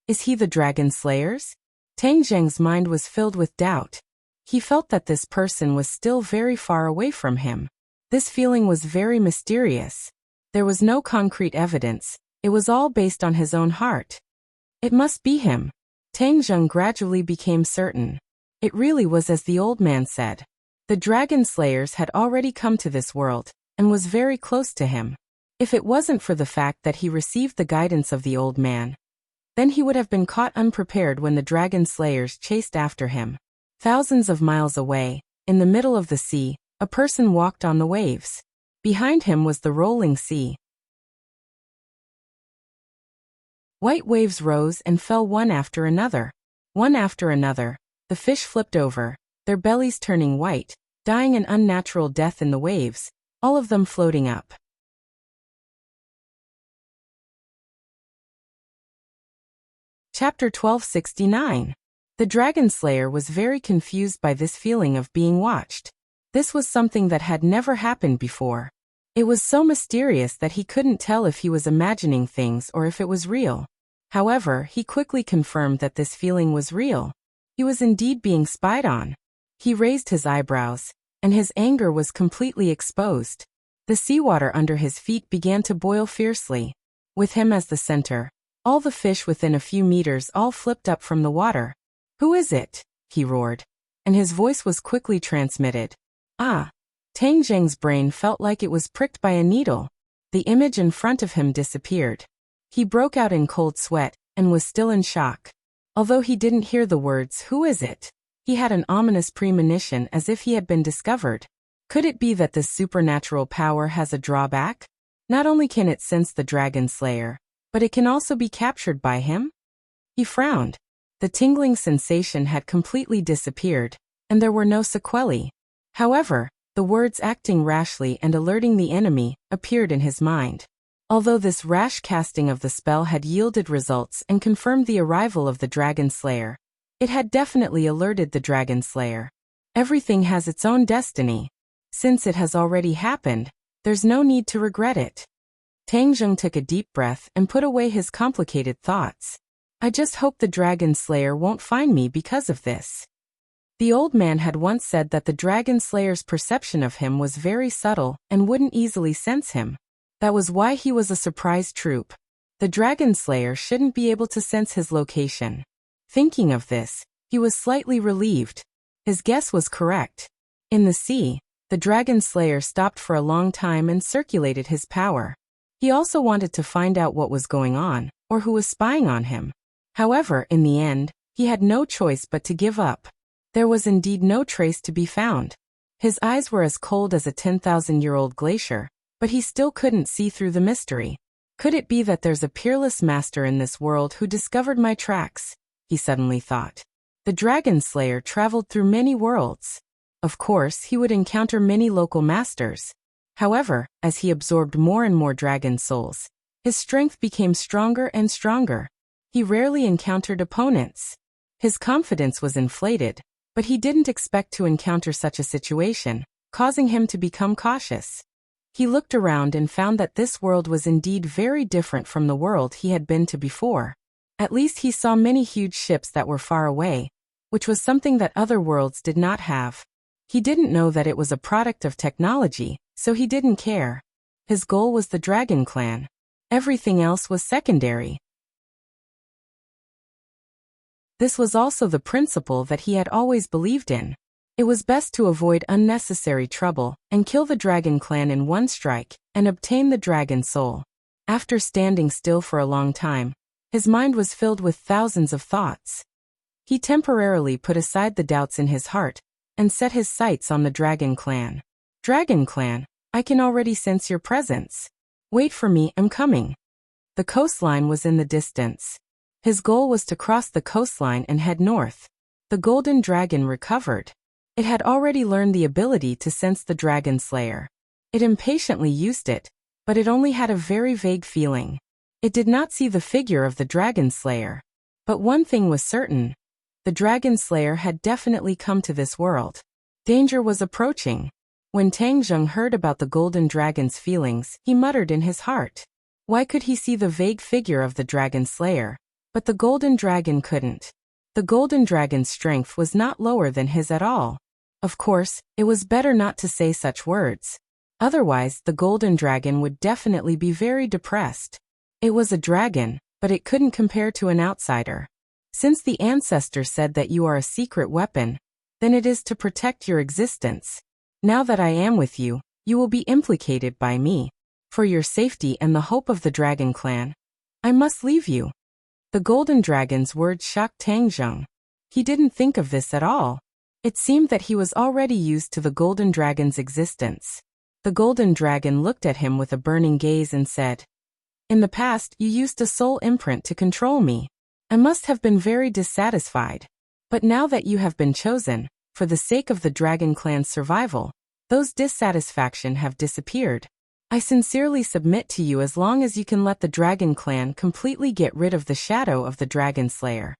Is he the dragon slayers? Tang Zheng's mind was filled with doubt. He felt that this person was still very far away from him. This feeling was very mysterious. There was no concrete evidence. It was all based on his own heart. It must be him. Tang Zheng gradually became certain. It really was as the old man said. The dragon slayers had already come to this world, and was very close to him. If it wasn't for the fact that he received the guidance of the old man, then he would have been caught unprepared when the dragon slayers chased after him. Thousands of miles away, in the middle of the sea, a person walked on the waves. Behind him was the rolling sea. White waves rose and fell one after another. One after another, the fish flipped over, their bellies turning white, dying an unnatural death in the waves, all of them floating up. Chapter 1269. The dragon slayer was very confused by this feeling of being watched. This was something that had never happened before. It was so mysterious that he couldn't tell if he was imagining things or if it was real. However, he quickly confirmed that this feeling was real. He was indeed being spied on. He raised his eyebrows, and his anger was completely exposed. The seawater under his feet began to boil fiercely. With him as the center, all the fish within a few meters all flipped up from the water. "Who is it?" he roared. And his voice was quickly transmitted. Ah! Tang Zheng's brain felt like it was pricked by a needle. The image in front of him disappeared. He broke out in cold sweat, and was still in shock. Although he didn't hear the words, "Who is it?" he had an ominous premonition as if he had been discovered. Could it be that this supernatural power has a drawback? Not only can it sense the dragon slayer, but it can also be captured by him? He frowned. The tingling sensation had completely disappeared, and there were no sequelae. However, the words acting rashly and alerting the enemy appeared in his mind. Although this rash casting of the spell had yielded results and confirmed the arrival of the Dragon Slayer, it had definitely alerted the Dragon Slayer. Everything has its own destiny. Since it has already happened, there's no need to regret it. Tang Zheng took a deep breath and put away his complicated thoughts. I just hope the Dragon Slayer won't find me because of this. The old man had once said that the Dragon Slayer's perception of him was very subtle and wouldn't easily sense him. That was why he was a surprise troop. The Dragon Slayer shouldn't be able to sense his location. Thinking of this, he was slightly relieved. His guess was correct. In the sea, the Dragon Slayer stopped for a long time and circulated his power. He also wanted to find out what was going on, or who was spying on him. However, in the end, he had no choice but to give up. There was indeed no trace to be found. His eyes were as cold as a 10,000-year-old glacier, but he still couldn't see through the mystery. Could it be that there's a peerless master in this world who discovered my tracks? He suddenly thought. The Dragon Slayer traveled through many worlds. Of course, he would encounter many local masters. However, as he absorbed more and more dragon souls, his strength became stronger and stronger. He rarely encountered opponents. His confidence was inflated, but he didn't expect to encounter such a situation, causing him to become cautious. He looked around and found that this world was indeed very different from the world he had been to before. At least he saw many huge ships that were far away, which was something that other worlds did not have. He didn't know that it was a product of technology, so he didn't care. His goal was the Dragon Clan. Everything else was secondary. This was also the principle that he had always believed in. It was best to avoid unnecessary trouble and kill the Dragon Clan in one strike and obtain the Dragon Soul. After standing still for a long time, his mind was filled with thousands of thoughts. He temporarily put aside the doubts in his heart and set his sights on the Dragon Clan. Dragon Clan, I can already sense your presence. Wait for me, I'm coming. The coastline was in the distance. His goal was to cross the coastline and head north. The Golden Dragon recovered. It had already learned the ability to sense the Dragon Slayer. It impatiently used it, but it only had a very vague feeling. It did not see the figure of the Dragon Slayer. But one thing was certain. The Dragon Slayer had definitely come to this world. Danger was approaching. When Tang Zheng heard about the Golden Dragon's feelings, he muttered in his heart. Why could he see the vague figure of the Dragon Slayer? But the Golden Dragon couldn't. The Golden Dragon's strength was not lower than his at all. Of course, it was better not to say such words. Otherwise, the Golden Dragon would definitely be very depressed. It was a dragon, but it couldn't compare to an outsider. Since the ancestor said that you are a secret weapon, then it is to protect your existence. Now that I am with you, you will be implicated by me. For your safety and the hope of the Dragon Clan, I must leave you. The Golden Dragon's words shocked Tang Zheng. He didn't think of this at all. It seemed that he was already used to the Golden Dragon's existence. The Golden Dragon looked at him with a burning gaze and said, In the past, you used a soul imprint to control me. I must have been very dissatisfied. But now that you have been chosen, for the sake of the Dragon Clan's survival, those dissatisfaction have disappeared. I sincerely submit to you as long as you can let the Dragon Clan completely get rid of the shadow of the Dragon Slayer.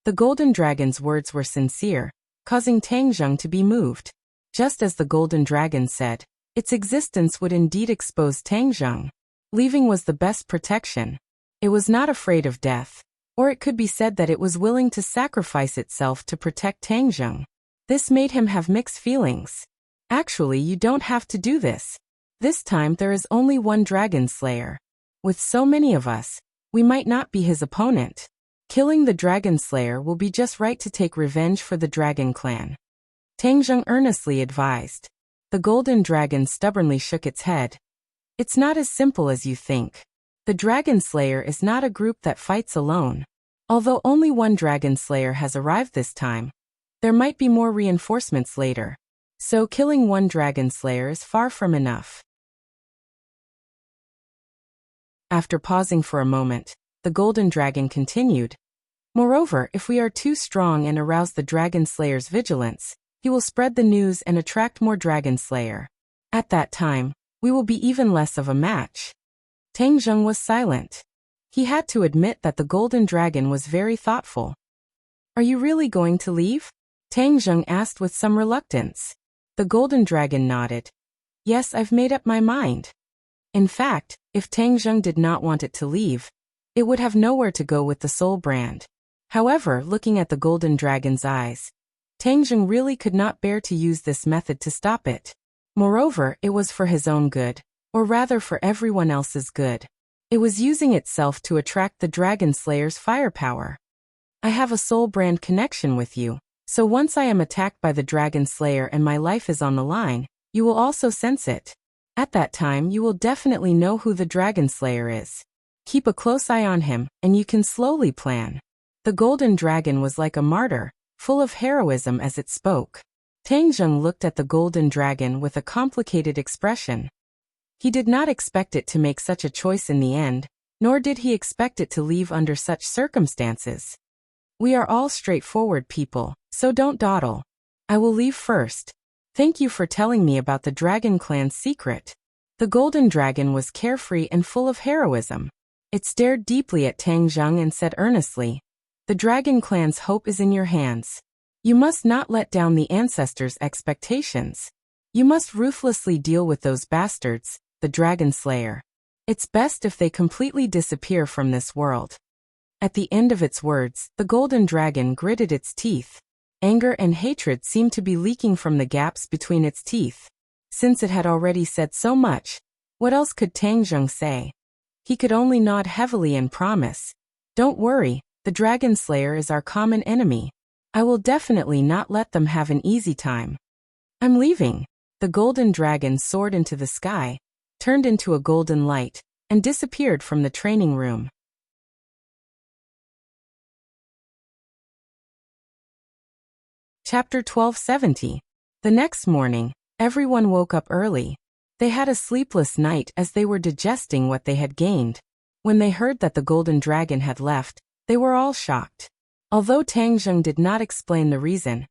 The Golden Dragon's words were sincere, causing Tang Zheng to be moved. Just as the Golden Dragon said, its existence would indeed expose Tang Zheng. Leaving was the best protection. It was not afraid of death, or it could be said that it was willing to sacrifice itself to protect Tang Zheng. This made him have mixed feelings. Actually, you don't have to do this. This time there is only one Dragon Slayer. With so many of us, we might not be his opponent. Killing the Dragon Slayer will be just right to take revenge for the Dragon Clan. Tang Zheng earnestly advised. The Golden Dragon stubbornly shook its head. It's not as simple as you think. The Dragon Slayer is not a group that fights alone. Although only one Dragon Slayer has arrived this time, there might be more reinforcements later. So killing one Dragon Slayer is far from enough. After pausing for a moment, the Golden Dragon continued. Moreover, if we are too strong and arouse the Dragon Slayer's vigilance, He will spread the news and attract more dragon slayer. At that time, we will be even less of a match. Tang Zheng was silent. He had to admit that the golden dragon was very thoughtful. Are you really going to leave? Tang Zheng asked with some reluctance. The golden dragon nodded. Yes, I've made up my mind. In fact, if Tang Zheng did not want it to leave, it would have nowhere to go with the soul brand. However, looking at the golden dragon's eyes, Tang Zheng really could not bear to use this method to stop it. Moreover, it was for his own good, or rather for everyone else's good. It was using itself to attract the dragon slayer's firepower. I have a soul brand connection with you, so once I am attacked by the dragon slayer and my life is on the line, you will also sense it. At that time you will definitely know who the dragon slayer is. Keep a close eye on him, and you can slowly plan. The golden dragon was like a martyr, full of heroism as it spoke. Tang Zheng looked at the golden dragon with a complicated expression. He did not expect it to make such a choice in the end, nor did he expect it to leave under such circumstances. We are all straightforward people, so don't dawdle. I will leave first. Thank you for telling me about the Dragon Clan's secret. The golden dragon was carefree and full of heroism. It stared deeply at Tang Zheng and said earnestly, the Dragon Clan's hope is in your hands. You must not let down the ancestors' expectations. You must ruthlessly deal with those bastards, the Dragon Slayer. It's best if they completely disappear from this world. At the end of its words, the golden dragon gritted its teeth. Anger and hatred seemed to be leaking from the gaps between its teeth. Since it had already said so much, what else could Tang Zheng say? He could only nod heavily and promise, don't worry, the Dragon Slayer is our common enemy. I will definitely not let them have an easy time. I'm leaving. The golden dragon soared into the sky, turned into a golden light, and disappeared from the training room. Chapter 1270. The next morning, everyone woke up early. They had a sleepless night as they were digesting what they had gained. When they heard that the golden dragon had left, they were all shocked. Although Tang Zheng did not explain the reason,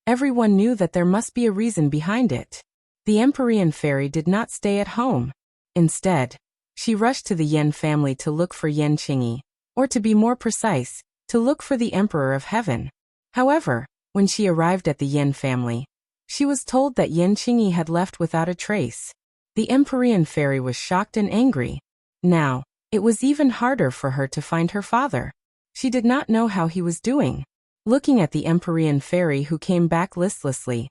everyone knew that there must be a reason behind it. The Empyrean fairy did not stay at home. Instead, she rushed to the Yen family to look for Yen Qingyi, or to be more precise, to look for the Emperor of Heaven. However, when she arrived at the Yen family, she was told that Yen Qingyi had left without a trace. The Empyrean fairy was shocked and angry. Now, it was even harder for her to find her father. She did not know how he was doing. Looking at the Empyrean fairy who came back listlessly,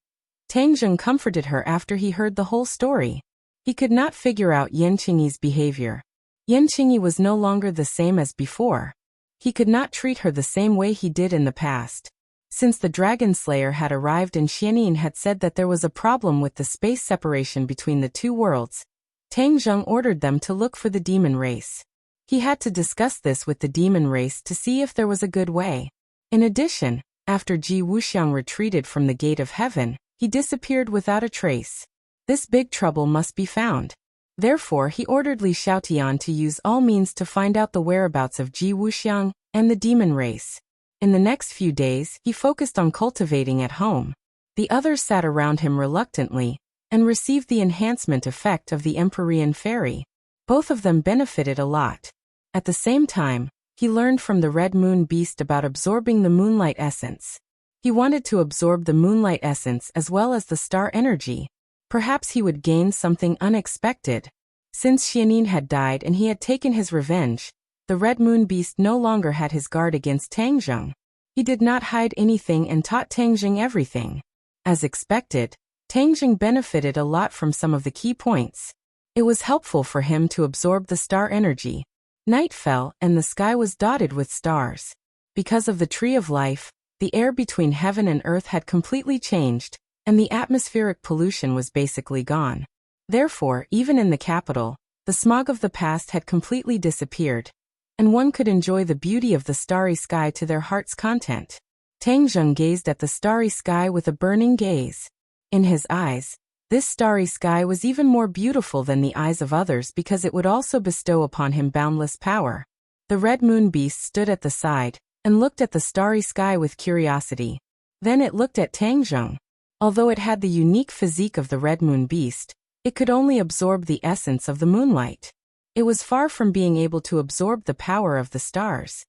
Tang Zheng comforted her after he heard the whole story. He could not figure out Yen Qingyi's behavior. Yen Qingyi was no longer the same as before. He could not treat her the same way he did in the past. Since the Dragon Slayer had arrived and Xianin had said that there was a problem with the space separation between the two worlds, Tang Zheng ordered them to look for the demon race. He had to discuss this with the demon race to see if there was a good way. In addition, after Ji Wuxiang retreated from the Gate of Heaven, he disappeared without a trace. This big trouble must be found. Therefore, he ordered Li Xiaotian to use all means to find out the whereabouts of Ji Wuxiang and the demon race. In the next few days, he focused on cultivating at home. The others sat around him reluctantly, and received the enhancement effect of the Empyrean fairy. Both of them benefited a lot. At the same time, he learned from the Red Moon Beast about absorbing the moonlight essence. He wanted to absorb the moonlight essence as well as the star energy. Perhaps he would gain something unexpected. Since Xianin had died and he had taken his revenge, the Red Moon Beast no longer had his guard against Tang Zheng. He did not hide anything and taught Tang Zheng everything. As expected, Tang Zheng benefited a lot from some of the key points. It was helpful for him to absorb the star energy. Night fell and the sky was dotted with stars. Because of the Tree of Life, the air between heaven and earth had completely changed, and the atmospheric pollution was basically gone. Therefore, even in the capital, the smog of the past had completely disappeared, and one could enjoy the beauty of the starry sky to their heart's content. Tang Zheng gazed at the starry sky with a burning gaze. In his eyes, this starry sky was even more beautiful than the eyes of others because it would also bestow upon him boundless power. The Red Moon Beast stood at the side, and looked at the starry sky with curiosity. Then it looked at Tang Zheng. Although it had the unique physique of the red moon beast, it could only absorb the essence of the moonlight. It was far from being able to absorb the power of the stars.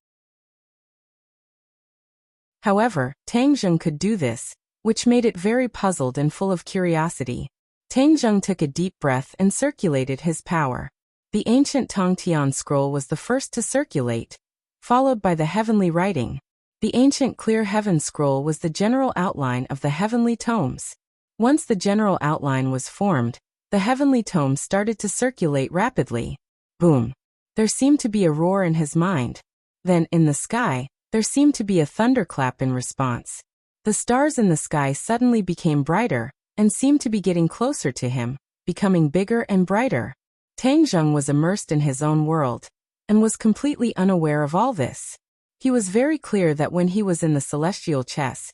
However, Tangjung could do this, which made it very puzzled and full of curiosity. Tangjung took a deep breath and circulated his power. The ancient Tongtian scroll was the first to circulate, followed by the heavenly writing. The ancient clear heaven scroll was the general outline of the heavenly tomes. Once the general outline was formed, the heavenly tomes started to circulate rapidly. Boom! There seemed to be a roar in his mind. Then, in the sky, there seemed to be a thunderclap in response. The stars in the sky suddenly became brighter, and seemed to be getting closer to him, becoming bigger and brighter. Tangjung was immersed in his own world, and was completely unaware of all this. He was very clear that when he was in the celestial chess,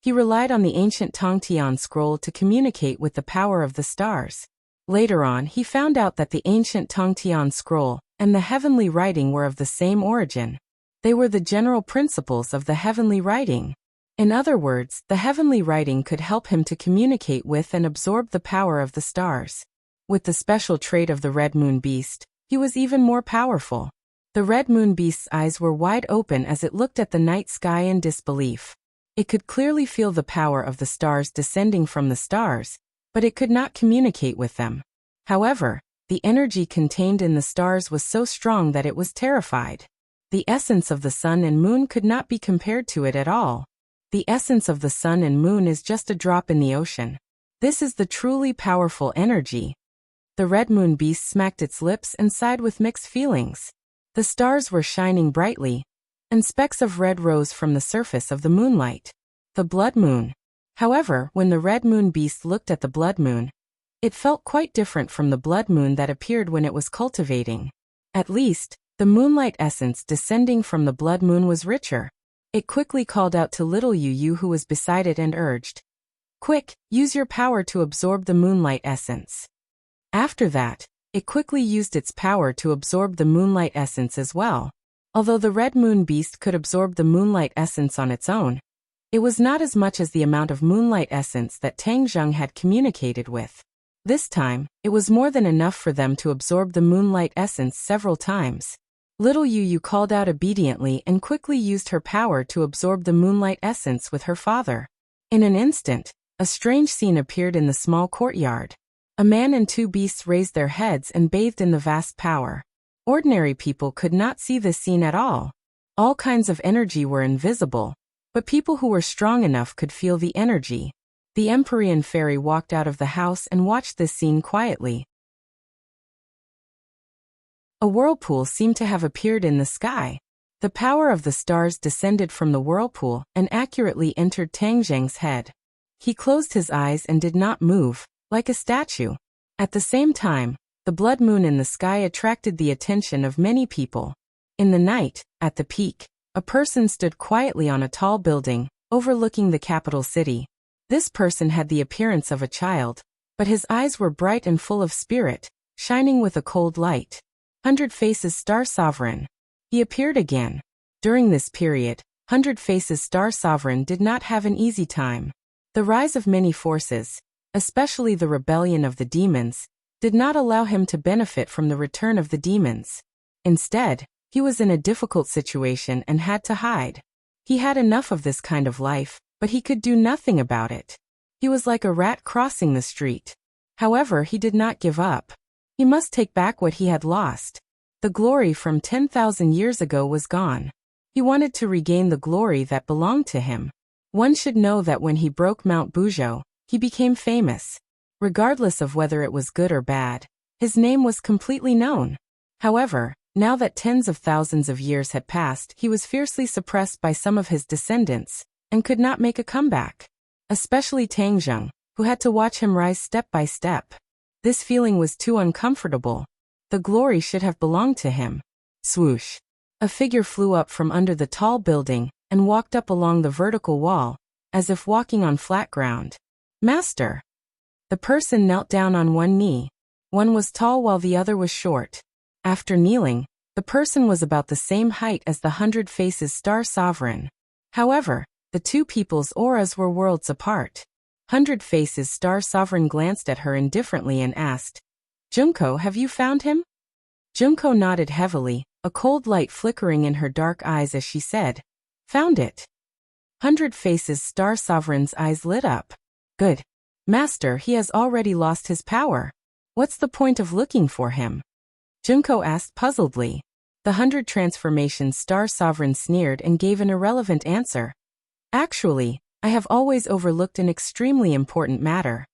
he relied on the ancient Tongtian scroll to communicate with the power of the stars. Later on, he found out that the ancient Tongtian scroll and the heavenly writing were of the same origin. They were the general principles of the heavenly writing. In other words, the heavenly writing could help him to communicate with and absorb the power of the stars. With the special trait of the red moon beast, he was even more powerful. The red moon beast's eyes were wide open as it looked at the night sky in disbelief. It could clearly feel the power of the stars descending from the stars, but it could not communicate with them. However, the energy contained in the stars was so strong that it was terrified. The essence of the sun and moon could not be compared to it at all. The essence of the sun and moon is just a drop in the ocean. This is the truly powerful energy. The red moon beast smacked its lips and sighed with mixed feelings. The stars were shining brightly, and specks of red rose from the surface of the moonlight. The blood moon. However, when the red moon beast looked at the blood moon, it felt quite different from the blood moon that appeared when it was cultivating. At least, the moonlight essence descending from the blood moon was richer. It quickly called out to little Yu, who was beside it, and urged, "Quick, use your power to absorb the moonlight essence." After that, it quickly used its power to absorb the moonlight essence as well. Although the red moon beast could absorb the moonlight essence on its own, it was not as much as the amount of moonlight essence that Tangjung had communicated with. This time, it was more than enough for them to absorb the moonlight essence several times. Little Yu called out obediently and quickly used her power to absorb the moonlight essence with her father. In an instant, a strange scene appeared in the small courtyard. A man and two beasts raised their heads and bathed in the vast power. Ordinary people could not see this scene at all. All kinds of energy were invisible, but people who were strong enough could feel the energy. The Empyrean fairy walked out of the house and watched this scene quietly. A whirlpool seemed to have appeared in the sky. The power of the stars descended from the whirlpool and accurately entered Tangjung's head. He closed his eyes and did not move, like a statue. At the same time, the blood moon in the sky attracted the attention of many people. In the night, at the peak, a person stood quietly on a tall building, overlooking the capital city. This person had the appearance of a child, but his eyes were bright and full of spirit, shining with a cold light. 100 Faces Star Sovereign. He appeared again. During this period, 100 Faces Star Sovereign did not have an easy time. The rise of many forces, especially the rebellion of the demons, did not allow him to benefit from the return of the demons. Instead, he was in a difficult situation and had to hide. He had enough of this kind of life, but he could do nothing about it. He was like a rat crossing the street. However, he did not give up. He must take back what he had lost. The glory from 10,000 years ago was gone. He wanted to regain the glory that belonged to him. One should know that when he broke Mount Buzhou, he became famous. Regardless of whether it was good or bad, his name was completely known. However, now that tens of thousands of years had passed, he was fiercely suppressed by some of his descendants, and could not make a comeback. Especially Tangjung, who had to watch him rise step by step. This feeling was too uncomfortable. The glory should have belonged to him. Swoosh! A figure flew up from under the tall building, and walked up along the vertical wall, as if walking on flat ground. Master! The person knelt down on one knee. One was tall while the other was short. After kneeling, the person was about the same height as the 100 Faces Star Sovereign. However, the two people's auras were worlds apart. Hundred Faces Star Sovereign glanced at her indifferently and asked, Junko, have you found him? Junko nodded heavily, a cold light flickering in her dark eyes as she said, Found it. Hundred Faces Star Sovereign's eyes lit up. Good. Master, he has already lost his power. What's the point of looking for him? Junko asked puzzledly. The 100 Transformation Star Sovereign sneered and gave an irrelevant answer. Actually, I have always overlooked an extremely important matter.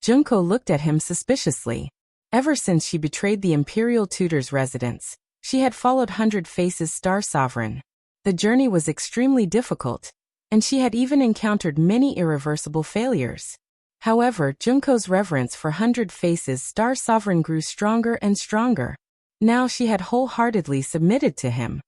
Junko looked at him suspiciously. Ever since she betrayed the Imperial Tutor's residence, she had followed 100 Faces Star Sovereign. The journey was extremely difficult, and she had even encountered many irreversible failures. However, Junko's reverence for 100 Faces Star Sovereign grew stronger and stronger. Now she had wholeheartedly submitted to him.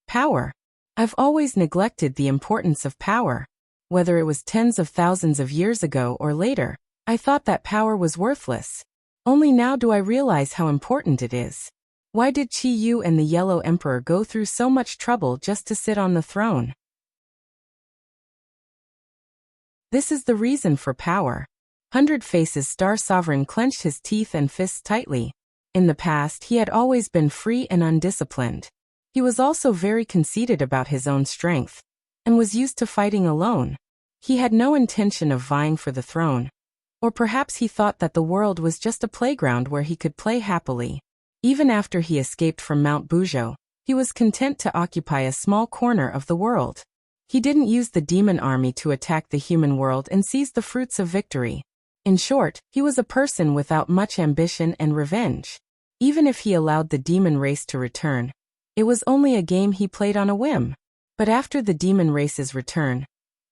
Power. I've always neglected the importance of power. Whether it was tens of thousands of years ago or later, I thought that power was worthless. Only now do I realize how important it is. Why did Qi Yu and the Yellow Emperor go through so much trouble just to sit on the throne? This is the reason for power. 100 Faces Star Sovereign clenched his teeth and fists tightly. In the past, he had always been free and undisciplined. He was also very conceited about his own strength, and was used to fighting alone. He had no intention of vying for the throne. Or perhaps he thought that the world was just a playground where he could play happily. Even after he escaped from Mount Buzhou, he was content to occupy a small corner of the world. He didn't use the demon army to attack the human world and seize the fruits of victory. In short, he was a person without much ambition and revenge. Even if he allowed the demon race to return, it was only a game he played on a whim. But after the demon race's return,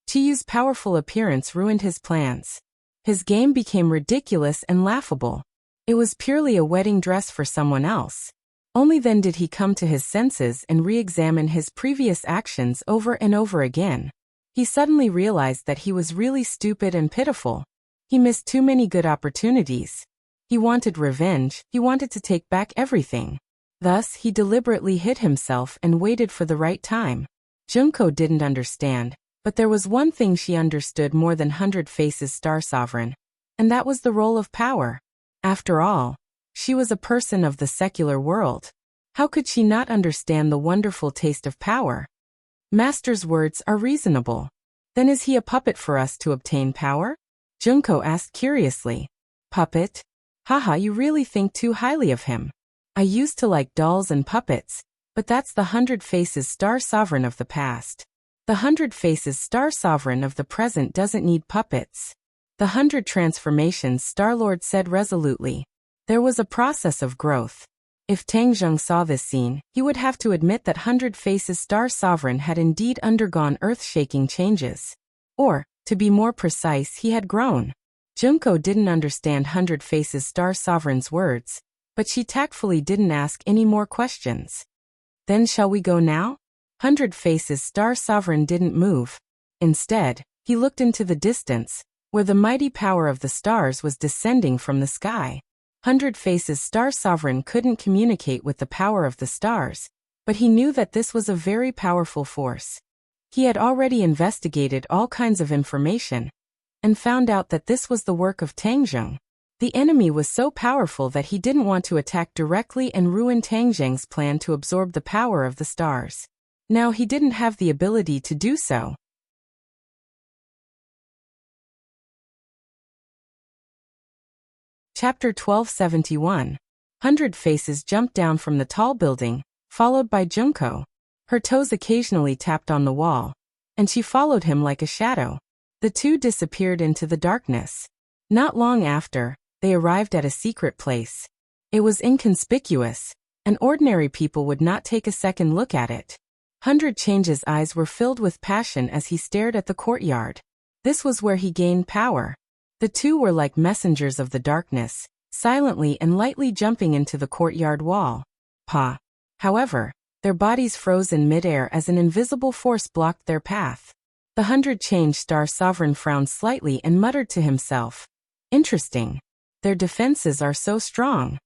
Qiyu's powerful appearance ruined his plans. His game became ridiculous and laughable. It was purely a wedding dress for someone else. Only then did he come to his senses and re-examine his previous actions over and over again. He suddenly realized that he was really stupid and pitiful. He missed too many good opportunities. He wanted revenge, he wanted to take back everything. Thus, he deliberately hid himself and waited for the right time. Junko didn't understand, but there was one thing she understood more than 100 Faces Star Sovereign, and that was the role of power. After all, she was a person of the secular world. How could she not understand the wonderful taste of power? Master's words are reasonable. Then is he a puppet for us to obtain power? Junko asked curiously. Puppet? Haha, you really think too highly of him. I used to like dolls and puppets, but that's the 100 Faces Star Sovereign of the past. The 100 Faces Star Sovereign of the present doesn't need puppets. The 100 Transformations Star-Lord said resolutely. There was a process of growth. If Tang Zheng saw this scene, he would have to admit that 100 Faces Star Sovereign had indeed undergone earth-shaking changes. Or, to be more precise, he had grown. Junko didn't understand 100 Faces Star Sovereign's words, but she tactfully didn't ask any more questions. Then shall we go now? 100 Faces Star Sovereign didn't move. Instead, he looked into the distance, where the mighty power of the stars was descending from the sky. 100 Faces Star Sovereign couldn't communicate with the power of the stars, but he knew that this was a very powerful force. He had already investigated all kinds of information, and found out that this was the work of Tang Zheng. The enemy was so powerful that he didn't want to attack directly and ruin Tang Zheng's plan to absorb the power of the stars. Now he didn't have the ability to do so. Chapter 1271. 100 Faces jumped down from the tall building, followed by Junko. Her toes occasionally tapped on the wall, and she followed him like a shadow. The two disappeared into the darkness. Not long after, they arrived at a secret place. It was inconspicuous, and ordinary people would not take a second look at it. 100 Change's eyes were filled with passion as he stared at the courtyard. This was where he gained power. The two were like messengers of the darkness, silently and lightly jumping into the courtyard wall. However, their bodies froze in midair as an invisible force blocked their path. The 100 Change Star Sovereign frowned slightly and muttered to himself. Interesting. Their defenses are so strong.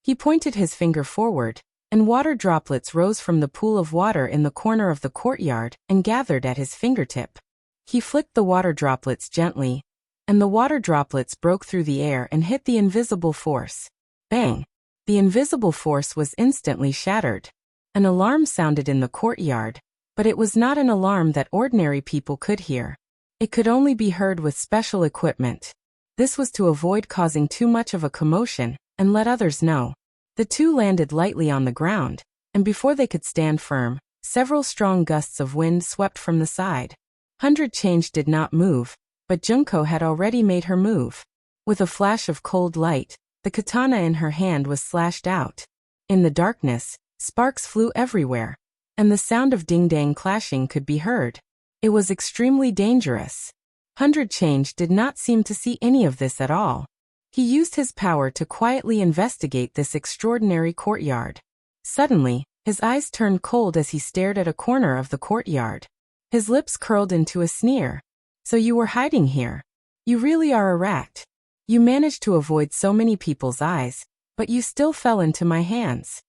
He pointed his finger forward, and water droplets rose from the pool of water in the corner of the courtyard and gathered at his fingertip. He flicked the water droplets gently, and the water droplets broke through the air and hit the invisible force. Bang! The invisible force was instantly shattered. An alarm sounded in the courtyard, but it was not an alarm that ordinary people could hear. It could only be heard with special equipment. This was to avoid causing too much of a commotion and let others know. The two landed lightly on the ground, and before they could stand firm, several strong gusts of wind swept from the side. 100 Change did not move, but Junko had already made her move. With a flash of cold light, the katana in her hand was slashed out. In the darkness, sparks flew everywhere, and the sound of ding-dang clashing could be heard. It was extremely dangerous. 100 Change did not seem to see any of this at all. He used his power to quietly investigate this extraordinary courtyard. Suddenly, his eyes turned cold as he stared at a corner of the courtyard. His lips curled into a sneer. So you were hiding here. You really are a rat. You managed to avoid so many people's eyes, but you still fell into my hands.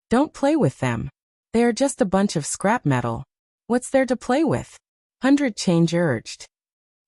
Don't play with them. They are just a bunch of scrap metal. What's there to play with? 100 Change urged.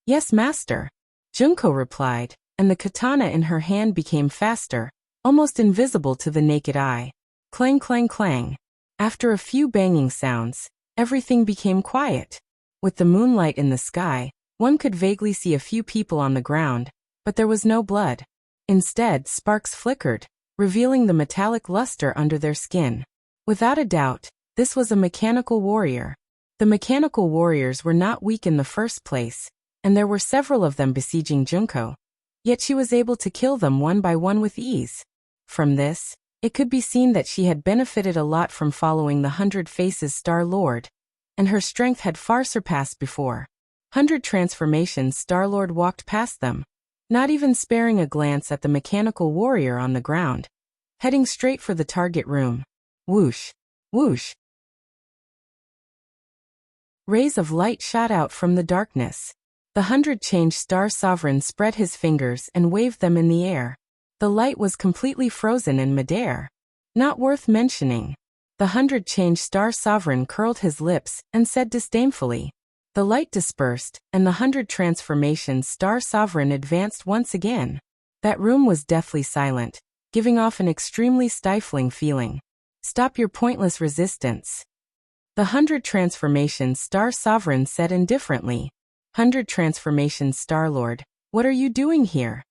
Yes, master. Junko replied, and the katana in her hand became faster, almost invisible to the naked eye. Clang, clang, clang. After a few banging sounds, everything became quiet. With the moonlight in the sky, one could vaguely see a few people on the ground, but there was no blood. Instead, sparks flickered, revealing the metallic luster under their skin. Without a doubt, this was a mechanical warrior. The mechanical warriors were not weak in the first place, and there were several of them besieging Junko. Yet she was able to kill them one by one with ease. From this, it could be seen that she had benefited a lot from following the 100 Faces Star Lord, and her strength had far surpassed before. 100 Transformations Star Lord walked past them, not even sparing a glance at the mechanical warrior on the ground, heading straight for the target room. Whoosh! Whoosh! Rays of light shot out from the darkness. The 100 Change Star Sovereign spread his fingers and waved them in the air. The light was completely frozen in midair. Not worth mentioning. The 100 Change Star Sovereign curled his lips and said disdainfully. The light dispersed, and the 100 Transformation Star Sovereign advanced once again. That room was deathly silent, giving off an extremely stifling feeling. Stop your pointless resistance. The 100 Transformation Star Sovereign said indifferently. 100 Transformation Star Lord, what are you doing here?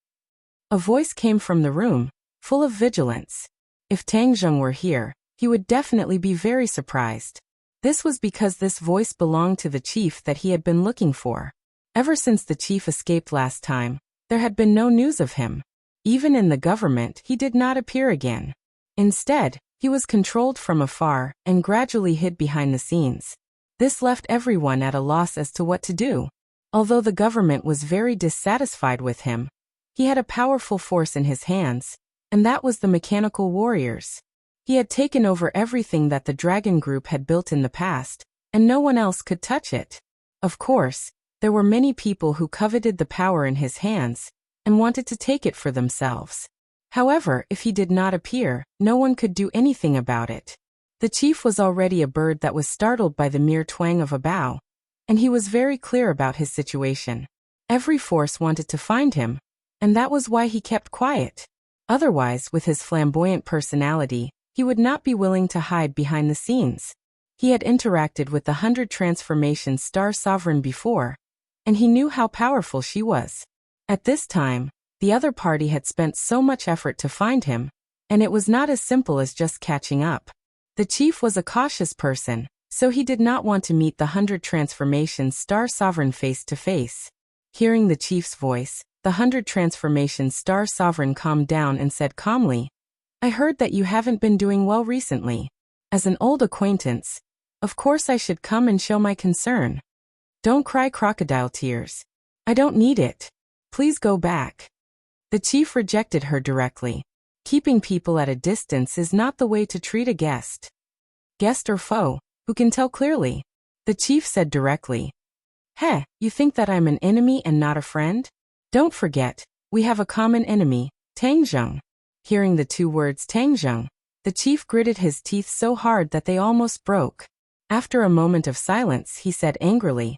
A voice came from the room, full of vigilance. If Tang Zheng were here, he would definitely be very surprised. This was because this voice belonged to the chief that he had been looking for. Ever since the chief escaped last time, there had been no news of him. Even in the government, he did not appear again. Instead, he was controlled from afar and gradually hid behind the scenes. This left everyone at a loss as to what to do. Although the government was very dissatisfied with him, he had a powerful force in his hands, and that was the mechanical warriors. He had taken over everything that the Dragon Group had built in the past, and no one else could touch it. Of course, there were many people who coveted the power in his hands and wanted to take it for themselves. However, if he did not appear, no one could do anything about it. The chief was already a bird that was startled by the mere twang of a bow, and he was very clear about his situation. Every force wanted to find him, and that was why he kept quiet. Otherwise, with his flamboyant personality, he would not be willing to hide behind the scenes. He had interacted with the 100 Transformation Star Sovereign before, and he knew how powerful she was. At this time, the other party had spent so much effort to find him, and it was not as simple as just catching up. The chief was a cautious person, so he did not want to meet the 100 Transformation Star Sovereign face to face. Hearing the chief's voice, the 100 Transformation Star Sovereign calmed down and said calmly, I heard that you haven't been doing well recently. As an old acquaintance, of course I should come and show my concern. Don't cry crocodile tears. I don't need it. Please go back. The chief rejected her directly. Keeping people at a distance is not the way to treat a guest. Guest or foe, who can tell clearly? The chief said directly. Heh, you think that I'm an enemy and not a friend? Don't forget, we have a common enemy, Tang Zheng. Hearing the two words Tang Zheng, the chief gritted his teeth so hard that they almost broke. After a moment of silence, he said angrily,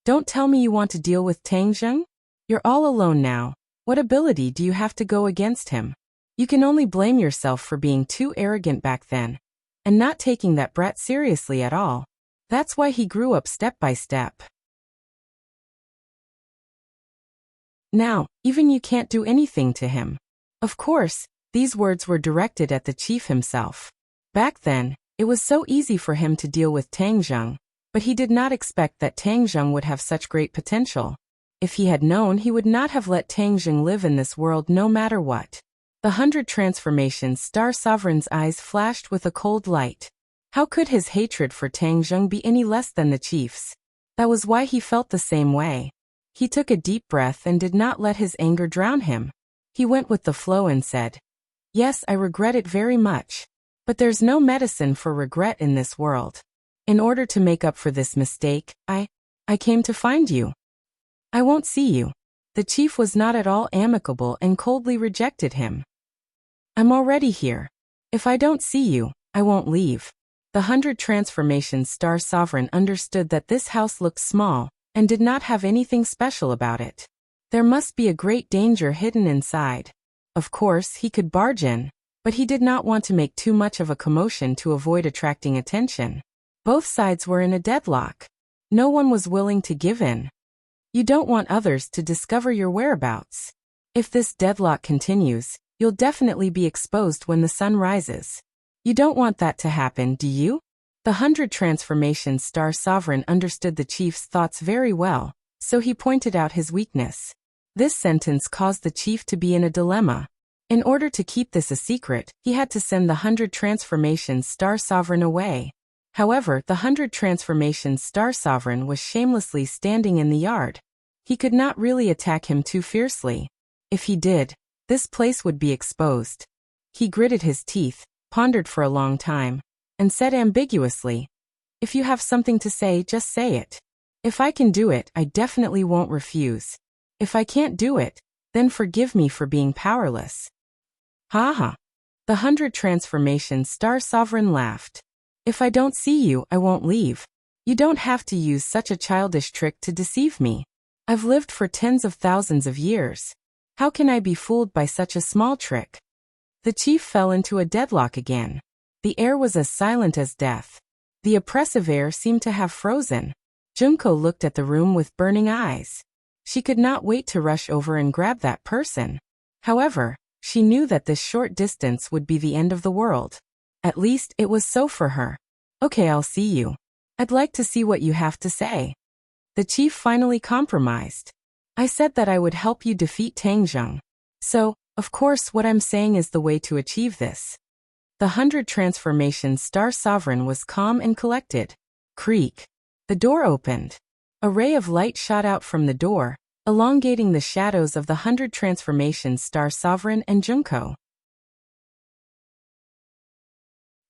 Don't tell me you want to deal with Tang Zheng? You're all alone now. What ability do you have to go against him? You can only blame yourself for being too arrogant back then, and not taking that brat seriously at all. That's why he grew up step by step. Now, even you can't do anything to him. Of course, these words were directed at the chief himself. Back then, it was so easy for him to deal with Tang Zheng, but he did not expect that Tang Zheng would have such great potential. If he had known, he would not have let Tang Zheng live in this world no matter what. The 100 Transformations Star Sovereign's eyes flashed with a cold light. How could his hatred for Tang Zheng be any less than the chief's? That was why he felt the same way. He took a deep breath and did not let his anger drown him. He went with the flow and said, "Yes, I regret it very much. But there's no medicine for regret in this world. In order to make up for this mistake, I came to find you. I won't see you." The chief was not at all amicable and coldly rejected him. "I'm already here. If I don't see you, I won't leave." The 100 Transformations Star Sovereign understood that this house looked small and did not have anything special about it. There must be a great danger hidden inside. Of course, he could barge in, but he did not want to make too much of a commotion to avoid attracting attention. Both sides were in a deadlock. No one was willing to give in. You don't want others to discover your whereabouts. If this deadlock continues, you'll definitely be exposed when the sun rises. You don't want that to happen, do you? The 100 Transformations Star Sovereign understood the chief's thoughts very well, so he pointed out his weakness. This sentence caused the chief to be in a dilemma. In order to keep this a secret, he had to send the 100 Transformations Star Sovereign away. However, the 100 Transformations Star Sovereign was shamelessly standing in the yard. He could not really attack him too fiercely. If he did, this place would be exposed. He gritted his teeth, pondered for a long time, and said ambiguously, "If you have something to say, just say it. If I can do it, I definitely won't refuse. If I can't do it, then forgive me for being powerless." "Ha ha." The 100 Transformations Star Sovereign laughed. "If I don't see you, I won't leave. You don't have to use such a childish trick to deceive me. I've lived for tens of thousands of years. How can I be fooled by such a small trick?" The chief fell into a deadlock again. The air was as silent as death. The oppressive air seemed to have frozen. Junko looked at the room with burning eyes. She could not wait to rush over and grab that person. However, she knew that this short distance would be the end of the world. At least, it was so for her. "Okay, I'll see you. I'd like to see what you have to say." The chief finally compromised. "I said that I would help you defeat Tang Zheng. So, of course, what I'm saying is the way to achieve this." The 100 Transformations Star Sovereign was calm and collected. Creak. The door opened. A ray of light shot out from the door, elongating the shadows of the 100 Transformations Star Sovereign and Junko.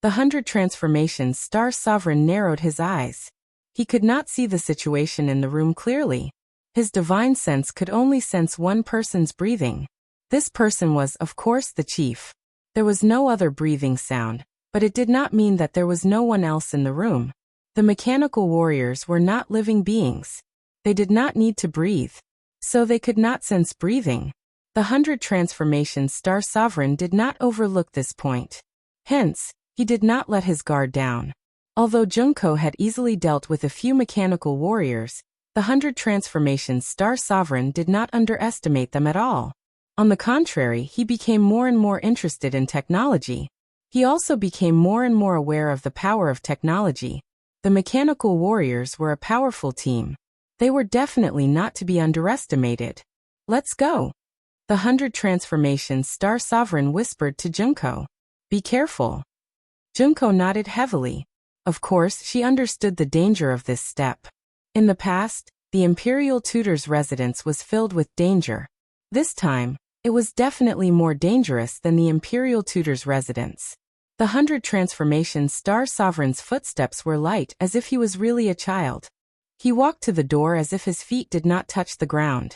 The 100 Transformations Star Sovereign narrowed his eyes. He could not see the situation in the room clearly. His divine sense could only sense one person's breathing. This person was, of course, the chief. There was no other breathing sound, but it did not mean that there was no one else in the room. The mechanical warriors were not living beings. They did not need to breathe, so they could not sense breathing. The 100 Transformations Star Sovereign did not overlook this point. Hence, he did not let his guard down. Although Junko had easily dealt with a few mechanical warriors, the 100 Transformations Star Sovereign did not underestimate them at all. On the contrary, he became more and more interested in technology. He also became more and more aware of the power of technology. The mechanical warriors were a powerful team. They were definitely not to be underestimated. "Let's go." The 100 Transformations Star Sovereign whispered to Junko. "Be careful." Junko nodded heavily. Of course, she understood the danger of this step. In the past, the Imperial Tutor's residence was filled with danger. This time, it was definitely more dangerous than the Imperial Tutor's residence. The 100 Transformations Star Sovereign's footsteps were light as if he was really a child. He walked to the door as if his feet did not touch the ground.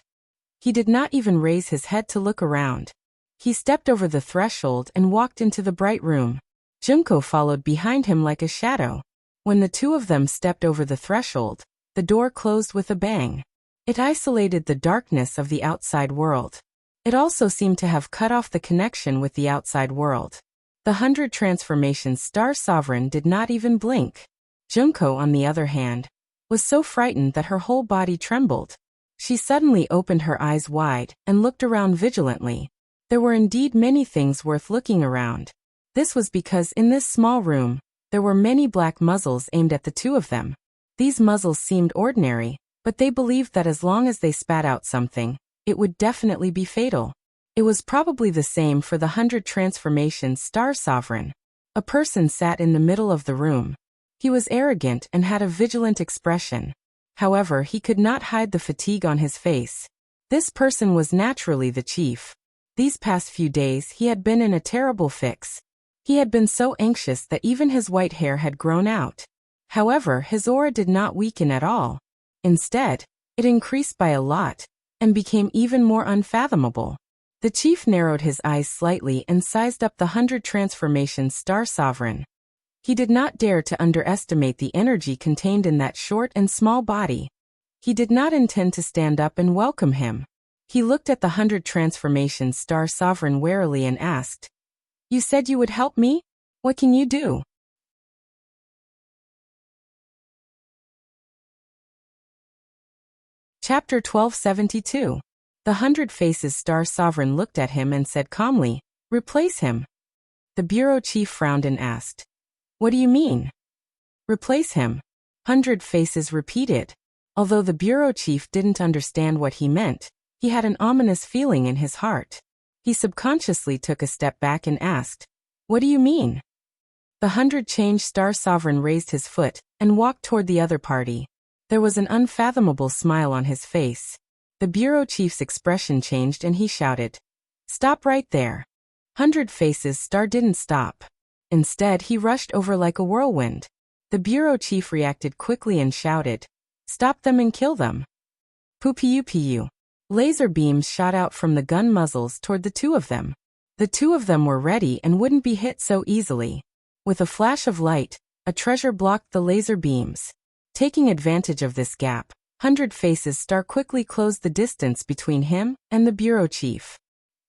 He did not even raise his head to look around. He stepped over the threshold and walked into the bright room. Junko followed behind him like a shadow. When the two of them stepped over the threshold, the door closed with a bang. It isolated the darkness of the outside world. It also seemed to have cut off the connection with the outside world. The 100 Transformations Star Sovereign did not even blink. Junko, on the other hand, was so frightened that her whole body trembled. She suddenly opened her eyes wide and looked around vigilantly. There were indeed many things worth looking around. This was because in this small room, there were many black muzzles aimed at the two of them. These muzzles seemed ordinary, but they believed that as long as they spat out something, it would definitely be fatal. It was probably the same for the 100 Transformations Star Sovereign. A person sat in the middle of the room. He was arrogant and had a vigilant expression. However, he could not hide the fatigue on his face. This person was naturally the chief. These past few days he had been in a terrible fix. He had been so anxious that even his white hair had grown out. However, his aura did not weaken at all. Instead, it increased by a lot, and became even more unfathomable. The chief narrowed his eyes slightly and sized up the 100 Transformations Star Sovereign. He did not dare to underestimate the energy contained in that short and small body. He did not intend to stand up and welcome him. He looked at the 100 Transformations Star Sovereign warily and asked, "You said you would help me? What can you do?" Chapter 1272. The 100 Faces Star Sovereign looked at him and said calmly, "Replace him." The bureau chief frowned and asked, "What do you mean?" "Replace him," 100 Faces repeated. Although the bureau chief didn't understand what he meant, he had an ominous feeling in his heart. He subconsciously took a step back and asked, "What do you mean?" The 100 Change Star Sovereign raised his foot and walked toward the other party. There was an unfathomable smile on his face. The bureau chief's expression changed and he shouted, "Stop right there." 100 Faces Star didn't stop. Instead, he rushed over like a whirlwind. The bureau chief reacted quickly and shouted, "Stop them and kill them." Pew. Laser beams shot out from the gun muzzles toward the two of them. The two of them were ready and wouldn't be hit so easily. With a flash of light, a treasure blocked the laser beams. Taking advantage of this gap, 100 Faces Star quickly closed the distance between him and the bureau chief.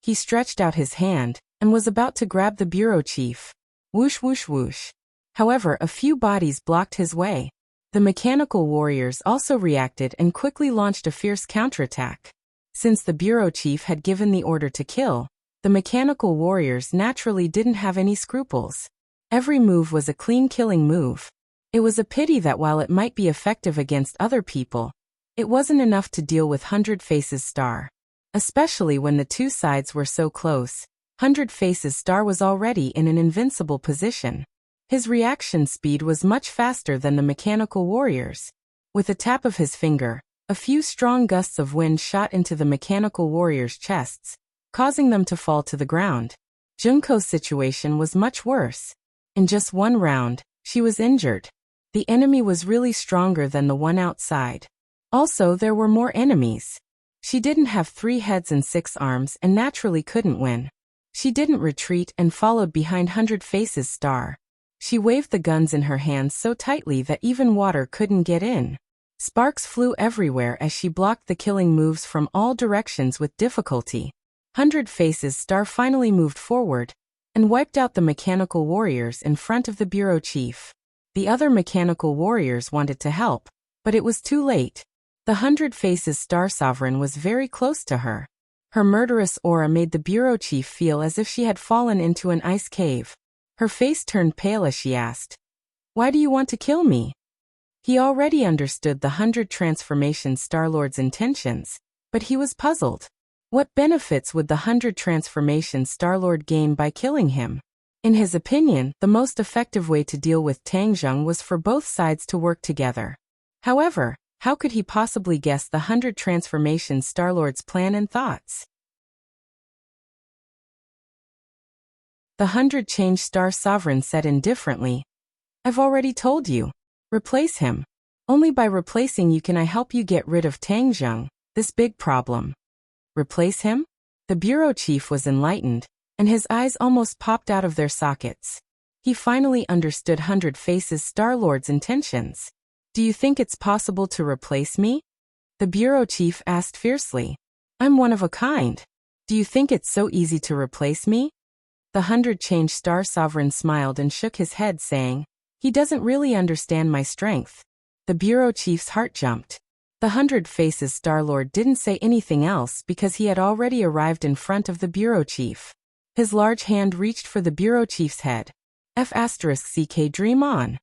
He stretched out his hand and was about to grab the bureau chief. Whoosh whoosh whoosh. However, a few bodies blocked his way. The mechanical warriors also reacted and quickly launched a fierce counterattack. Since the bureau chief had given the order to kill, the mechanical warriors naturally didn't have any scruples. Every move was a clean killing move. It was a pity that while it might be effective against other people, it wasn't enough to deal with 100 Faces Star. Especially when the two sides were so close, 100 Faces Star was already in an invincible position. His reaction speed was much faster than the mechanical warriors. With a tap of his finger, a few strong gusts of wind shot into the mechanical warriors' chests, causing them to fall to the ground. Junko's situation was much worse. In just one round, she was injured. The enemy was really stronger than the one outside. Also, there were more enemies. She didn't have 3 heads and 6 arms and naturally couldn't win. She didn't retreat and followed behind 100 Faces Star. She waved the guns in her hands so tightly that even water couldn't get in. Sparks flew everywhere as she blocked the killing moves from all directions with difficulty. 100 Faces Star finally moved forward and wiped out the mechanical warriors in front of the bureau chief. The other mechanical warriors wanted to help, but it was too late. The 100 Faces Star Sovereign was very close to her. Her murderous aura made the bureau chief feel as if she had fallen into an ice cave. Her face turned pale as she asked, "Why do you want to kill me?" He already understood the 100 Transformations Star-Lord's intentions, but he was puzzled. What benefits would the 100 Transformations Star-Lord gain by killing him? In his opinion, the most effective way to deal with Tangjung was for both sides to work together. However, how could he possibly guess the 100 Transformations Star-Lord's plan and thoughts? The 100 Change Star Sovereign said indifferently, "I've already told you. Replace him. Only by replacing you can I help you get rid of Tangjung, this big problem." Replace him? The bureau chief was enlightened, and his eyes almost popped out of their sockets. He finally understood 100 Faces Star-Lord's intentions. "Do you think it's possible to replace me?" The bureau chief asked fiercely. I'm one of a kind. Do you think it's so easy to replace me? The 100 Star Sovereign smiled and shook his head, saying, he doesn't really understand my strength. The bureau chief's heart jumped. The 100 Star-Lord didn't say anything else because he had already arrived in front of the bureau chief. His large hand reached for the bureau chief's head. F***ck dream on.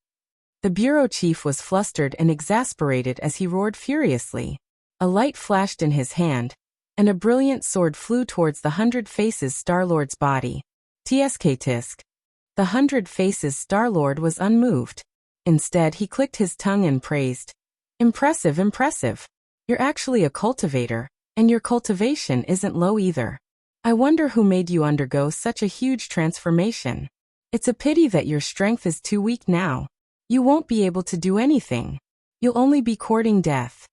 The bureau chief was flustered and exasperated as he roared furiously. A light flashed in his hand, and a brilliant sword flew towards the 100 Star-Lord's body. Tisk. The 100 Star-Lord was unmoved. Instead, he clicked his tongue and praised. Impressive. You're actually a cultivator, and your cultivation isn't low either. I wonder who made you undergo such a huge transformation. It's a pity that your strength is too weak now. You won't be able to do anything. You'll only be courting death.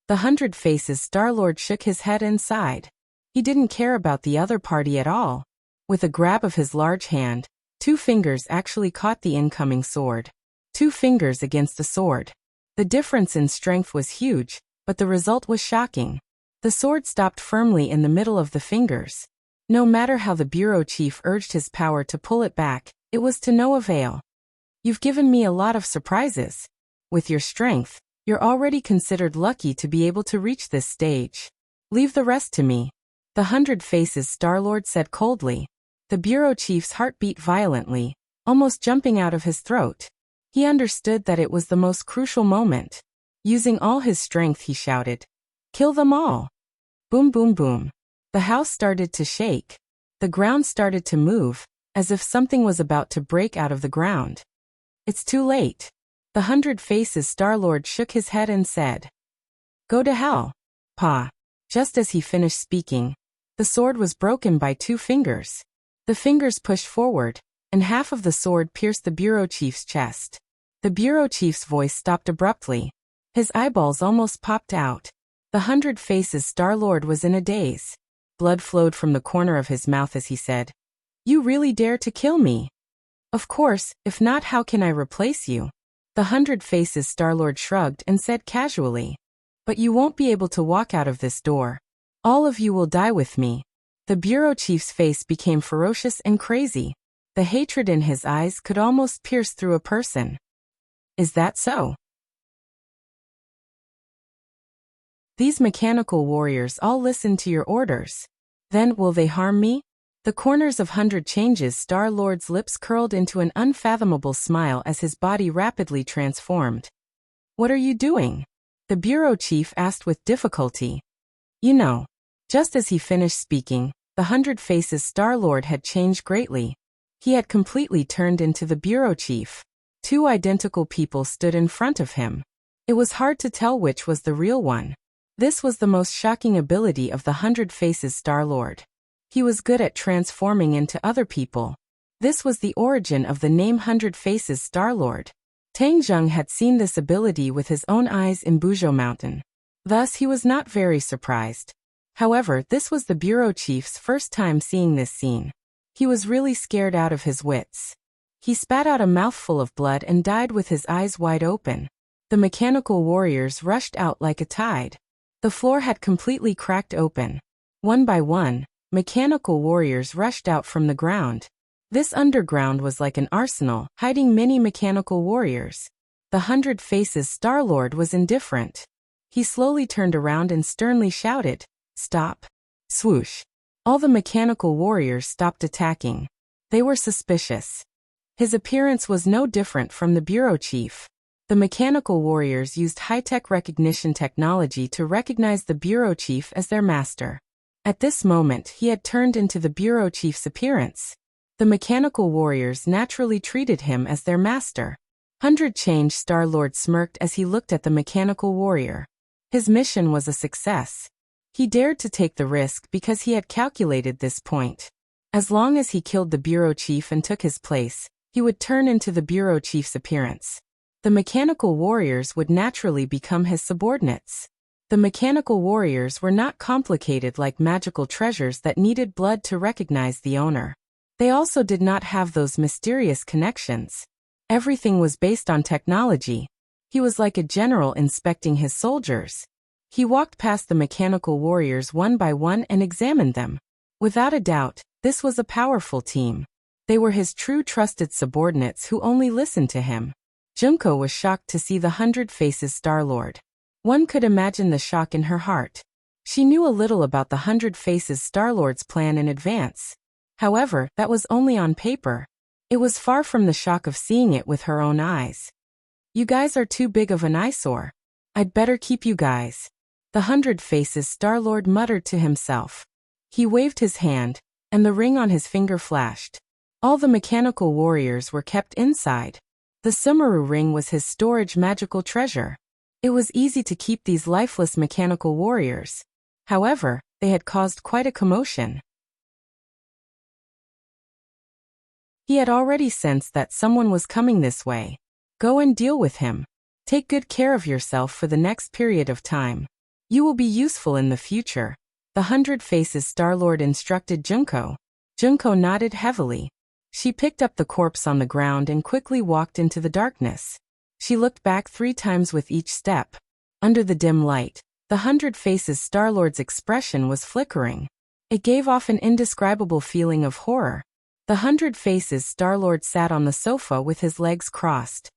The 100 Star-Lord shook his head and sighed. He didn't care about the other party at all. With a grab of his large hand, 2 fingers actually caught the incoming sword. 2 fingers against the sword. The difference in strength was huge, but the result was shocking. The sword stopped firmly in the middle of the fingers. No matter how the bureau chief urged his power to pull it back, it was to no avail. You've given me a lot of surprises. With your strength, you're already considered lucky to be able to reach this stage. Leave the rest to me. The 100 Star-Lord said coldly. The bureau chief's heart beat violently, almost jumping out of his throat. He understood that it was the most crucial moment. Using all his strength, he shouted, kill them all. Boom, boom, boom. The house started to shake. The ground started to move, as if something was about to break out of the ground. It's too late. The 100 Star-Lord shook his head and said, go to hell. Pa. Just as he finished speaking, the sword was broken by 2 fingers. The fingers pushed forward, and half of the sword pierced the bureau chief's chest. The bureau chief's voice stopped abruptly. His eyeballs almost popped out. The 100 Star-Lord was in a daze. Blood flowed from the corner of his mouth as he said, you really dare to kill me? Of course, if not, how can I replace you? The 100 Star-Lord shrugged and said casually, but you won't be able to walk out of this door. All of you will die with me. The bureau chief's face became ferocious and crazy. The hatred in his eyes could almost pierce through a person. Is that so? These mechanical warriors all listen to your orders. Then will they harm me? The corners of 100 Star-Lord's lips curled into an unfathomable smile as his body rapidly transformed. What are you doing? The bureau chief asked with difficulty. You know. Just as he finished speaking, the 100 Star-Lord had changed greatly. He had completely turned into the bureau chief. 2 identical people stood in front of him. It was hard to tell which was the real one. This was the most shocking ability of the 100 Star-Lord. He was good at transforming into other people. This was the origin of the name 100 Star-Lord. Tang Zheng had seen this ability with his own eyes in Buzhou Mountain. Thus he was not very surprised. However, this was the bureau chief's first time seeing this scene. He was really scared out of his wits. He spat out a mouthful of blood and died with his eyes wide open. The mechanical warriors rushed out like a tide. The floor had completely cracked open. One by one, mechanical warriors rushed out from the ground. This underground was like an arsenal, hiding many mechanical warriors. The 100 Star-Lord was indifferent. He slowly turned around and sternly shouted, stop. Swoosh. All the mechanical warriors stopped attacking. They were suspicious. His appearance was no different from the bureau chief. The mechanical warriors used high-tech recognition technology to recognize the bureau chief as their master. At this moment, he had turned into the bureau chief's appearance. The mechanical warriors naturally treated him as their master. 100 Star-Lord smirked as he looked at the mechanical warrior. His mission was a success. He dared to take the risk because he had calculated this point. As long as he killed the bureau chief and took his place, he would turn into the bureau chief's appearance. The mechanical warriors would naturally become his subordinates. The mechanical warriors were not complicated like magical treasures that needed blood to recognize the owner. They also did not have those mysterious connections. Everything was based on technology. He was like a general inspecting his soldiers. He walked past the mechanical warriors one by one and examined them. Without a doubt, this was a powerful team. They were his true trusted subordinates who only listened to him. Junko was shocked to see the 100 Faces Star-Lord. One could imagine the shock in her heart. She knew a little about the 100 Faces Star-Lord's plan in advance. However, that was only on paper. It was far from the shock of seeing it with her own eyes. You guys are too big of an eyesore. I'd better keep you guys. The 100 Faces Star-Lord muttered to himself. He waved his hand, and the ring on his finger flashed. All the mechanical warriors were kept inside. The Sumeru ring was his storage magical treasure. It was easy to keep these lifeless mechanical warriors. However, they had caused quite a commotion. He had already sensed that someone was coming this way. Go and deal with him. Take good care of yourself for the next period of time. You will be useful in the future. The 100 Faces Star-Lord instructed Junko. Junko nodded heavily. She picked up the corpse on the ground and quickly walked into the darkness. She looked back 3 times with each step. Under the dim light, the 100 Faces Star-Lord's expression was flickering. It gave off an indescribable feeling of horror. The 100 Faces Star-Lord sat on the sofa with his legs crossed.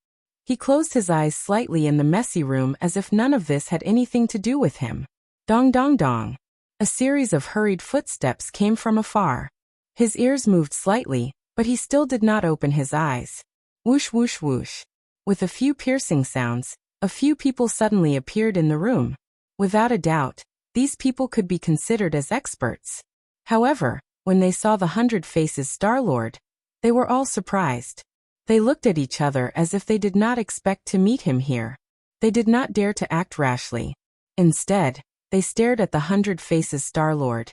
He closed his eyes slightly in the messy room as if none of this had anything to do with him. Dong dong dong. A series of hurried footsteps came from afar. His ears moved slightly, but he still did not open his eyes. Whoosh whoosh whoosh. With a few piercing sounds, a few people suddenly appeared in the room. Without a doubt, these people could be considered as experts. However, when they saw the 100 Faces Star-Lord, they were all surprised. They looked at each other as if they did not expect to meet him here. They did not dare to act rashly. Instead, they stared at the 100 Faces Star-Lord,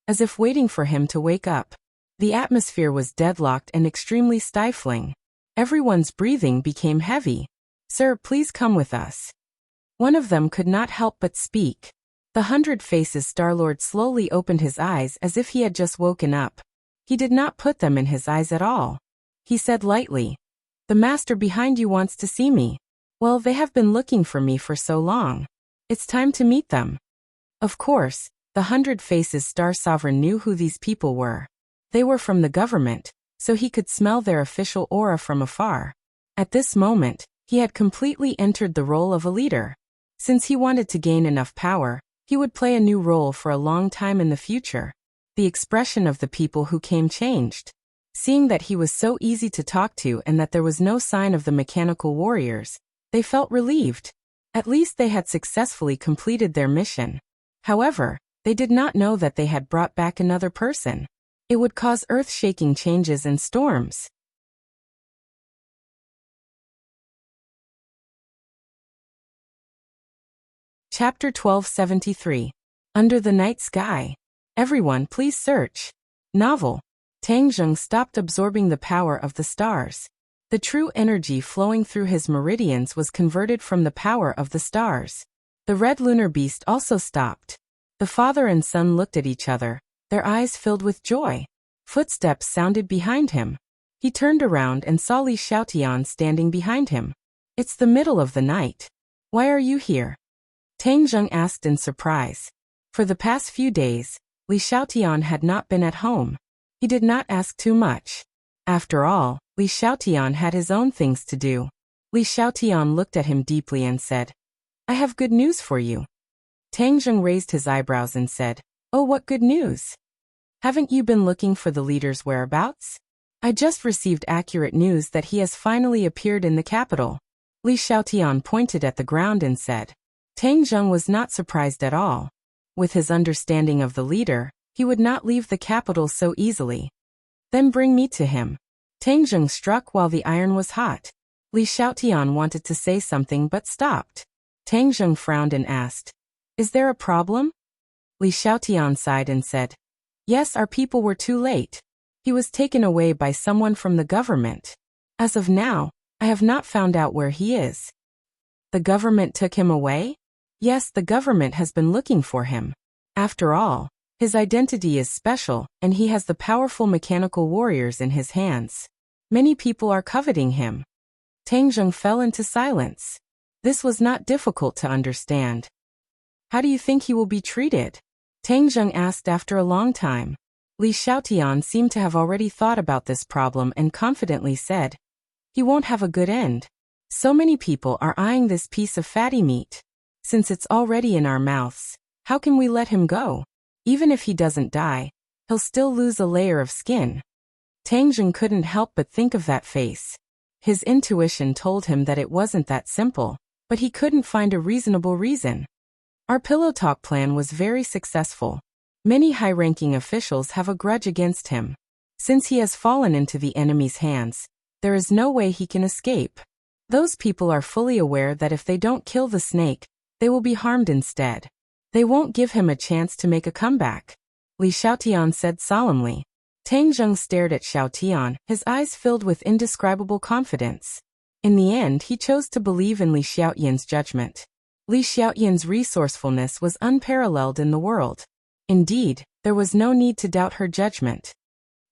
as if waiting for him to wake up. The atmosphere was deadlocked and extremely stifling. Everyone's breathing became heavy. Sir, please come with us. One of them could not help but speak. The 100 Faces Star-Lord slowly opened his eyes as if he had just woken up. He did not put them in his eyes at all. He said lightly, "The master behind you wants to see me. Well, they have been looking for me for so long. It's time to meet them." Of course, the 100 Faces Star Sovereign knew who these people were. They were from the government, so he could smell their official aura from afar. At this moment, he had completely entered the role of a leader. Since he wanted to gain enough power, he would play a new role for a long time in the future. The expression of the people who came changed. Seeing that he was so easy to talk to and that there was no sign of the mechanical warriors, they felt relieved. At least they had successfully completed their mission. However, they did not know that they had brought back another person. It would cause earth-shaking changes and storms. Chapter 1273. Under the Night Sky. Everyone, please search. Novel. Tang Zheng stopped absorbing the power of the stars. The true energy flowing through his meridians was converted from the power of the stars. The red lunar beast also stopped. The father and son looked at each other, their eyes filled with joy. Footsteps sounded behind him. He turned around and saw Li Xiaotian standing behind him. "It's the middle of the night. Why are you here?" Tang Zheng asked in surprise. For the past few days, Li Xiaotian had not been at home. He did not ask too much. After all, Li Xiaotian had his own things to do. Li Xiaotian looked at him deeply and said, "I have good news for you." Tang Zheng raised his eyebrows and said, "Oh, what good news? Haven't you been looking for the leader's whereabouts? I just received accurate news that he has finally appeared in the capital." Li Xiaotian pointed at the ground and said. Tang Zheng was not surprised at all. With his understanding of the leader, he would not leave the capital so easily. "Then bring me to him." Tang Zheng struck while the iron was hot. Li Xiaotian wanted to say something but stopped. Tang Zheng frowned and asked, "Is there a problem?" Li Xiaotian sighed and said, "Yes, our people were too late. He was taken away by someone from the government. As of now, I have not found out where he is." "The government took him away?" "Yes, the government has been looking for him. After all, his identity is special, and he has the powerful mechanical warriors in his hands. Many people are coveting him." Tang Zheng fell into silence. This was not difficult to understand. How do you think he will be treated? Tang Zheng asked after a long time. Li Xiaotian seemed to have already thought about this problem and confidently said, he won't have a good end. So many people are eyeing this piece of fatty meat. Since it's already in our mouths, how can we let him go? Even if he doesn't die, he'll still lose a layer of skin. Tang Zheng couldn't help but think of that face. His intuition told him that it wasn't that simple, but he couldn't find a reasonable reason. Our pillow talk plan was very successful. Many high-ranking officials have a grudge against him. Since he has fallen into the enemy's hands, there is no way he can escape. Those people are fully aware that if they don't kill the snake, they will be harmed instead. They won't give him a chance to make a comeback. Li Xiaotian said solemnly. Tang Zheng stared at Xiaotian, his eyes filled with indescribable confidence. In the end, he chose to believe in Li Xiaotian's judgment. Li Xiaotian's resourcefulness was unparalleled in the world. Indeed, there was no need to doubt her judgment.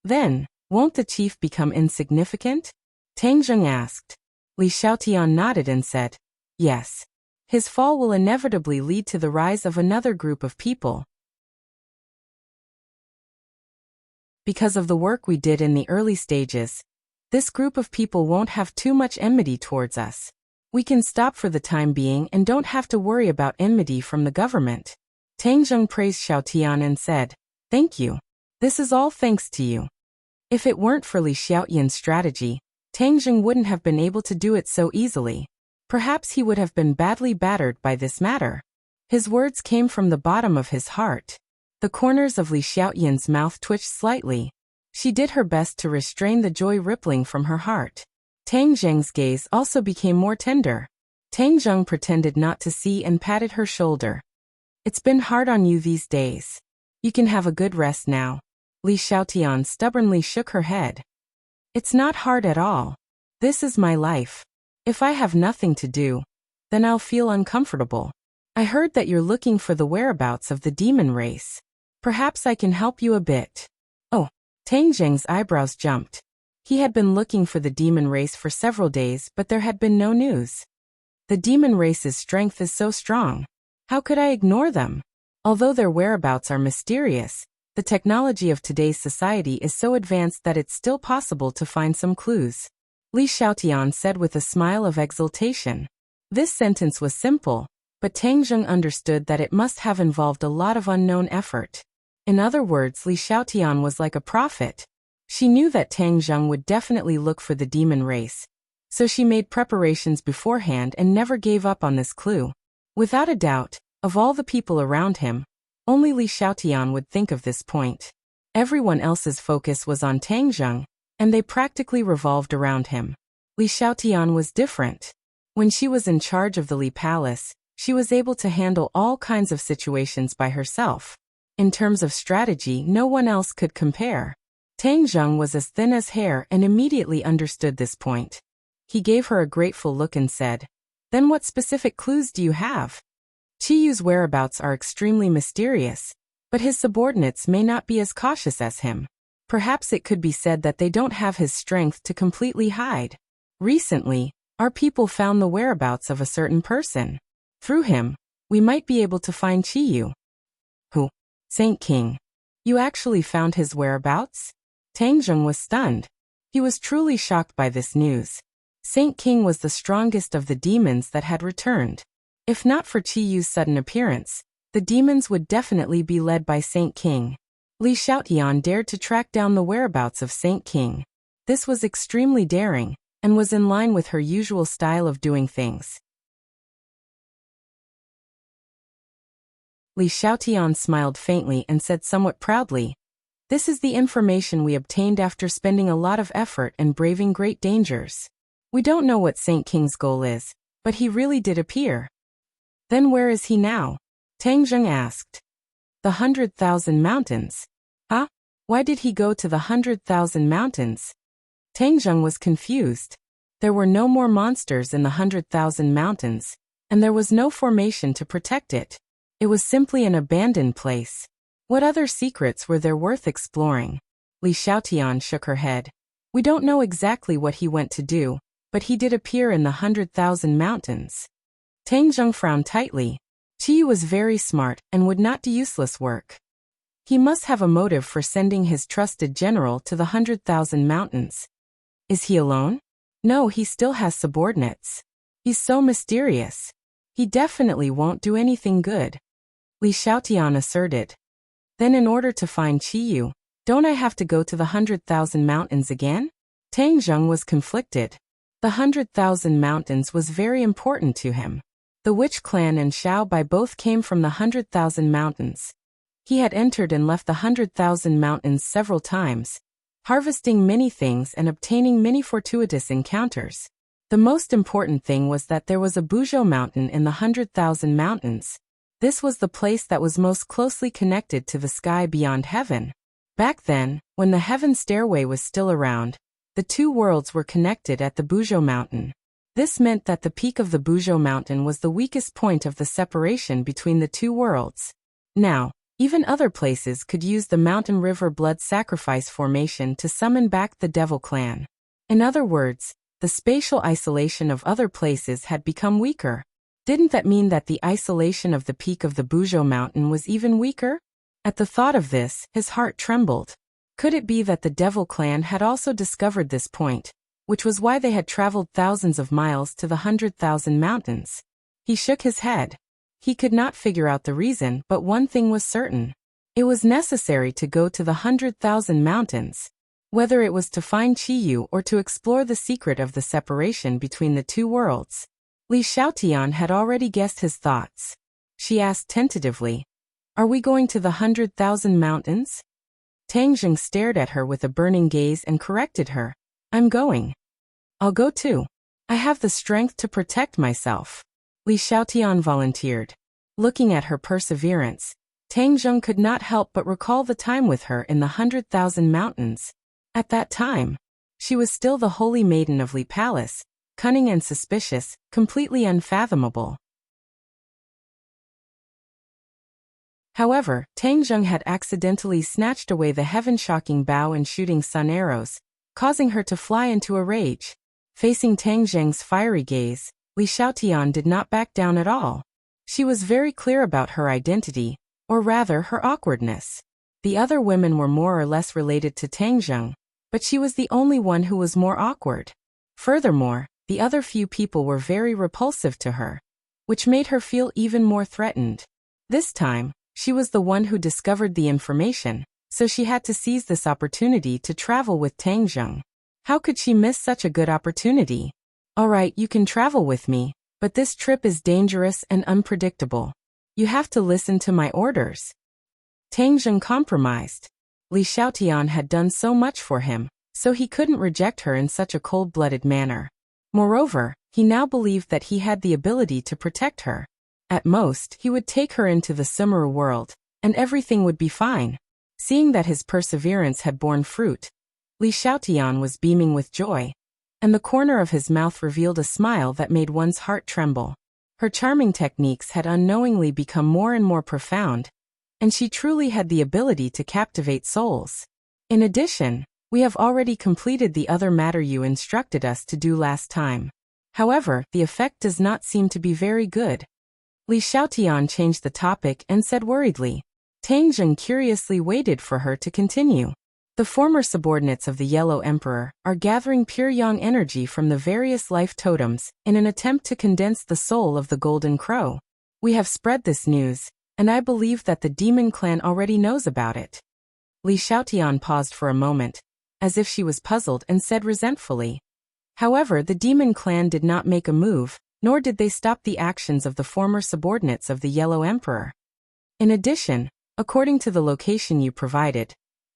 Then, won't the chief become insignificant? Tang Zheng asked. Li Xiaotian nodded and said, yes. His fall will inevitably lead to the rise of another group of people. Because of the work we did in the early stages, this group of people won't have too much enmity towards us. We can stop for the time being and don't have to worry about enmity from the government. Tang Zheng praised Xiaotian and said, thank you. This is all thanks to you. If it weren't for Li Xiaotian's strategy, Tang Zheng wouldn't have been able to do it so easily. Perhaps he would have been badly battered by this matter. His words came from the bottom of his heart. The corners of Li Xiaotian's mouth twitched slightly. She did her best to restrain the joy rippling from her heart. Tang Zheng's gaze also became more tender. Tang Zheng pretended not to see and patted her shoulder. It's been hard on you these days. You can have a good rest now. Li Xiaotian stubbornly shook her head. It's not hard at all. This is my life. If I have nothing to do, then I'll feel uncomfortable. I heard that you're looking for the whereabouts of the demon race. Perhaps I can help you a bit. Oh, Tang Zheng's eyebrows jumped. He had been looking for the demon race for several days, but there had been no news. The demon race's strength is so strong. How could I ignore them? Although their whereabouts are mysterious, the technology of today's society is so advanced that it's still possible to find some clues. Li Xiaotian said with a smile of exultation. This sentence was simple, but Tang Zheng understood that it must have involved a lot of unknown effort. In other words, Li Xiaotian was like a prophet. She knew that Tang Zheng would definitely look for the demon race, so she made preparations beforehand and never gave up on this clue. Without a doubt, of all the people around him, only Li Xiaotian would think of this point. Everyone else's focus was on Tang Zheng, and they practically revolved around him. Li Xiaotian was different. When she was in charge of the Li Palace, she was able to handle all kinds of situations by herself. In terms of strategy, no one else could compare. Tang Zheng was as thin as hair and immediately understood this point. He gave her a grateful look and said, then what specific clues do you have? Qiyu's whereabouts are extremely mysterious, but his subordinates may not be as cautious as him. Perhaps it could be said that they don't have his strength to completely hide. Recently, our people found the whereabouts of a certain person. Through him, we might be able to find Qiyu. Who? Saint King. You actually found his whereabouts? Tang Zheng was stunned. He was truly shocked by this news. Saint King was the strongest of the demons that had returned. If not for Qiyu's sudden appearance, the demons would definitely be led by Saint King. Li Xiaotian dared to track down the whereabouts of Saint King. This was extremely daring, and was in line with her usual style of doing things. Li Xiaotian smiled faintly and said somewhat proudly, this is the information we obtained after spending a lot of effort and braving great dangers. We don't know what Saint King's goal is, but he really did appear. Then where is he now? Tang Zheng asked. The 100,000 mountains. Huh? Why did he go to the 100,000 mountains? Tang Zheng was confused. There were no more monsters in the 100,000 mountains, and there was no formation to protect it. It was simply an abandoned place. What other secrets were there worth exploring? Li Xiaotian shook her head. We don't know exactly what he went to do, but he did appear in the 100,000 mountains. Tang Zheng frowned tightly. Chi was very smart and would not do useless work. He must have a motive for sending his trusted general to the 100,000 mountains. Is he alone? No, he still has subordinates. He's so mysterious. He definitely won't do anything good, Li Xiaotian asserted. Then in order to find Qiyu, don't I have to go to the 100,000 mountains again? Tang Zheng was conflicted. The 100,000 mountains was very important to him. The Witch clan and Xiao Bai both came from the 100,000 mountains. He had entered and left the 100,000 mountains several times, harvesting many things and obtaining many fortuitous encounters. The most important thing was that there was a Buzhou mountain in the 100,000 mountains. This was the place that was most closely connected to the sky beyond heaven. Back then, when the heaven stairway was still around, the two worlds were connected at the Buzhou mountain. This meant that the peak of the Buzhou mountain was the weakest point of the separation between the two worlds. Now, even other places could use the mountain river blood sacrifice formation to summon back the devil clan. In other words, the spatial isolation of other places had become weaker. Didn't that mean that the isolation of the peak of the Buzhou mountain was even weaker? At the thought of this, his heart trembled. Could it be that the devil clan had also discovered this point, which was why they had traveled thousands of miles to the 100,000 mountains? He shook his head. He could not figure out the reason, but one thing was certain. It was necessary to go to the 100,000 mountains. Whether it was to find Qiyu or to explore the secret of the separation between the two worlds. Li Xiaotian had already guessed his thoughts. She asked tentatively, "Are we going to the 100,000 mountains?" Tang Zheng stared at her with a burning gaze and corrected her. "I'm going." "I'll go too. I have the strength to protect myself," Li Xiaotian volunteered. Looking at her perseverance, Tang Zheng could not help but recall the time with her in the 100,000 mountains. At that time, she was still the holy maiden of Li Palace, cunning and suspicious, completely unfathomable. However, Tang Zheng had accidentally snatched away the heaven-shocking bow and shooting sun arrows, causing her to fly into a rage. Facing Tang Zheng's fiery gaze, Li Xiaotian did not back down at all. She was very clear about her identity, or rather her awkwardness. The other women were more or less related to Tang Zheng, but she was the only one who was more awkward. Furthermore, the other few people were very repulsive to her, which made her feel even more threatened. This time, she was the one who discovered the information, so she had to seize this opportunity to travel with Tang Zheng. How could she miss such a good opportunity? "All right, you can travel with me, but this trip is dangerous and unpredictable. You have to listen to my orders." Tang Zheng compromised. Li Xiaotian had done so much for him, so he couldn't reject her in such a cold-blooded manner. Moreover, he now believed that he had the ability to protect her. At most, he would take her into the Sumeru world, and everything would be fine. Seeing that his perseverance had borne fruit, Li Xiaotian was beaming with joy, and the corner of his mouth revealed a smile that made one's heart tremble. Her charming techniques had unknowingly become more and more profound, and she truly had the ability to captivate souls. In addition, we have already completed the other matter you instructed us to do last time. However, the effect does not seem to be very good. Li Xiaotian changed the topic and said worriedly. Tang Zheng curiously waited for her to continue. "The former subordinates of the Yellow Emperor are gathering pure yang energy from the various life totems in an attempt to condense the soul of the Golden Crow. We have spread this news, and I believe that the demon clan already knows about it." Li Xiaotian paused for a moment, as if she was puzzled, and said resentfully. However, the demon clan did not make a move, nor did they stop the actions of the former subordinates of the Yellow Emperor. In addition, according to the location you provided,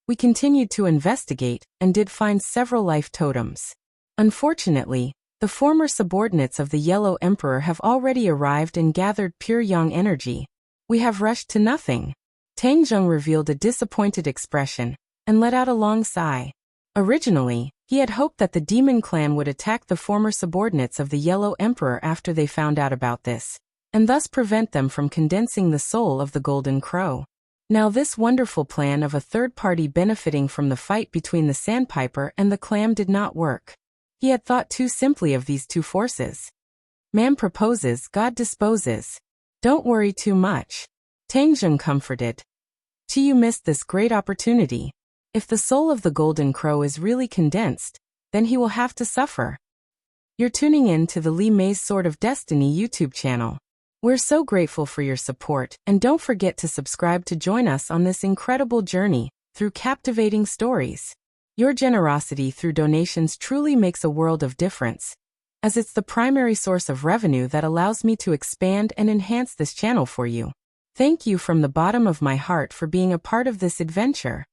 we continued to investigate and did find several life totems. Unfortunately, the former subordinates of the Yellow Emperor have already arrived and gathered pure yang energy. We have rushed to nothing. Tang Zheng revealed a disappointed expression and let out a long sigh. Originally, he had hoped that the demon clan would attack the former subordinates of the Yellow Emperor after they found out about this, and thus prevent them from condensing the soul of the Golden Crow. Now this wonderful plan of a third party benefiting from the fight between the Sandpiper and the clam did not work. He had thought too simply of these two forces. Man proposes, God disposes. Don't worry too much. Tangjun comforted. Chiyu missed this great opportunity. If the soul of the golden crow is really condensed, then he will have to suffer. You're tuning in to the Li Mei's Sword of Destiny YouTube channel. We're so grateful for your support, and don't forget to subscribe to join us on this incredible journey through captivating stories. Your generosity through donations truly makes a world of difference, as it's the primary source of revenue that allows me to expand and enhance this channel for you. Thank you from the bottom of my heart for being a part of this adventure.